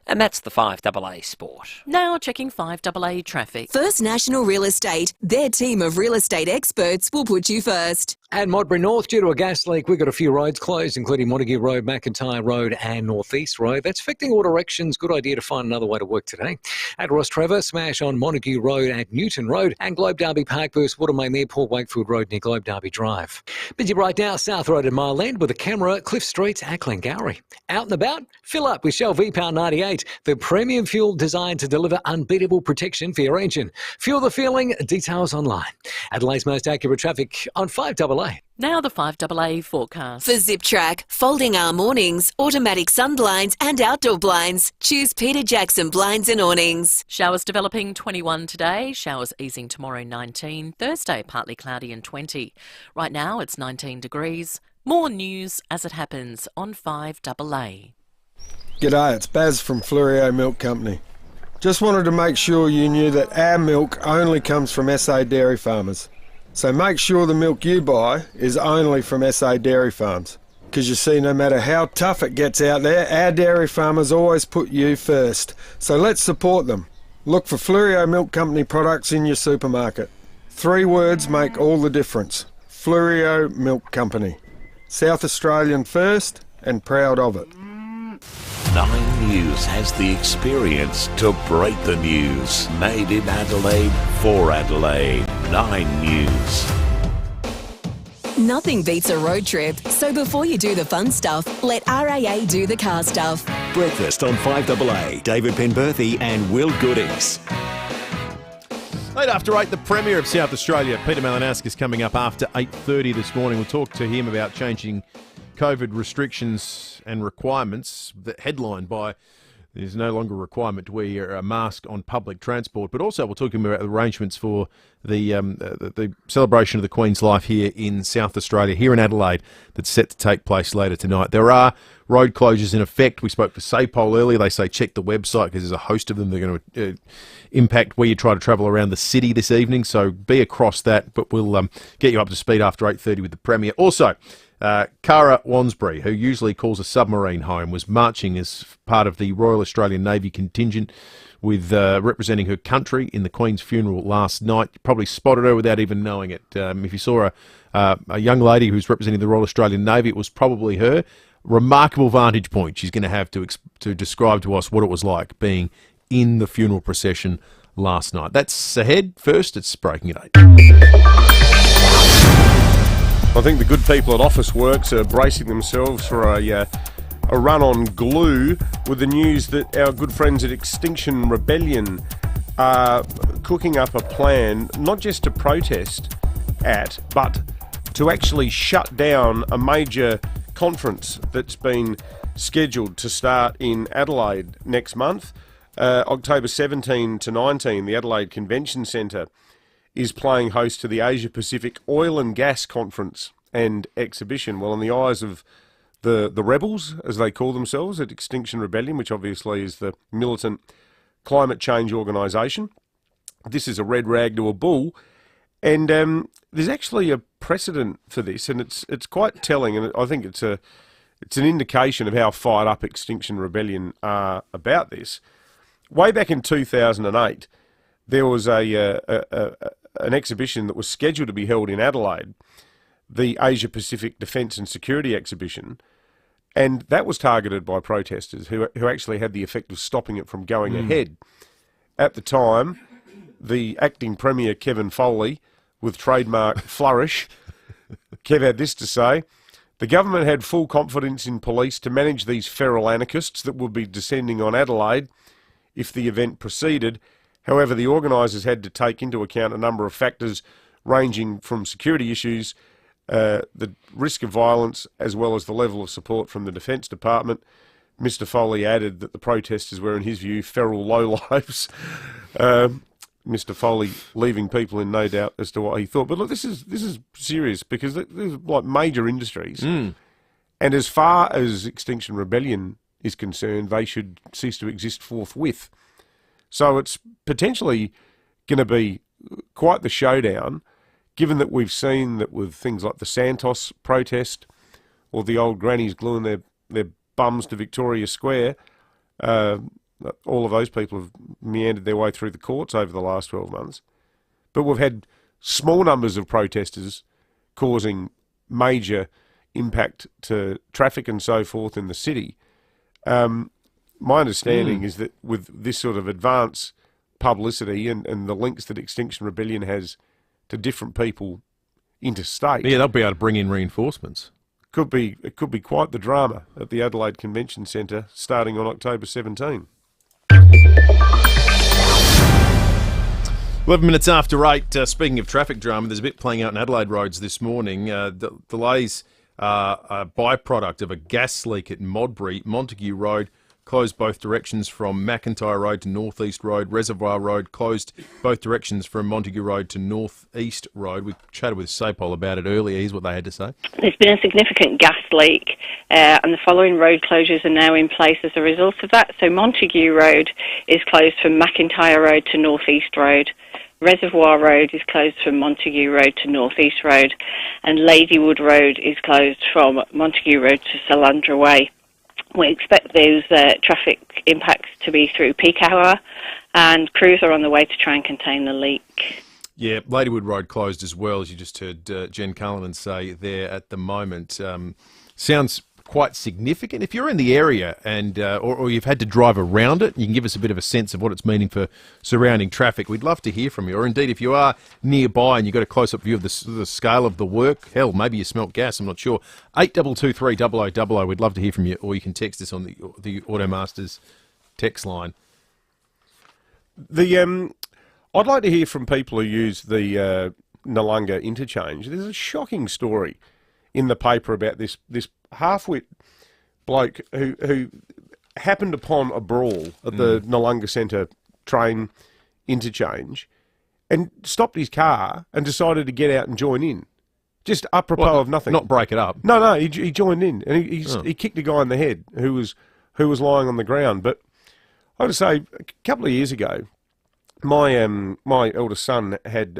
And that's the 5AA Sport. Now checking 5AA traffic. First National Real Estate. Their team of real estate experts will put you first. At Modbury North, due to a gas leak, we've got a few roads closed, including Montague Road, McIntyre Road and North East Road. That's affecting all directions. Good idea to find another way to work today. At Ross Trevor, smash on Montague Road at Newton Road, and Globe Derby Park versus Watermain Airport, Wakefield Road near Globe Derby Drive. Busy right now, South Road and Mile End with a camera, Cliff Street at Glengarry. Out and about, fill up with Shell V-Power 98, the premium fuel designed to deliver unbeatable protection for your engine. Fuel the feeling, details online. Adelaide's most accurate traffic on 5AA. Now the 5AA forecast. For Zip Track, folding arm awnings, automatic sun blinds and outdoor blinds, choose Peter Jackson Blinds and Awnings. Showers developing 21 today, showers easing tomorrow 19, Thursday partly cloudy and 20. Right now it's 19 degrees. More news as it happens on 5AA. G'day, it's Baz from FIVEAA Milk Company. Just wanted to make sure you knew that our milk only comes from SA dairy farmers. So make sure the milk you buy is only from SA dairy farms. Because you see, no matter how tough it gets out there, our dairy farmers always put you first. So let's support them. Look for FIVEAA Milk Company products in your supermarket. 3 words make all the difference. FIVEAA Milk Company. South Australian first and proud of it. 9 News has the experience to break the news. Made in Adelaide for Adelaide. 9 News. Nothing beats a road trip, so before you do the fun stuff, let RAA do the car stuff. Breakfast on 5AA. David Penberthy and Will Goodings. 8 after 8, the Premier of South Australia, Peter Malinowski, is coming up after 8:30 this morning. We'll talk to him about changing COVID restrictions and requirements, headlined by there's no longer a requirement to wear a mask on public transport, but also we'll talk to him about arrangements for the celebration of the Queen's life here in South Australia, here in Adelaide, that's set to take place later tonight. There are road closures in effect. We spoke for SAPOL earlier. They say check the website because there's a host of them that are going to impact where you try to travel around the city this evening, so be across that, but we'll get you up to speed after 8:30 with the Premier. Also, Cara Wansbury, who usually calls a submarine home, was marching as part of the Royal Australian Navy contingent with representing her country in the Queen's funeral last night. You probably spotted her without even knowing it. If you saw a young lady who's representing the Royal Australian Navy, it was probably her. Remarkable vantage point she's going to have to describe to us what it was like being in the funeral procession last night. That's ahead. First, it's Breaking at 8. I think the good people at Officeworks are bracing themselves for a run on glue with the news that our good friends at Extinction Rebellion are cooking up a plan not just to protest at, but to actually shut down a major conference that's been scheduled to start in Adelaide next month. October 17 to 19, the Adelaide Convention Centre is playing host to the Asia Pacific Oil and Gas Conference and Exhibition. Well, in the eyes of the rebels, as they call themselves, at Extinction Rebellion, which obviously is the militant climate change organisation, this is a red rag to a bull. And there's actually a precedent for this, and it's quite telling, and I think it's an indication of how fired up Extinction Rebellion are about this. Way back in 2008, there was an exhibition that was scheduled to be held in Adelaide, the Asia Pacific Defence and Security Exhibition, and that was targeted by protesters who actually had the effect of stopping it from going ahead. At the time, the acting Premier, Kevin Foley, with trademark flourish, Kev had this to say: the government had full confidence in police to manage these feral anarchists that would be descending on Adelaide if the event proceeded. However, the organisers had to take into account a number of factors ranging from security issues, the risk of violence, as well as the level of support from the Defence Department. Mr Foley added that the protesters were, in his view, feral lowlifes. Mr Foley leaving people in no doubt as to what he thought. But look, this is serious, because there's like major industries. And as far as Extinction Rebellion is concerned, they should cease to exist forthwith. So it's potentially going to be quite the showdown, given that we've seen that with things like the Santos protest or the old grannies gluing their bums to Victoria Square, all of those people have meandered their way through the courts over the last 12 months. But we've had small numbers of protesters causing major impact to traffic and so forth in the city. My understanding is that with this sort of advance publicity and the links that Extinction Rebellion has to different people interstate. Yeah, they'll be able to bring in reinforcements. It could be quite the drama at the Adelaide Convention Centre starting on October 17. 11 minutes after 8, speaking of traffic drama, there's a bit playing out in Adelaide roads this morning. Delays are a byproduct of a gas leak at Modbury. Montague Road closed both directions from McIntyre Road to North East Road. Reservoir Road closed both directions from Montague Road to North East Road. We chatted with Sapol about it earlier. Here's what they had to say. There's been a significant gas leak and the following road closures are now in place as a result of that. So Montague Road is closed from McIntyre Road to North East Road. Reservoir Road is closed from Montague Road to North East Road, and Ladywood Road is closed from Montague Road to Salandra Way. We expect those traffic impacts to be through peak hour, and crews are on the way to try and contain the leak. Yeah, Ladywood Road closed as well, as you just heard Jen Cullinan say there at the moment. Sounds quite significant. If you're in the area and or you've had to drive around it, you can give us a bit of a sense of what it's meaning for surrounding traffic. We'd love to hear from you. Or indeed, if you are nearby and you've got a close-up view of the scale of the work, hell, maybe you smelt gas, I'm not sure. 8223 0000, we'd love to hear from you. Or you can text us on the Automasters text line. I'd like to hear from people who use the Nollunga interchange. There's a shocking story in the paper about this half-wit bloke who happened upon a brawl at the Nollunga Centre train interchange and stopped his car and decided to get out and join in. Just apropos of nothing. Not break it up. No, he joined in and he kicked a guy in the head who was lying on the ground. But I got to say, a couple of years ago, my eldest son had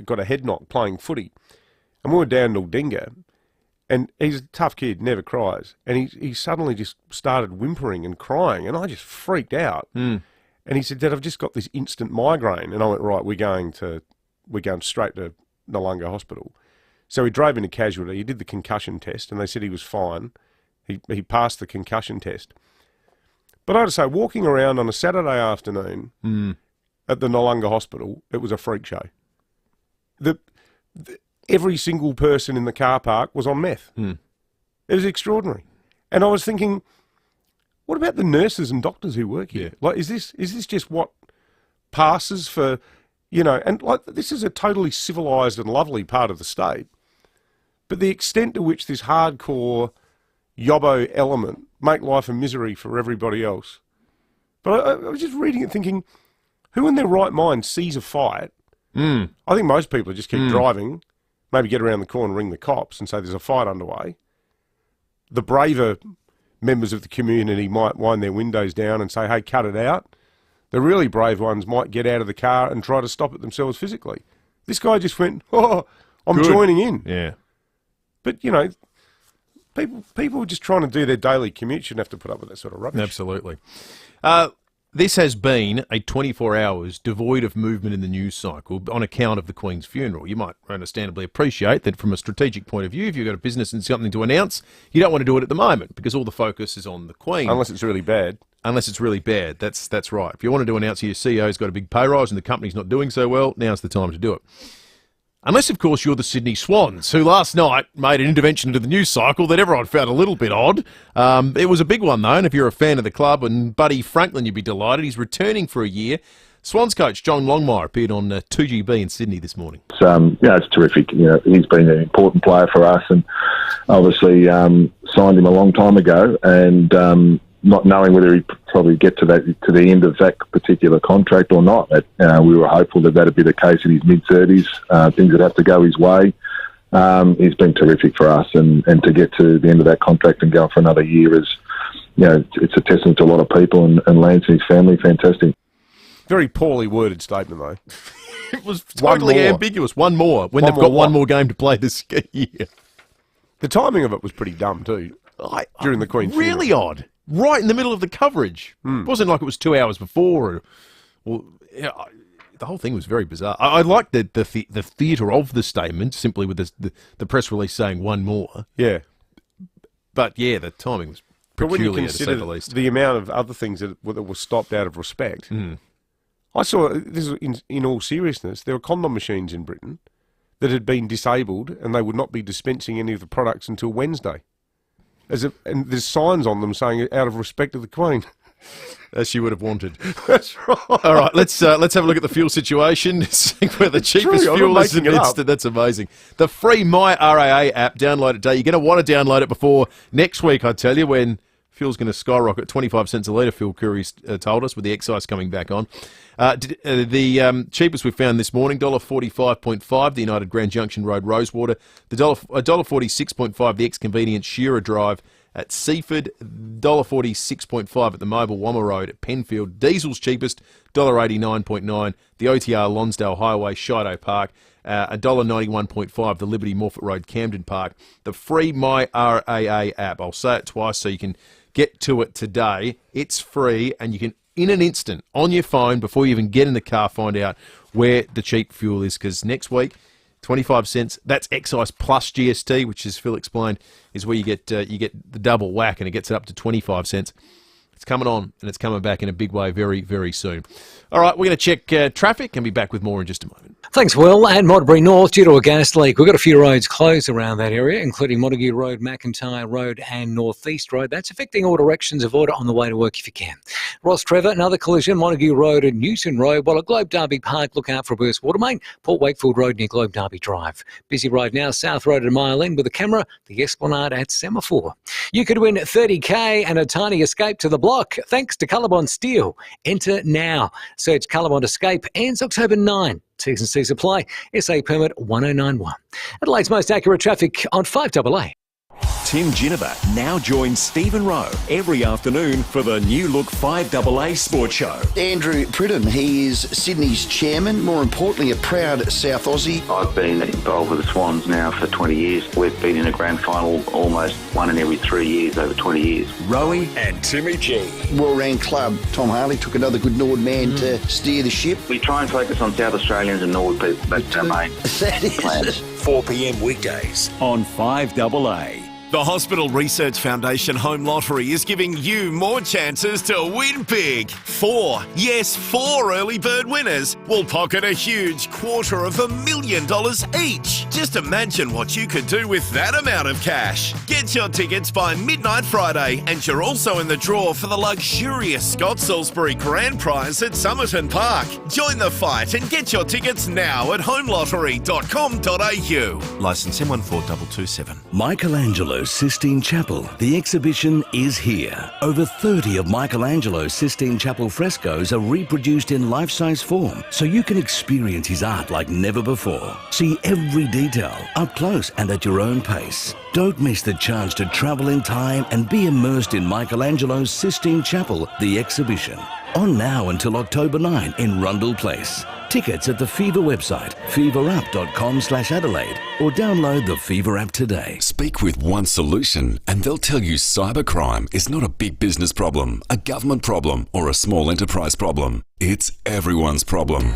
got a head knock playing footy, and we were down in Aldinga. And he's a tough kid, never cries. And he suddenly just started whimpering and crying, and I just freaked out. And he said, Dad, I've just got this instant migraine. And I went, right, we're going straight to Nollunga Hospital. So he drove into casualty. He did the concussion test, and they said he was fine. He passed the concussion test. But I had to say, walking around on a Saturday afternoon at the Nollunga Hospital, it was a freak show. Every single person in the car park was on meth. It was extraordinary. And I was thinking, what about the nurses and doctors who work here? Like, is this just what passes for, and like, this is a totally civilised and lovely part of the state. But the extent to which this hardcore yobbo element make life a misery for everybody else. But I was just reading it thinking, who in their right mind sees a fight? I think most people just keep driving, maybe get around the corner and ring the cops and say there's a fight underway. The braver members of the community might wind their windows down and say, hey, cut it out. The really brave ones might get out of the car and try to stop it themselves physically. This guy just went, I'm joining in. Yeah. But, people just trying to do their daily commute shouldn't have to put up with that sort of rubbish. Absolutely. This has been a 24 hours devoid of movement in the news cycle on account of the Queen's funeral. You might understandably appreciate that from a strategic point of view, if you've got a business and something to announce, you don't want to do it at the moment because all the focus is on the Queen. Unless it's really bad. Unless it's really bad. That's right. If you want to announce your CEO's got a big pay rise and the company's not doing so well, now's the time to do it. Unless, of course, you're the Sydney Swans, who last night made an intervention into the news cycle that everyone found a little bit odd. It was a big one, though, and if you're a fan of the club, and Buddy Franklin, you'd be delighted. He's returning for a year. Swans coach John Longmire appeared on 2GB in Sydney this morning. It's terrific. He's been an important player for us, and obviously signed him a long time ago, and not knowing whether he'd probably get to the end of that particular contract or not. We were hopeful that that'd be the case in his mid-30s. Things would have to go his way. He's been terrific for us, and to get to the end of that contract and go for another year is, it's a testament to a lot of people, and Lance and his family, fantastic. Very poorly worded statement, though. It was totally ambiguous. One more, when they've got one more game to play this year. The timing of it was pretty dumb, too, during the Queen's Really funeral. odd. right in the middle of the coverage. It wasn't like it was 2 hours before. The whole thing was very bizarre. I liked the theatre of the statement, simply with the press release saying one more. Yeah. But, yeah, the timing was But when you peculiar, to say consider the least. the amount of other things that were stopped out of respect, I saw, this is in all seriousness, there were condom machines in Britain that had been disabled and they would not be dispensing any of the products until Wednesday. And there's signs on them saying, out of respect to the Queen. As she would have wanted. That's right. All right, let's have a look at the fuel situation. See where the cheapest fuel is administered. That's amazing. The free My RAA app, download it today. You're going to want to download it before next week, I tell you, when fuel's going to skyrocket. 25 cents a litre, fuel couriers told us, with the excise coming back on. The cheapest we found this morning, $1.45.5, the United Grand Junction Road, Rosewater. The $1.46.5, the ex-convenience Shearer Drive at Seaford, $1.46.5 at the Mobile Wamma Road at Penfield. Diesel's cheapest, $1.89.9, the OTR Lonsdale Highway, Shido Park, $1.91.5, the Liberty Morphett Road, Camden Park. The free My RAA app, I'll say it twice so you can get to it today. It's free, and you can, in an instant, on your phone, before you even get in the car, find out where the cheap fuel is, because next week, 25 cents, that's excise plus GST, which, as Phil explained, is where you get the double whack, and it gets it up to 25 cents. It's coming on, and it's coming back in a big way very, very soon. All right, we're going to check traffic and be back with more in just a moment. Thanks, Will. And Modbury North, due to a gas leak, we've got a few roads closed around that area, including Montague Road, McIntyre Road and North East Road. That's affecting all directions. Avoid it on the way to work if you can. Ross Trevor, another collision, Montague Road and Newton Road, while at Globe Derby Park, look out for a burst water main. Port Wakefield Road near Globe Derby Drive. Busy right now, South Road at a mile in with a camera, the Esplanade at Semaphore. You could win $30,000 and a tiny escape to the block, thanks to Colorbond Steel. Enter now. Search Colorbond Escape, ends October 9. T's and C's apply. SA permit 1091. Adelaide's most accurate traffic on 5AA. Tim Ginniver now joins Stephen Rowe every afternoon for the new look 5AA Sports Show. Andrew Pridham, he is Sydney's chairman, more importantly a proud South Aussie. I've been involved with the Swans now for 20 years. We've been in a grand final almost one in every 3 years over 20 years. Rowie and Timmy G. Well-ran club. Tom Harley took another good Nord man to steer the ship. We try and focus on South Australians and Nord people. That's our main plans. 4 p.m. weekdays on 5AA. The Hospital Research Foundation Home Lottery is giving you more chances to win big. 4 early bird winners will pocket a huge $250,000 each. Just imagine what you could do with that amount of cash. Get your tickets by midnight Friday, and you're also in the draw for the luxurious Scott Salisbury Grand Prize at Somerton Park. Join the fight and get your tickets now at homelottery.com.au. Licence M14227. Michelangelo's Sistine Chapel. The exhibition is here. Over 30 of Michelangelo's Sistine Chapel frescoes are reproduced in life-size form, so you can experience his art like never before. See every detail up close and at your own pace. Don't miss the chance to travel in time and be immersed in Michelangelo's Sistine Chapel, the exhibition. On now until October 9 in Rundle Place. Tickets at the FIVEAA website, feverUp.com/Adelaide, or download the FIVEAA app today. Speak with One Solution and they'll tell you cybercrime is not a big business problem, a government problem, or a small enterprise problem. It's everyone's problem.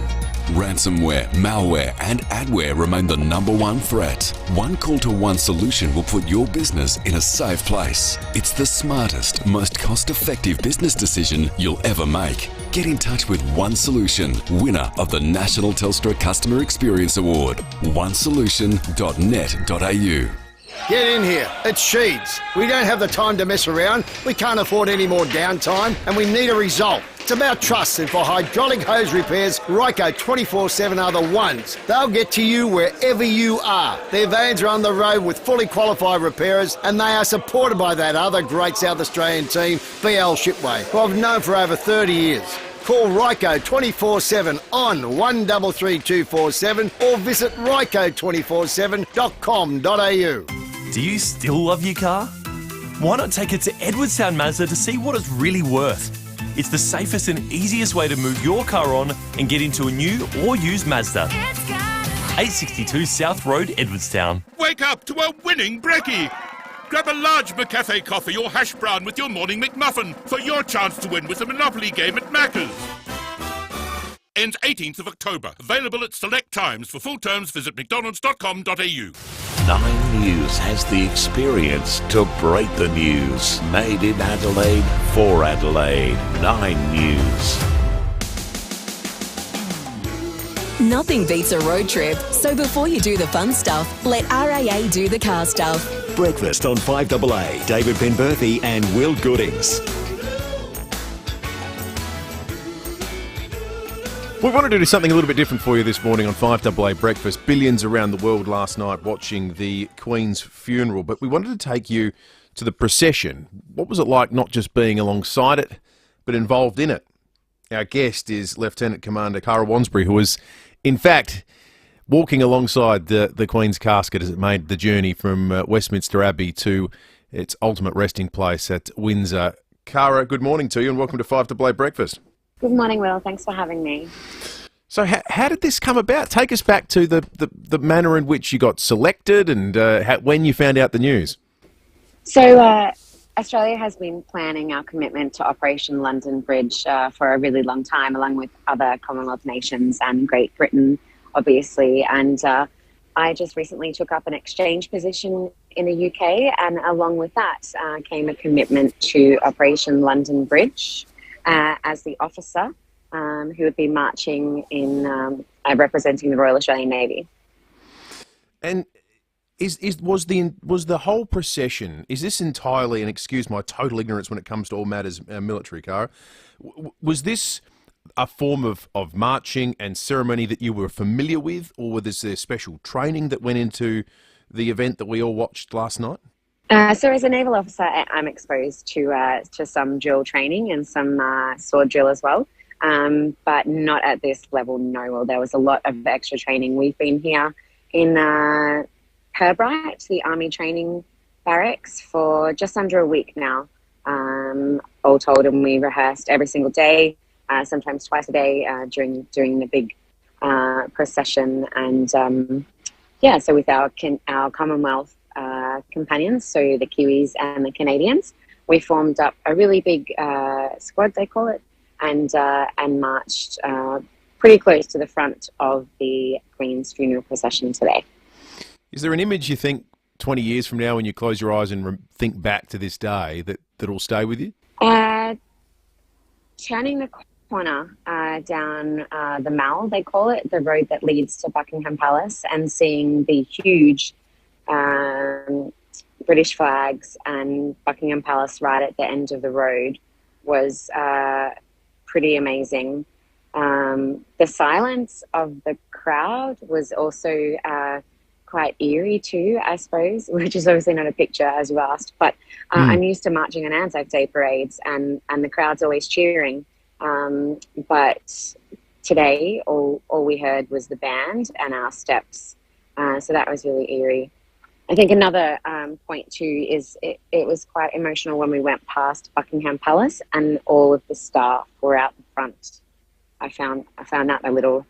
Ransomware, malware, and adware remain the #1 threat. One call to One Solution will put your business in a safe place. It's the smartest, most cost-effective business decision you'll ever make. Get in touch with One Solution, winner of the National Telstra Customer Experience Award. onesolution.net.au. Get in here. It's Sheeds. We don't have the time to mess around. We can't afford any more downtime, and we need a result. It's about trust, and for hydraulic hose repairs, Ryco 24/7 are the ones. They'll get to you wherever you are. Their vans are on the road with fully qualified repairers, and they are supported by that other great South Australian team, BL Shipway, who I've known for over 30 years. Call Ryco 24/7 on 133247 or visit ryco247.com.au. Do you still love your car? Why not take it to Edwardstown Mazda to see what it's really worth? It's the safest and easiest way to move your car on and get into a new or used Mazda. 862 South Road, Edwardstown. Wake up to a winning brekkie. Grab a large McCafe coffee or hash brown with your morning McMuffin for your chance to win with the Monopoly game at Macca's. Ends 18th of October. Available at select times. For full terms, visit mcdonalds.com.au. 9 News has the experience to break the news. Made in Adelaide for Adelaide. 9 News. Nothing beats a road trip, so before you do the fun stuff, let RAA do the car stuff. Breakfast on 5AA. David Penberthy and Will Goodings. We wanted to do something a little bit different for you this morning on 5AA Breakfast. Billions around the world last night watching the Queen's funeral, but we wanted to take you to the procession. What was it like not just being alongside it, but involved in it? Our guest is Lieutenant Commander Cara Wansbury, who was, in fact, walking alongside the Queen's casket as it made the journey from Westminster Abbey to its ultimate resting place at Windsor. Cara, good morning to you and welcome to 5AA Breakfast. Good morning, Will. Thanks for having me. So how did this come about? Take us back to the manner in which you got selected and when you found out the news. So Australia has been planning our commitment to Operation London Bridge for a really long time, along with other Commonwealth nations and Great Britain, obviously. And I just recently took up an exchange position in the UK, and along with that came a commitment to Operation London Bridge. As the officer who would be marching in representing the Royal Australian Navy. And was the whole procession, is this entirely, and excuse my total ignorance when it comes to all matters military, Cara, was this a form of marching and ceremony that you were familiar with, or was there special training that went into the event that we all watched last night? So as a naval officer, I'm exposed to some drill training and some sword drill as well, but not at this level, no. Well, there was a lot of extra training. We've been here in Pirbright, the Army Training Barracks, for just under a week now, all told, and we rehearsed every single day, sometimes twice a day during the big procession. And so with our Commonwealth companions, so the Kiwis and the Canadians, we formed up a really big squad, they call it, and marched pretty close to the front of the Queen's funeral procession today. Is there an image you think 20 years from now when you close your eyes and think back to this day that'll stay with you? Turning the corner down the Mall, they call it, the road that leads to Buckingham Palace, and seeing the huge British flags and Buckingham Palace right at the end of the road was pretty amazing. The silence of the crowd was also quite eerie too, I suppose, which is obviously not a picture as you asked, but I'm used to marching on Anzac Day parades and the crowd's always cheering. But today all we heard was the band and our steps. So that was really eerie. I think another point too is it was quite emotional when we went past Buckingham Palace and all of the staff were out the front. I found that a little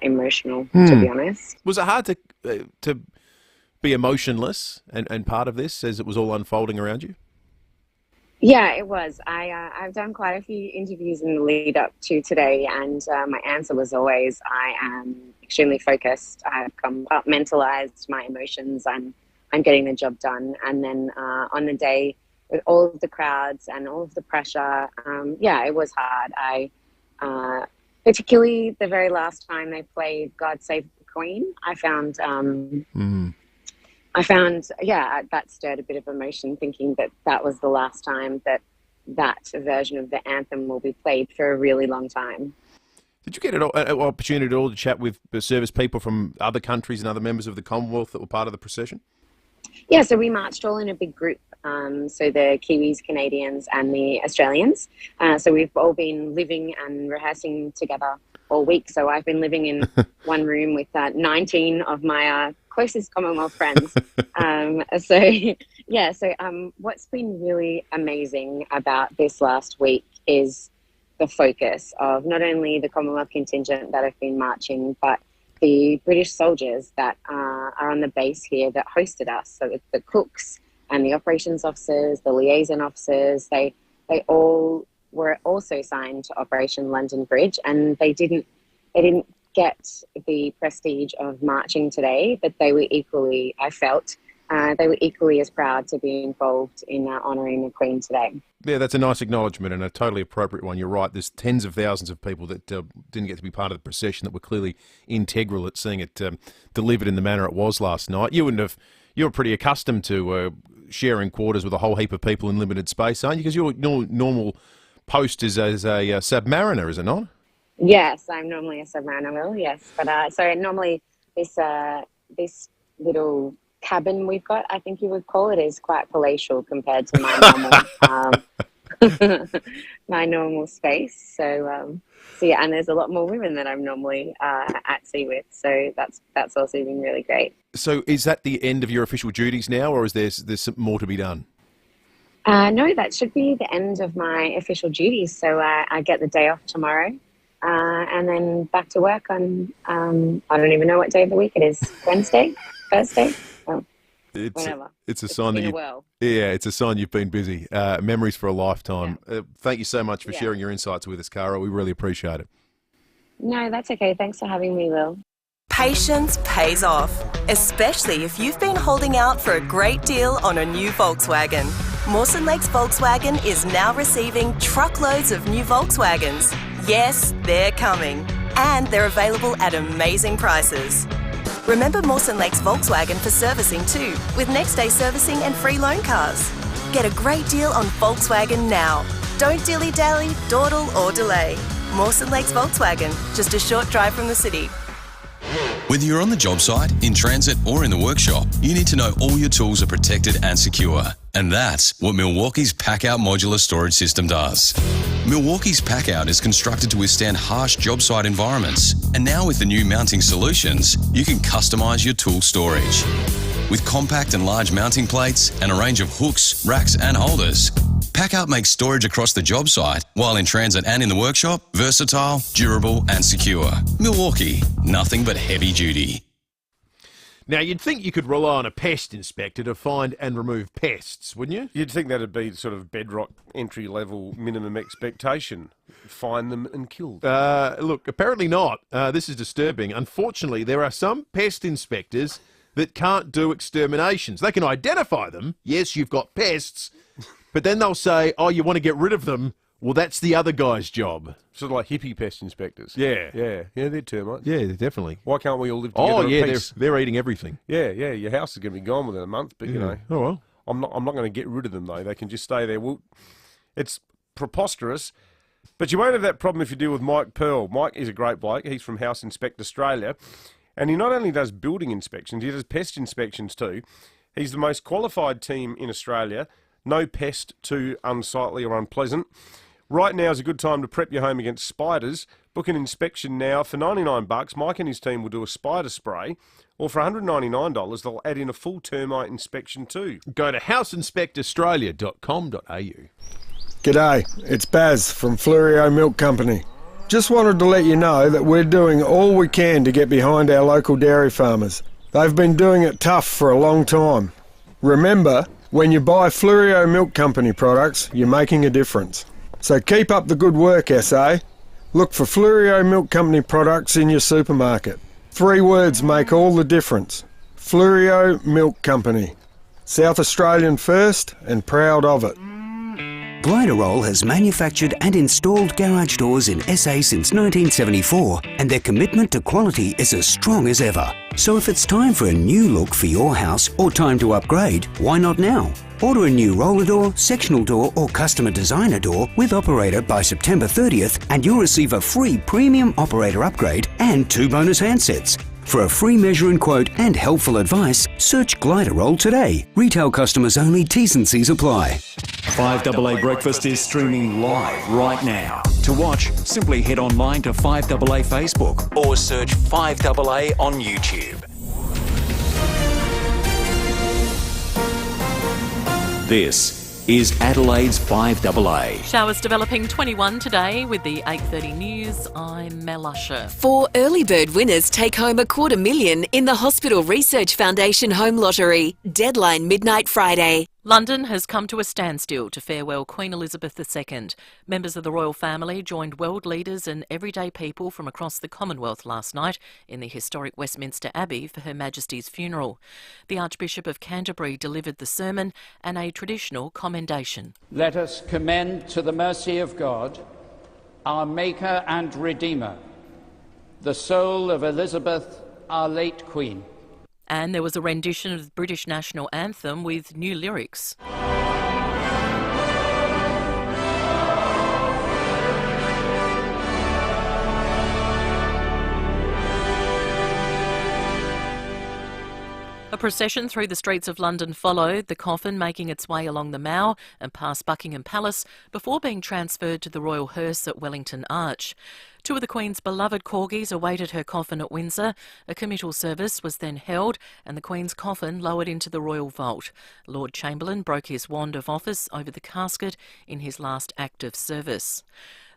emotional, to be honest. Was it hard to be emotionless and part of this as it was all unfolding around you? Yeah, it was. I've done quite a few interviews in the lead up to today, and my answer was always, I am extremely focused. I've compartmentalized my emotions. I'm getting the job done. And then on the day, with all of the crowds and all of the pressure, it was hard. I particularly the very last time they played God Save the Queen, I found that stirred a bit of emotion, thinking that was the last time that version of the anthem will be played for a really long time. Did you get an opportunity at all to chat with service people from other countries and other members of the Commonwealth that were part of the procession? Yeah, so we marched all in a big group. So the Kiwis, Canadians and the Australians. So we've all been living and rehearsing together all week. So I've been living in one room with 19 of my closest Commonwealth friends. What's been really amazing about this last week is the focus of not only the Commonwealth contingent that have been marching, but the British soldiers that are on the base here that hosted us. So it's the cooks and the operations officers, the liaison officers, they all were also signed to Operation London Bridge, and they didn't get the prestige of marching today, but they were equally, I felt, they were equally as proud to be involved in honouring the Queen today. Yeah, that's a nice acknowledgement and a totally appropriate one. You're right. There's tens of thousands of people that didn't get to be part of the procession that were clearly integral at seeing it delivered in the manner it was last night. You were pretty accustomed to sharing quarters with a whole heap of people in limited space, aren't you? Because your normal post is as a submariner, is it not? Yes, I'm normally a submariner, Will, yes. But so normally this little cabin we've got, I think you would call it, is quite palatial compared to my normal my normal space. So yeah, and there's a lot more women that I'm normally at sea with. So that's also been really great. So is that the end of your official duties now, or is there's some more to be done? No, that should be the end of my official duties. So I get the day off tomorrow. And then back to work on, I don't even know what day of the week it is. Wednesday? Thursday? Oh, whatever. It's a sign that it's a sign you've been busy. Memories for a lifetime. Yeah. Thank you so much for sharing your insights with us, Cara. We really appreciate it. No, that's okay. Thanks for having me, Will. Patience pays off, especially if you've been holding out for a great deal on a new Volkswagen. Mawson Lakes Volkswagen is now receiving truckloads of new Volkswagens. Yes, they're coming. And they're available at amazing prices. Remember Mawson Lakes Volkswagen for servicing too, with next day servicing and free loan cars. Get a great deal on Volkswagen now. Don't dilly-dally, dawdle or delay. Mawson Lakes Volkswagen, just a short drive from the city. Whether you're on the job site, in transit or in the workshop, you need to know all your tools are protected and secure. And that's what Milwaukee's Packout Modular Storage System does. Milwaukee's Packout is constructed to withstand harsh job site environments. And now with the new mounting solutions, you can customise your tool storage. With compact and large mounting plates and a range of hooks, racks and holders, Packout makes storage across the job site, while in transit and in the workshop, versatile, durable and secure. Milwaukee, nothing but heavy duty. Now, you'd think you could rely on a pest inspector to find and remove pests, wouldn't you? You'd think that'd be sort of bedrock entry-level minimum expectation. Find them and kill them. Look, apparently not. This is disturbing. Unfortunately, there are some pest inspectors that can't do exterminations. They can identify them. Yes, you've got pests. But then they'll say, oh, you want to get rid of them? Well, that's the other guy's job. Sort of like hippie pest inspectors. Yeah. Yeah, they're termites. Yeah, definitely. Why can't we all live together? Oh, yeah, peace? they're eating everything. Yeah, your house is going to be gone within a month, but, you know. Oh, well. I'm not going to get rid of them, though. They can just stay there. Well, it's preposterous, but you won't have that problem if you deal with Mike Pearl. Mike is a great bloke. He's from House Inspect Australia, and he not only does building inspections, he does pest inspections too. He's the most qualified team in Australia. No pest too unsightly or unpleasant. Right now is a good time to prep your home against spiders. Book an inspection now for $99. Mike and his team will do a spider spray. Or for $199, they'll add in a full termite inspection too. Go to houseinspectaustralia.com.au. G'day, it's Baz from FIVEAA Milk Company. Just wanted to let you know that we're doing all we can to get behind our local dairy farmers. They've been doing it tough for a long time. Remember, when you buy FIVEAA Milk Company products, you're making a difference. So keep up the good work, SA. Look for FIVEAA Milk Company products in your supermarket. 3 words make all the difference. FIVEAA Milk Company. South Australian first and proud of it. Gliderol has manufactured and installed garage doors in SA since 1974, and their commitment to quality is as strong as ever. So if it's time for a new look for your house or time to upgrade, why not now? Order a new roller door, sectional door or customer designer door with operator by September 30th and you'll receive a free premium operator upgrade and 2 bonus handsets. For a free measure and quote and helpful advice, search Gliderol today. Retail customers only, T's and C's apply. 5AA Breakfast is streaming live right now. To watch, simply head online to 5AA Facebook or search 5AA on YouTube. This is Adelaide's 5AA. Showers developing 21 today with the 8:30 news. I'm Mel Usher. 4 early bird winners take home $250,000 in the Hospital Research Foundation Home Lottery. Deadline midnight Friday. London has come to a standstill to farewell Queen Elizabeth II. Members of the royal family joined world leaders and everyday people from across the Commonwealth last night in the historic Westminster Abbey for Her Majesty's funeral. The Archbishop of Canterbury delivered the sermon and a traditional commendation. Let us commend to the mercy of God, our Maker and Redeemer, the soul of Elizabeth, our late Queen. And there was a rendition of the British national anthem with new lyrics. A procession through the streets of London followed, the coffin making its way along the Mall and past Buckingham Palace before being transferred to the royal hearse at Wellington Arch. Two of the Queen's beloved corgis awaited her coffin at Windsor. A committal service was then held and the Queen's coffin lowered into the royal vault. Lord Chamberlain broke his wand of office over the casket in his last act of service.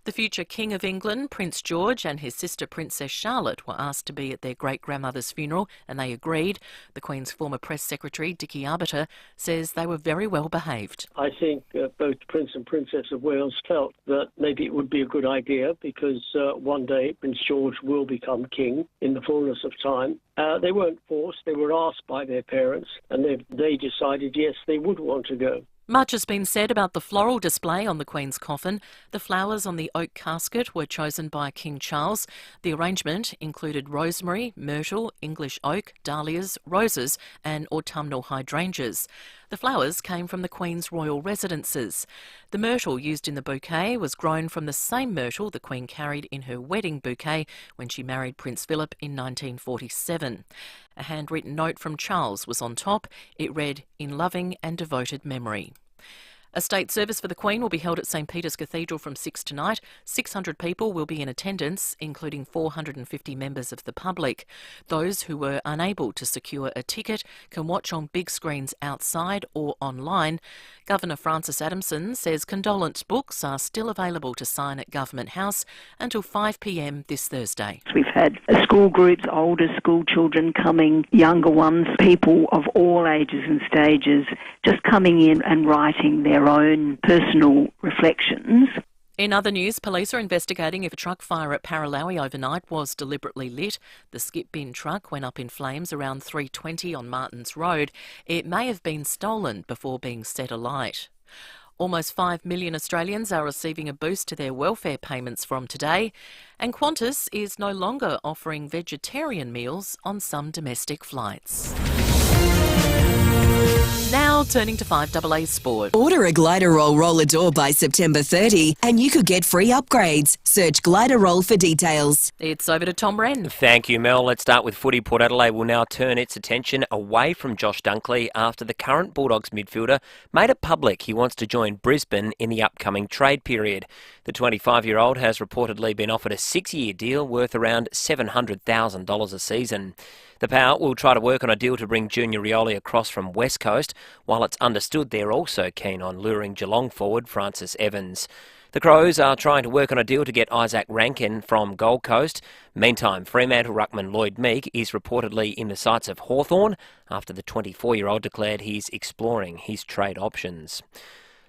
The future King of England, Prince George, and his sister Princess Charlotte were asked to be at their great-grandmother's funeral and they agreed. The Queen's former press secretary, Dickie Arbiter, says they were very well behaved. I think both Prince and Princess of Wales felt that maybe it would be a good idea because one day Prince George will become king in the fullness of time. They weren't forced, they were asked by their parents and they decided yes, they would want to go. Much has been said about the floral display on the Queen's coffin. The flowers on the oak casket were chosen by King Charles. The arrangement included rosemary, myrtle, English oak, dahlias, roses and autumnal hydrangeas. The flowers came from the Queen's royal residences. The myrtle used in the bouquet was grown from the same myrtle the Queen carried in her wedding bouquet when she married Prince Philip in 1947. A handwritten note from Charles was on top. It read, "In loving and devoted memory." A state service for the Queen will be held at St Peter's Cathedral from 6 tonight. 600 people will be in attendance, including 450 members of the public. Those who were unable to secure a ticket can watch on big screens outside or online. Governor Francis Adamson says condolence books are still available to sign at Government House until 5 p.m. this Thursday. We've had school groups, older school children coming, younger ones, people of all ages and stages just coming in and writing their own personal reflections. In other news, police are investigating if a truck fire at Paralowie overnight was deliberately lit. The skip bin truck went up in flames around 3:20 on Martins Road. It may have been stolen before being set alight. Almost 5 million Australians are receiving a boost to their welfare payments from today, and Qantas is no longer offering vegetarian meals on some domestic flights. Now turning to 5AA Sport. Order a Glider Roll roller door by September 30 and you could get free upgrades. Search Glider Roll for details. It's over to Tom Wren. Thank you, Mel. Let's start with footy. Port Adelaide will now turn its attention away from Josh Dunkley after the current Bulldogs midfielder made it public he wants to join Brisbane in the upcoming trade period. The 25-year-old has reportedly been offered a 6-year deal worth around $700,000 a season. The Power will try to work on a deal to bring Junior Rioli across from West Coast, while it's understood they're also keen on luring Geelong forward Francis Evans. The Crows are trying to work on a deal to get Isaac Rankin from Gold Coast. Meantime, Fremantle ruckman Lloyd Meek is reportedly in the sights of Hawthorn after the 24-year-old declared he's exploring his trade options.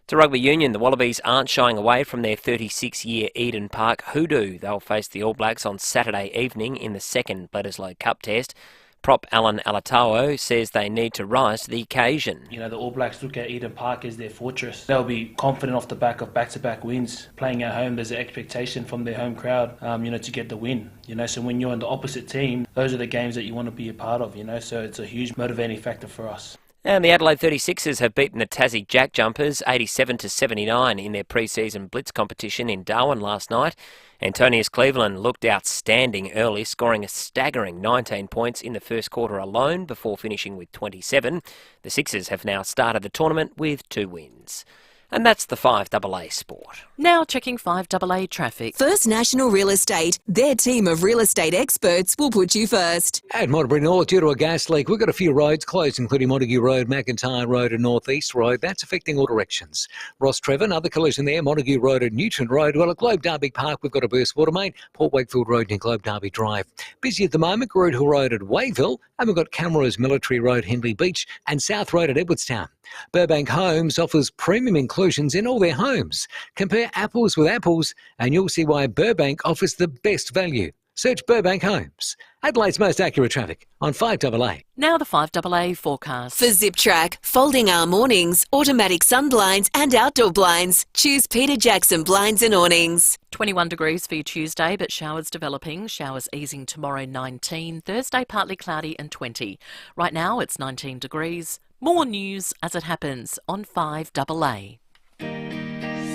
To rugby union, the Wallabies aren't shying away from their 36-year Eden Park hoodoo. They'll face the All Blacks on Saturday evening in the second Bledisloe Cup test. Prop Alan Alatao says they need to rise to the occasion. You know, the All Blacks look at Eden Park as their fortress. They'll be confident off the back of back-to-back wins. Playing at home, there's an expectation from their home crowd, to get the win. So when you're on the opposite team, those are the games that you want to be a part of, so it's a huge motivating factor for us. And the Adelaide 36ers have beaten the Tassie Jack Jumpers 87-79 in their pre-season blitz competition in Darwin last night. Antonius Cleveland looked outstanding early, scoring a staggering 19 points in the first quarter alone before finishing with 27. The Sixers have now started the tournament with 2 wins. And that's the 5AA Sport. Now checking 5AA traffic. First National Real Estate. Their team of real estate experts will put you first. At Monterey North, due to a gas leak, we've got a few roads closed, including Montague Road, McIntyre Road and North East Road. That's affecting all directions. Ross Trevor, another collision there, Montague Road and Newton Road. Well, at Globe Derby Park, we've got a burst water main, Port Wakefield Road near Globe Derby Drive. Busy at the moment, Garud Hill Road at Wayville, and we've got Camrose Military Road, Hindley Beach, and South Road at Edwardstown. Burbank Homes offers premium inclusions in all their homes. Compare apples with apples and you'll see why Burbank offers the best value. Search Burbank Homes. Adelaide's most accurate traffic on 5AA. Now the 5AA forecast. For Zip Track, folding our mornings, automatic sun blinds and outdoor blinds. Choose Peter Jackson Blinds and Awnings. 21 degrees for your Tuesday, but showers developing. Showers easing tomorrow, 19. Thursday, partly cloudy and 20. Right now, it's 19 degrees. More news as it happens on 5AA.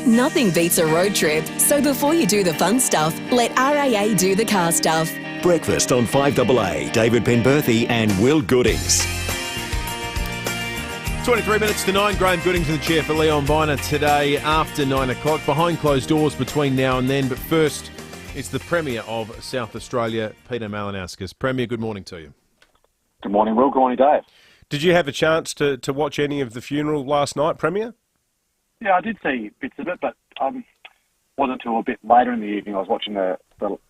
Nothing beats a road trip, so before you do the fun stuff, let RAA do the car stuff. Breakfast on 5AA. David Penberthy and Will Goodings. 23 minutes to 9. Graham Goodings in the chair for Leon Viner today after 9 o'clock. Behind closed doors between now and then. But first, it's the Premier of South Australia, Peter Malinauskas. Premier, good morning to you. Good morning, Will. Good morning, Dave. Did you have a chance to watch any of the funeral last night, Premier? Yeah, I did see bits of it, but wasn't until a bit later in the evening I was watching the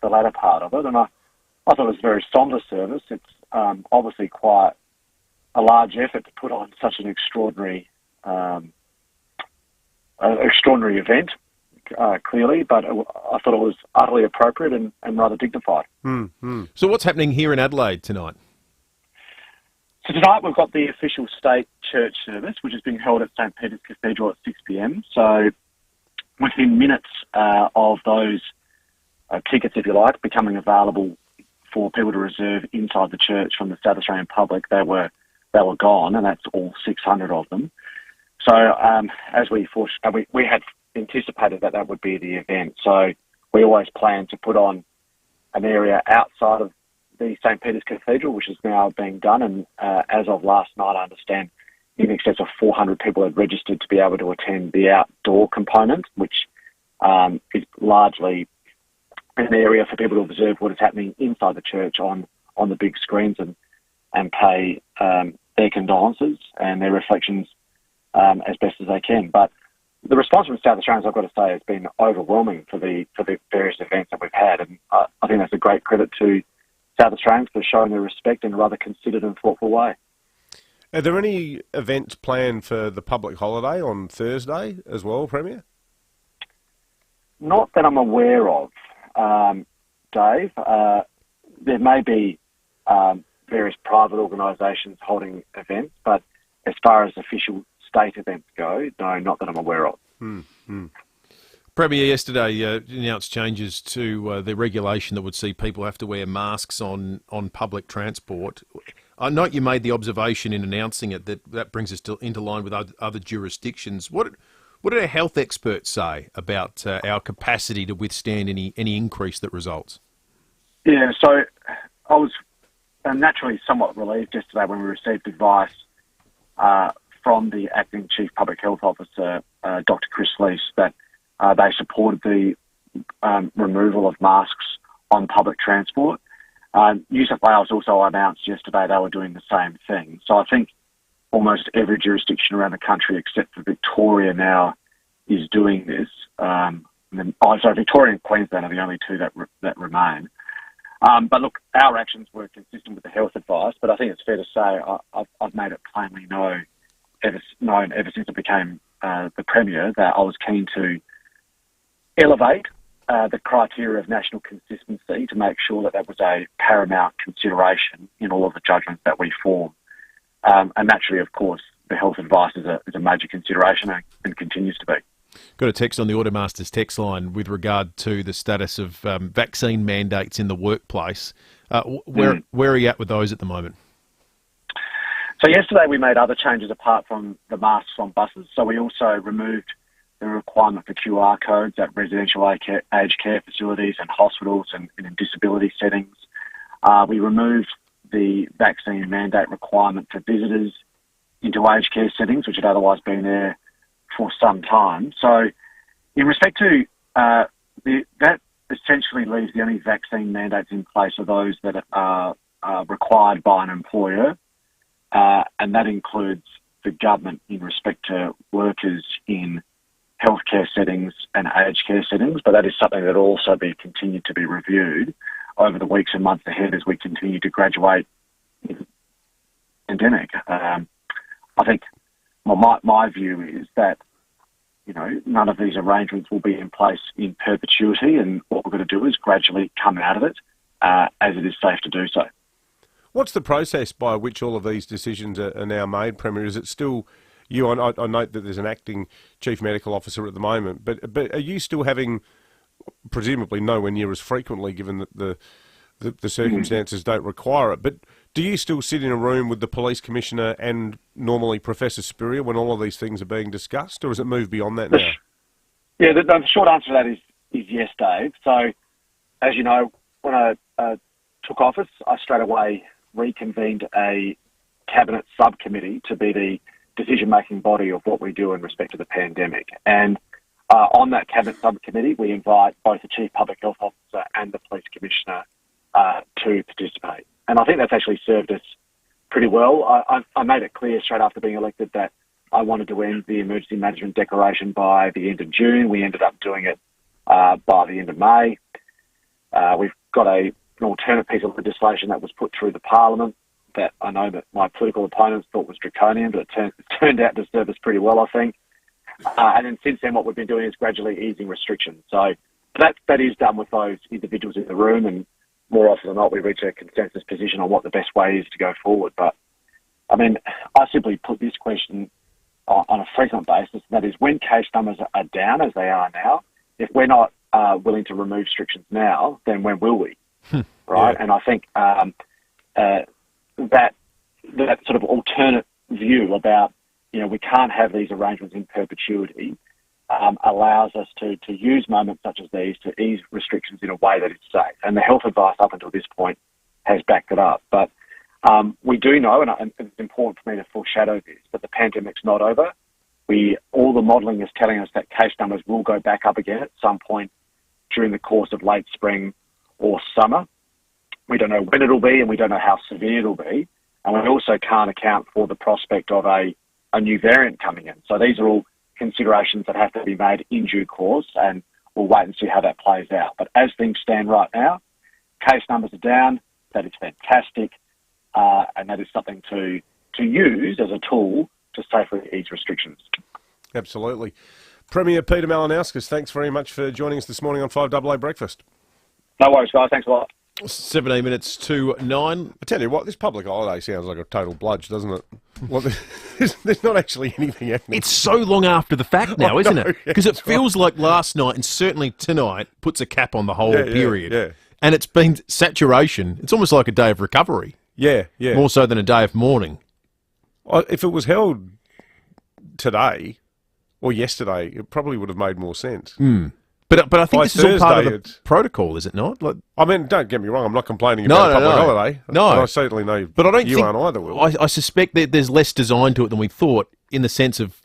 latter part of it, and I thought it was a very sombre service. It's obviously quite a large effort to put on such an extraordinary event, clearly, but I thought it was utterly appropriate and rather dignified. Mm-hmm. So what's happening here in Adelaide tonight? So tonight we've got the official state church service, which is being held at St Peter's Cathedral at 6 p.m. So within minutes of those tickets, if you like, becoming available for people to reserve inside the church from the South Australian public, they were gone, and that's all 600 of them. So as we had anticipated that would be the event. So we always plan to put on an area outside of the St Peter's Cathedral, which is now being done, and as of last night, I understand in excess of 400 people had registered to be able to attend the outdoor component, which is largely an area for people to observe what is happening inside the church on the big screens and pay their condolences and their reflections as best as they can. But the response from South Australians, I've got to say, has been overwhelming for the various events that we've had, and I think that's a great credit to South Australians for showing their respect in a rather considered and thoughtful way. Are there any events planned for the public holiday on Thursday as well, Premier? Not that I'm aware of, Dave. There may be various private organisations holding events, but as far as official state events go, no, not that I'm aware of. Mm-hmm. Premier yesterday announced changes to the regulation that would see people have to wear masks on public transport. I note you made the observation in announcing it that brings us into line with other jurisdictions. What did our health experts say about our capacity to withstand any increase that results? Yeah, so I was naturally somewhat relieved yesterday when we received advice from the Acting Chief Public Health Officer, Dr. Chris Leese, that they supported the removal of masks on public transport. New South Wales also announced yesterday they were doing the same thing. So I think almost every jurisdiction around the country except for Victoria now is doing this. So Victoria and Queensland are the only two that remain. But look, our actions were consistent with the health advice, but I think it's fair to say I've made it plainly known ever since I became the Premier that I was keen to elevate the criteria of national consistency to make sure that was a paramount consideration in all of the judgments that we form. And naturally, of course, the health advice is a major consideration and continues to be. Got a text on the Automasters text line with regard to the status of vaccine mandates in the workplace. Where are you at with those at the moment? So yesterday we made other changes apart from the masks on buses. So we also removed the requirement for QR codes at residential aged care facilities and hospitals and in disability settings. We removed the vaccine mandate requirement for visitors into aged care settings, which had otherwise been there for some time. So in respect to that essentially leaves the only vaccine mandates in place are those that are required by an employer, and that includes the government in respect to workers in healthcare settings and aged care settings, but that is something that will also be continued to be reviewed over the weeks and months ahead as we continue to graduate in the pandemic. I think my view is that none of these arrangements will be in place in perpetuity, and what we're going to do is gradually come out of it as it is safe to do so. What's the process by which all of these decisions are now made, Premier? Is it still you? I note that there's an acting chief medical officer at the moment, but are you still having, presumably nowhere near as frequently, given that the circumstances don't require it, but do you still sit in a room with the police commissioner and normally Professor Spurrier when all of these things are being discussed, or has it moved beyond that now? Yeah, the short answer to that is yes, Dave. So, as you know, when I took office, I straight away reconvened a cabinet subcommittee to be the decision-making body of what we do in respect to the pandemic. And on that cabinet subcommittee, we invite both the chief public health officer and the police commissioner to participate. And I think that's actually served us pretty well. I made it clear straight after being elected that I wanted to end the emergency management declaration by the end of June. We ended up doing it by the end of May. We've got an alternate piece of legislation that was put through the Parliament that I know that my political opponents thought was draconian, but it turned out to serve us pretty well, I think. And then since then, what we've been doing is gradually easing restrictions. So that is done with those individuals in the room, and more often than not, we reach a consensus position on what the best way is to go forward. But, I mean, I simply put this question on a frequent basis, and that is when case numbers are down, as they are now, if we're not willing to remove restrictions now, then when will we? Right? Yeah. And I think that sort of alternate view about, we can't have these arrangements in perpetuity allows us to use moments such as these to ease restrictions in a way that is safe. And the health advice up until this point has backed it up. But we do know, and it's important for me to foreshadow this, that the pandemic's not over. All the modelling is telling us that case numbers will go back up again at some point during the course of late spring or summer. We don't know when it'll be, and we don't know how severe it'll be. And we also can't account for the prospect of a new variant coming in. So these are all considerations that have to be made in due course, and we'll wait and see how that plays out. But as things stand right now, case numbers are down. That is fantastic, and that is something to use as a tool to safely ease restrictions. Absolutely. Premier Peter Malinauskas, thanks very much for joining us this morning on 5AA Breakfast. No worries, guys. Thanks a lot. 17 minutes to 9. I tell you what, this public holiday sounds like a total bludge, doesn't it? Well, there's not actually anything happening. It's so long after the fact now, isn't it? Because it feels like last night, and certainly tonight, puts a cap on the whole period. Yeah. And it's been saturation. It's almost like a day of recovery. Yeah. More so than a day of mourning. If it was held today or yesterday, it probably would have made more sense. But I think this is all part of the protocol, is it not? I mean, don't get me wrong. I'm not complaining about a public holiday. No, I certainly know. But I don't you think aren't either. Will I suspect that there's less design to it than we thought, in the sense of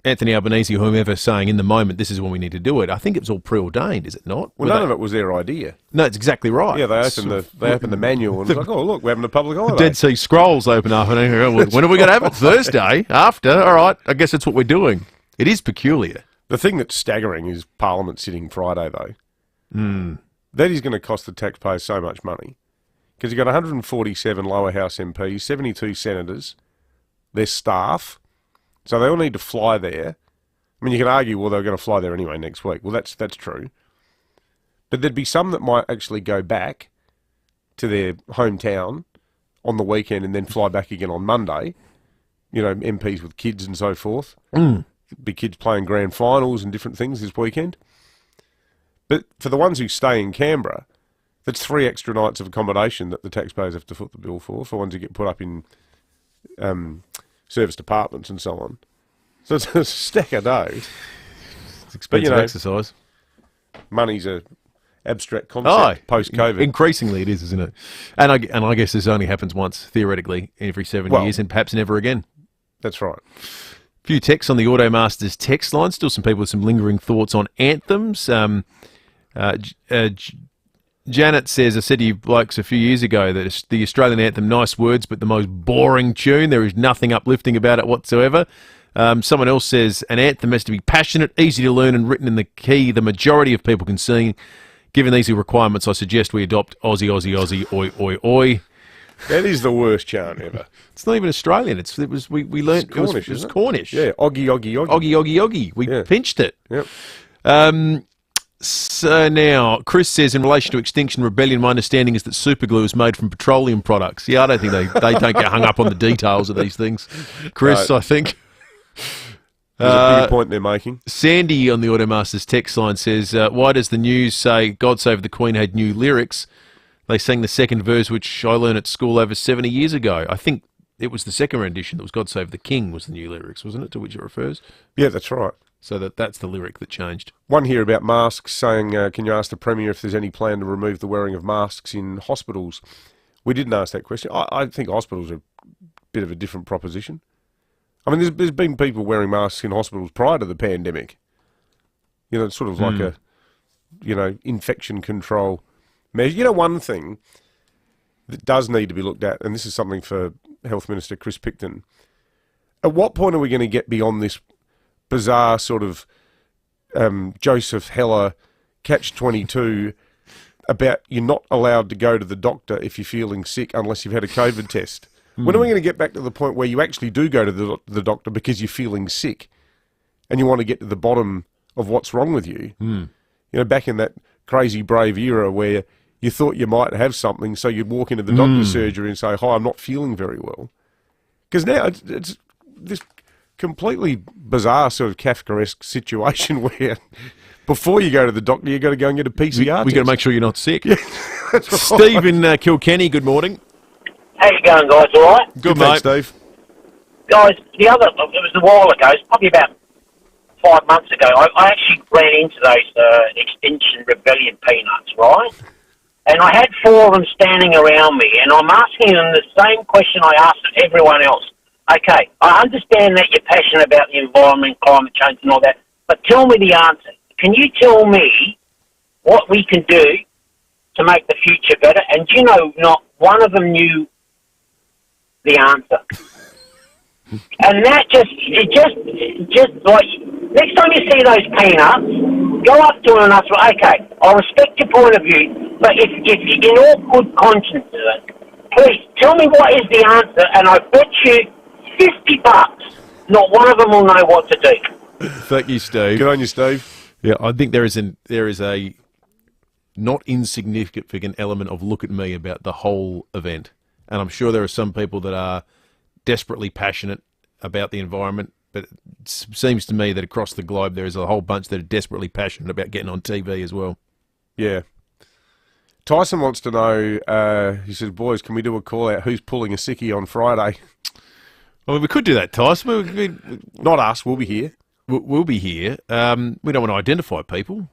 Anthony Albanese, whomever, saying in the moment this is when we need to do it. I think it was all preordained, is it not? Well, none of it was their idea. No, it's exactly right. Yeah, they opened the manual and it's like, oh look, we're having a public holiday. The Dead Sea Scrolls open up, and when are we going to have it? Thursday after. All right, I guess that's what we're doing. It is peculiar. The thing that's staggering is Parliament sitting Friday, though. That is going to cost the taxpayers so much money. Because you've got 147 lower house MPs, 72 senators, their staff, so they all need to fly there. I mean, you can argue, well, they're going to fly there anyway next week. Well, that's true. But there'd be some that might actually go back to their hometown on the weekend and then fly back again on Monday. MPs with kids and so forth. Be kids playing grand finals and different things this weekend. But for the ones who stay in Canberra, that's 3 extra nights of accommodation that the taxpayers have to foot the bill for ones who get put up in service departments and so on. So it's a stack of dough. It's expensive exercise. Money's a abstract concept post-COVID. Increasingly it is, isn't it? And I guess this only happens once, theoretically, every 7 years, and perhaps never again. That's right. Few texts on the Automasters text line. Still some people with some lingering thoughts on anthems. Janet says, I said to you blokes a few years ago that the Australian anthem, nice words, but the most boring tune. There is nothing uplifting about it whatsoever. Someone else says, an anthem has to be passionate, easy to learn, and written in the key the majority of people can sing. Given these requirements, I suggest we adopt Aussie, Aussie, Aussie, oi, oi, oi. That is the worst chant ever. It's not even Australian. We learned It's Cornish, it was isn't it? Cornish. Yeah, Oggy, Oggy, Oggy. Oggy, Oggy, Oggy. We pinched it. Yep. So now, Chris says, in relation to Extinction Rebellion, my understanding is that superglue is made from petroleum products. Yeah, I don't think they don't get hung up on the details of these things. Chris, No. I think. There's a bigger point they're making. Sandy on the Automasters text line says, why does the news say God Save the Queen had new lyrics? They sang the second verse, which I learned at school over 70 years ago. I think it was the second rendition that was God Save the King was the new lyrics, wasn't it, to which it refers? Yeah, that's right. So that's the lyric that changed. One here about masks saying, can you ask the Premier if there's any plan to remove the wearing of masks in hospitals? We didn't ask that question. I think hospitals are a bit of a different proposition. I mean, there's been people wearing masks in hospitals prior to the pandemic. You know, it's sort of like a, infection control measure. You know, one thing that does need to be looked at, and this is something for Health Minister Chris Picton, at what point are we going to get beyond this bizarre sort of Joseph Heller catch-22 about you're not allowed to go to the doctor if you're feeling sick unless you've had a COVID test? When are we going to get back to the point where you actually do go to the doctor because you're feeling sick and you want to get to the bottom of what's wrong with you? You know, back in that crazy brave era where you thought you might have something, so you'd walk into the doctor's surgery and say, hi, I'm not feeling very well. Because now it's this completely bizarre sort of Kafkaesque situation where before you go to the doctor, you've got to go and get a PCR test. We've got to make sure you're not sick. Yeah, that's right. Steve in Kilkenny, good morning. How you going, guys? All right? Good, mate. Thanks, Steve. Guys, it was a while ago, it's probably about 5 months ago, I actually ran into those Extinction Rebellion peanuts, right? And I had 4 of them standing around me, and I'm asking them the same question I asked everyone else. Okay, I understand that you're passionate about the environment, climate change and all that, but tell me the answer. Can you tell me what we can do to make the future better? And do you know, not one of them knew the answer. And that just like, next time you see those peanuts, go up to them and ask, okay, I respect your point of view, but if in all good conscience, please tell me what is the answer, and I bet you $50, not one of them will know what to do. Thank you, Steve. Good on you, Steve. Yeah, I think there is a not insignificant element of look at me about the whole event. And I'm sure there are some people that are desperately passionate about the environment, but it seems to me that across the globe there is a whole bunch that are desperately passionate about getting on TV as well. Yeah. Tyson wants to know, he says, boys, can we do a call out? Who's pulling a sickie on Friday? Well, we could do that, Tyson. Not us, we'll be here. We'll be here. We don't want to identify people.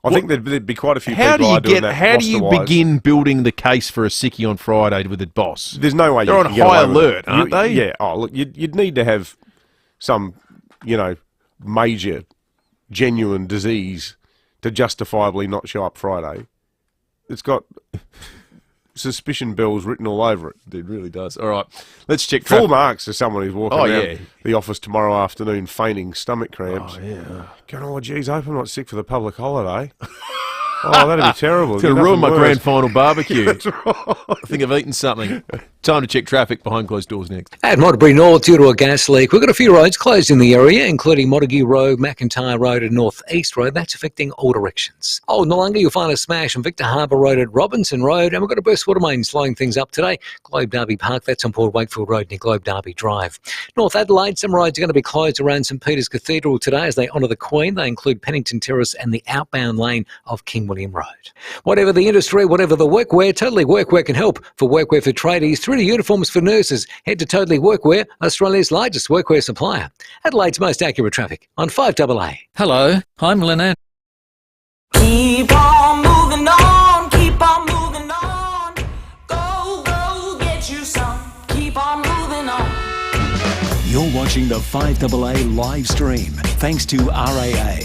I think there'd be quite a few people doing that. How do you begin building the case for a sickie on Friday with a boss? There's no way they're on high alert, aren't they? Yeah. Oh, look, you'd need to have some, major, genuine disease to justifiably not show up Friday. It's got suspicion bells written all over it. It really does. All right, let's check. Full marks to someone who's walking around yeah. the office tomorrow afternoon feigning stomach cramps. Oh, yeah. Going, oh, geez, I hope I'm not sick for the public holiday. Oh, that'd be terrible. It's going to ruin my grand final barbecue. That's right. I think I've eaten something. Time to check traffic behind closed doors next. At Monterey North, due to a gas leak, we've got a few roads closed in the area, including Montague Road, McIntyre Road and North East Road. That's affecting all directions. Old Noongar, you'll find a smash on Victor Harbour Road at Robinson Road, and we've got a burst water main slowing things up today. Globe Derby Park, that's on Port Wakefield Road near Globe Derby Drive. North Adelaide, some roads are going to be closed around St Peter's Cathedral today as they honour the Queen. They include Pennington Terrace and the outbound lane of King William Road. Whatever the industry, whatever the workwear, Totally Workwear can help. For workwear for tradies through to uniforms for nurses, head to Totally Workwear, Australia's largest workwear supplier. Adelaide's most accurate traffic on 5AA. Hello, I'm Lynette. Keep on moving on, keep on moving on. Go, go, get you some. Keep on moving on. You're watching watching the 5AA live stream thanks to RAA.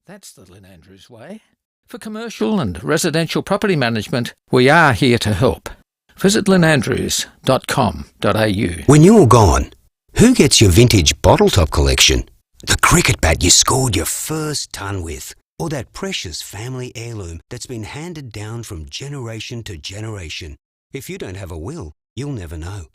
That's the Lynn Andrews way. For commercial and residential property management, we are here to help. Visit lynnandrews.com.au. When you're gone, who gets your vintage bottle top collection? The cricket bat you scored your first ton with? Or that precious family heirloom that's been handed down from generation to generation? If you don't have a will, you'll never know.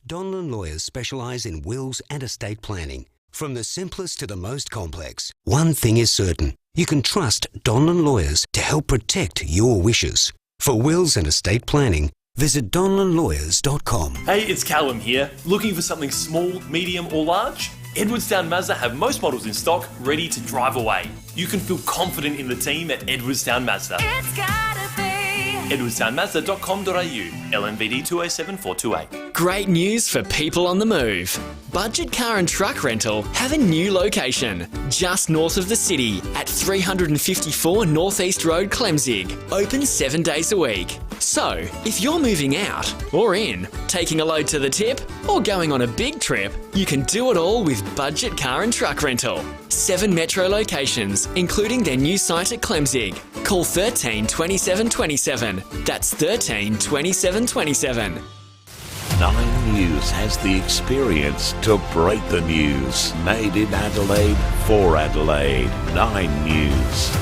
Donlan Lawyers specialise in wills and estate planning. From the simplest to the most complex, one thing is certain. You can trust Donlan Lawyers to help protect your wishes. For wills and estate planning, visit donlanlawyers.com. Hey, it's Callum here. Looking for something small, medium or large? Edwardstown Mazda have most models in stock, ready to drive away. You can feel confident in the team at Edwardstown Mazda. It's gotta be edwardstownmazda.com.au, LNVD 207428. Great news for people on the move. Budget Car and Truck Rental have a new location, just north of the city at 354 North East Road, Clemzig. Open 7 days a week. So, if you're moving out or in, taking a load to the tip, or going on a big trip, you can do it all with Budget Car and Truck Rental. 7 metro locations, including their new site at Clemzig. Call 13 27 27. That's 13 27 27. 9 News has the experience to break the news. Made in Adelaide for Adelaide. 9 News.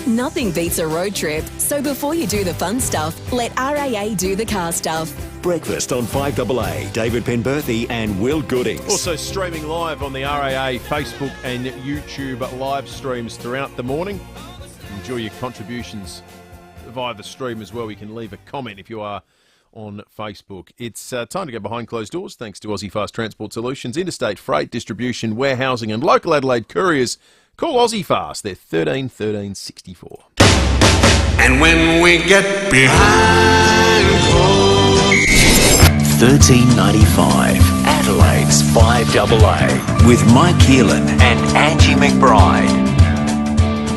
Nothing beats a road trip, so before you do the fun stuff, let RAA do the car stuff. Breakfast on 5AA. David Penberthy and Will Goodings. Also streaming live on the RAA Facebook and YouTube live streams throughout the morning. Enjoy your contributions via the stream as well. You can leave a comment if you are on Facebook. It's time to go behind closed doors thanks to Aussie Fast Transport Solutions, interstate freight, distribution, warehousing and local Adelaide couriers. Call Aussie Fast. They're 13 13 64. And when we get behind closed 13.95. Adelaide's 5AA with Mike Keelan and Angie McBride.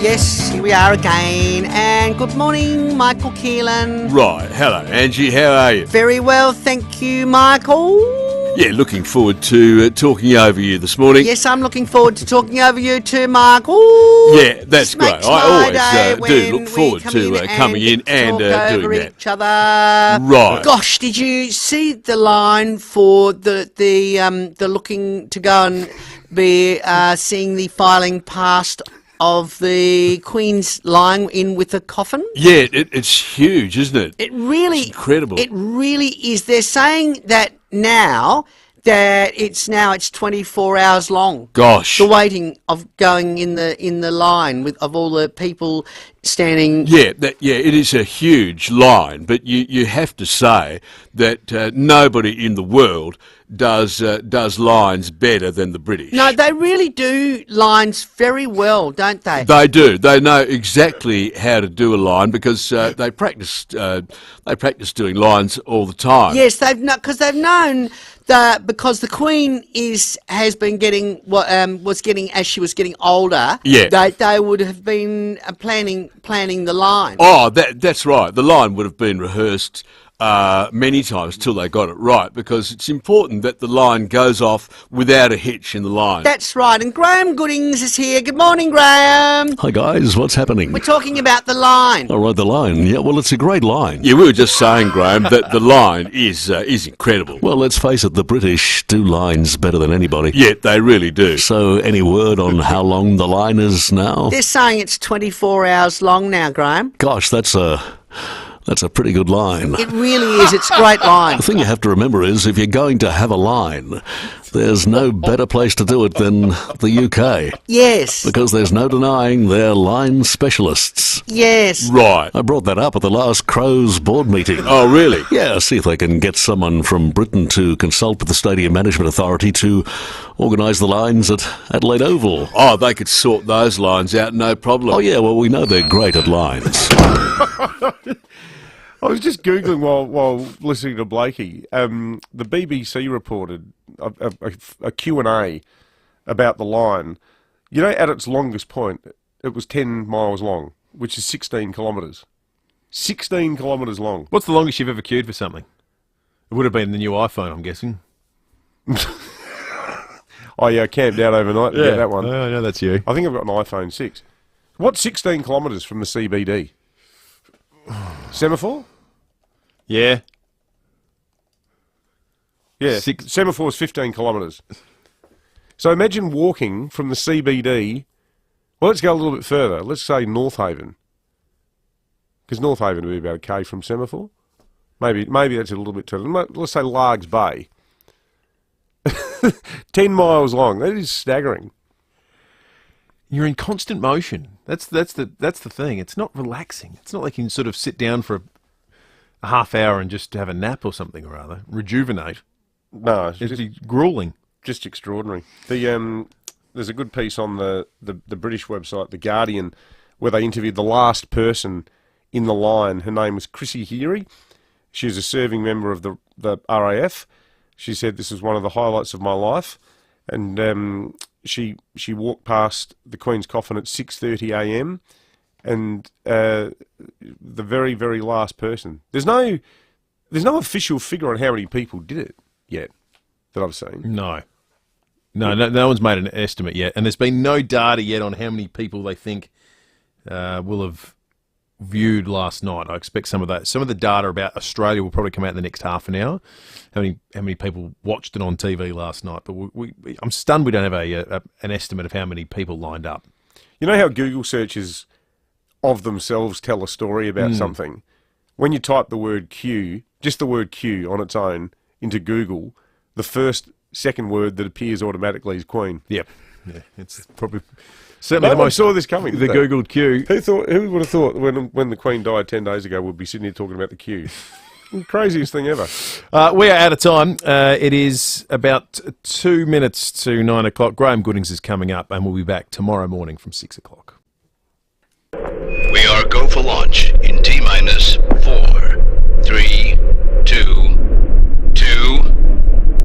Yes, here we are again, and good morning, Michael Keelan. Right, hello Angie, how are you? Very well, thank you, Michael. Yeah, looking forward to talking over you this morning. Yes, I'm looking forward to talking over you too, Michael. Yeah, that's great. I always do look forward to coming in and doing that. Each other. Right. Gosh, did you see the line for the looking to go and be seeing the filing past of the Queen's lying in with a coffin? Yeah, it's huge, isn't it? It really, it's incredible. It really is. They're saying that now that it's 24 hours long. Gosh, the waiting of going in the line of all the people standing. Yeah, it is a huge line, but you have to say that nobody in the world does lines better than the British. No, they really do lines very well, don't they? They do. They know exactly how to do a line because they practice doing lines all the time. Yes, they've known that because the Queen has been getting as she was getting older. Yeah, they would have been planning the line. Oh, that's right. The line would have been rehearsed many times till they got it right, because it's important that the line goes off without a hitch in the line. That's right. And Graham Goodings is here. Good morning, Graham. Hi guys, what's happening? We're talking about the line. All right, the line. Yeah, well, it's a great line. Yeah, we were just saying, Graham, that the line is incredible. Well, let's face it, the British do lines better than anybody. Yeah, they really do. So, any word on how long the line is now? They're saying it's 24 hours long now, Graham. Gosh, that's a pretty good line. It really is. It's a great line. The thing you have to remember is if you're going to have a line, there's no better place to do it than the UK. Yes. Because there's no denying they're line specialists. Yes. Right. I brought that up at the last Crows board meeting. Oh, really? Yeah, see if they can get someone from Britain to consult with the Stadium Management Authority to organise the lines at Adelaide Oval. Oh, they could sort those lines out, no problem. Oh, yeah, well, we know they're great at lines. I was just Googling while listening to Blakey. The BBC reported a Q&A about the line. You know, at its longest point, it was 10 miles long, which is 16 kilometres. 16 kilometres long. What's the longest you've ever queued for something? It would have been the new iPhone, I'm guessing. Oh, yeah, I camped out overnight to get that one. I know that's you. I think I've got an iPhone 6. What's 16 kilometres from the CBD? Semaphore? Yeah. Yeah, Semaphore's 15 kilometres. So imagine walking from the CBD. Well, let's go a little bit further. Let's say North Haven. Because North Haven would be about a K from Semaphore. Maybe that's a little bit too. Let's say Largs Bay. 10 miles long. That is staggering. You're in constant motion. That's the thing. It's not relaxing. It's not like you can sort of sit down for a half hour and just have a nap or something or other. Rejuvenate. No, it's grueling. Just extraordinary. There's a good piece on the British website, The Guardian, where they interviewed the last person in the line. Her name was Chrissy Heary. She was a serving member of the RAF. She said, this was one of the highlights of my life. And she walked past the Queen's coffin at 6:30 a.m. and the very, very last person. There's no official figure on how many people did it yet that I've seen. No one's made an estimate yet, and there's been no data yet on how many people they think will have viewed last night. I expect some of the data about Australia will probably come out in the next half an hour. How many people watched it on TV last night? But I'm stunned we don't have an estimate of how many people lined up. You know how Google searches of themselves tell a story about something? When you type the word queue, just the word queue on its own, into Google, the second word that appears automatically is Queen. Yep. Yeah, it's probably certainly no one saw this coming. The Googled queue. Who would have thought when the Queen died 10 days ago we'd be sitting here talking about the queue? Craziest thing ever. We are out of time. It is about 2 minutes to 9 o'clock. Graham Goodings is coming up, and we'll be back tomorrow morning from 6 o'clock.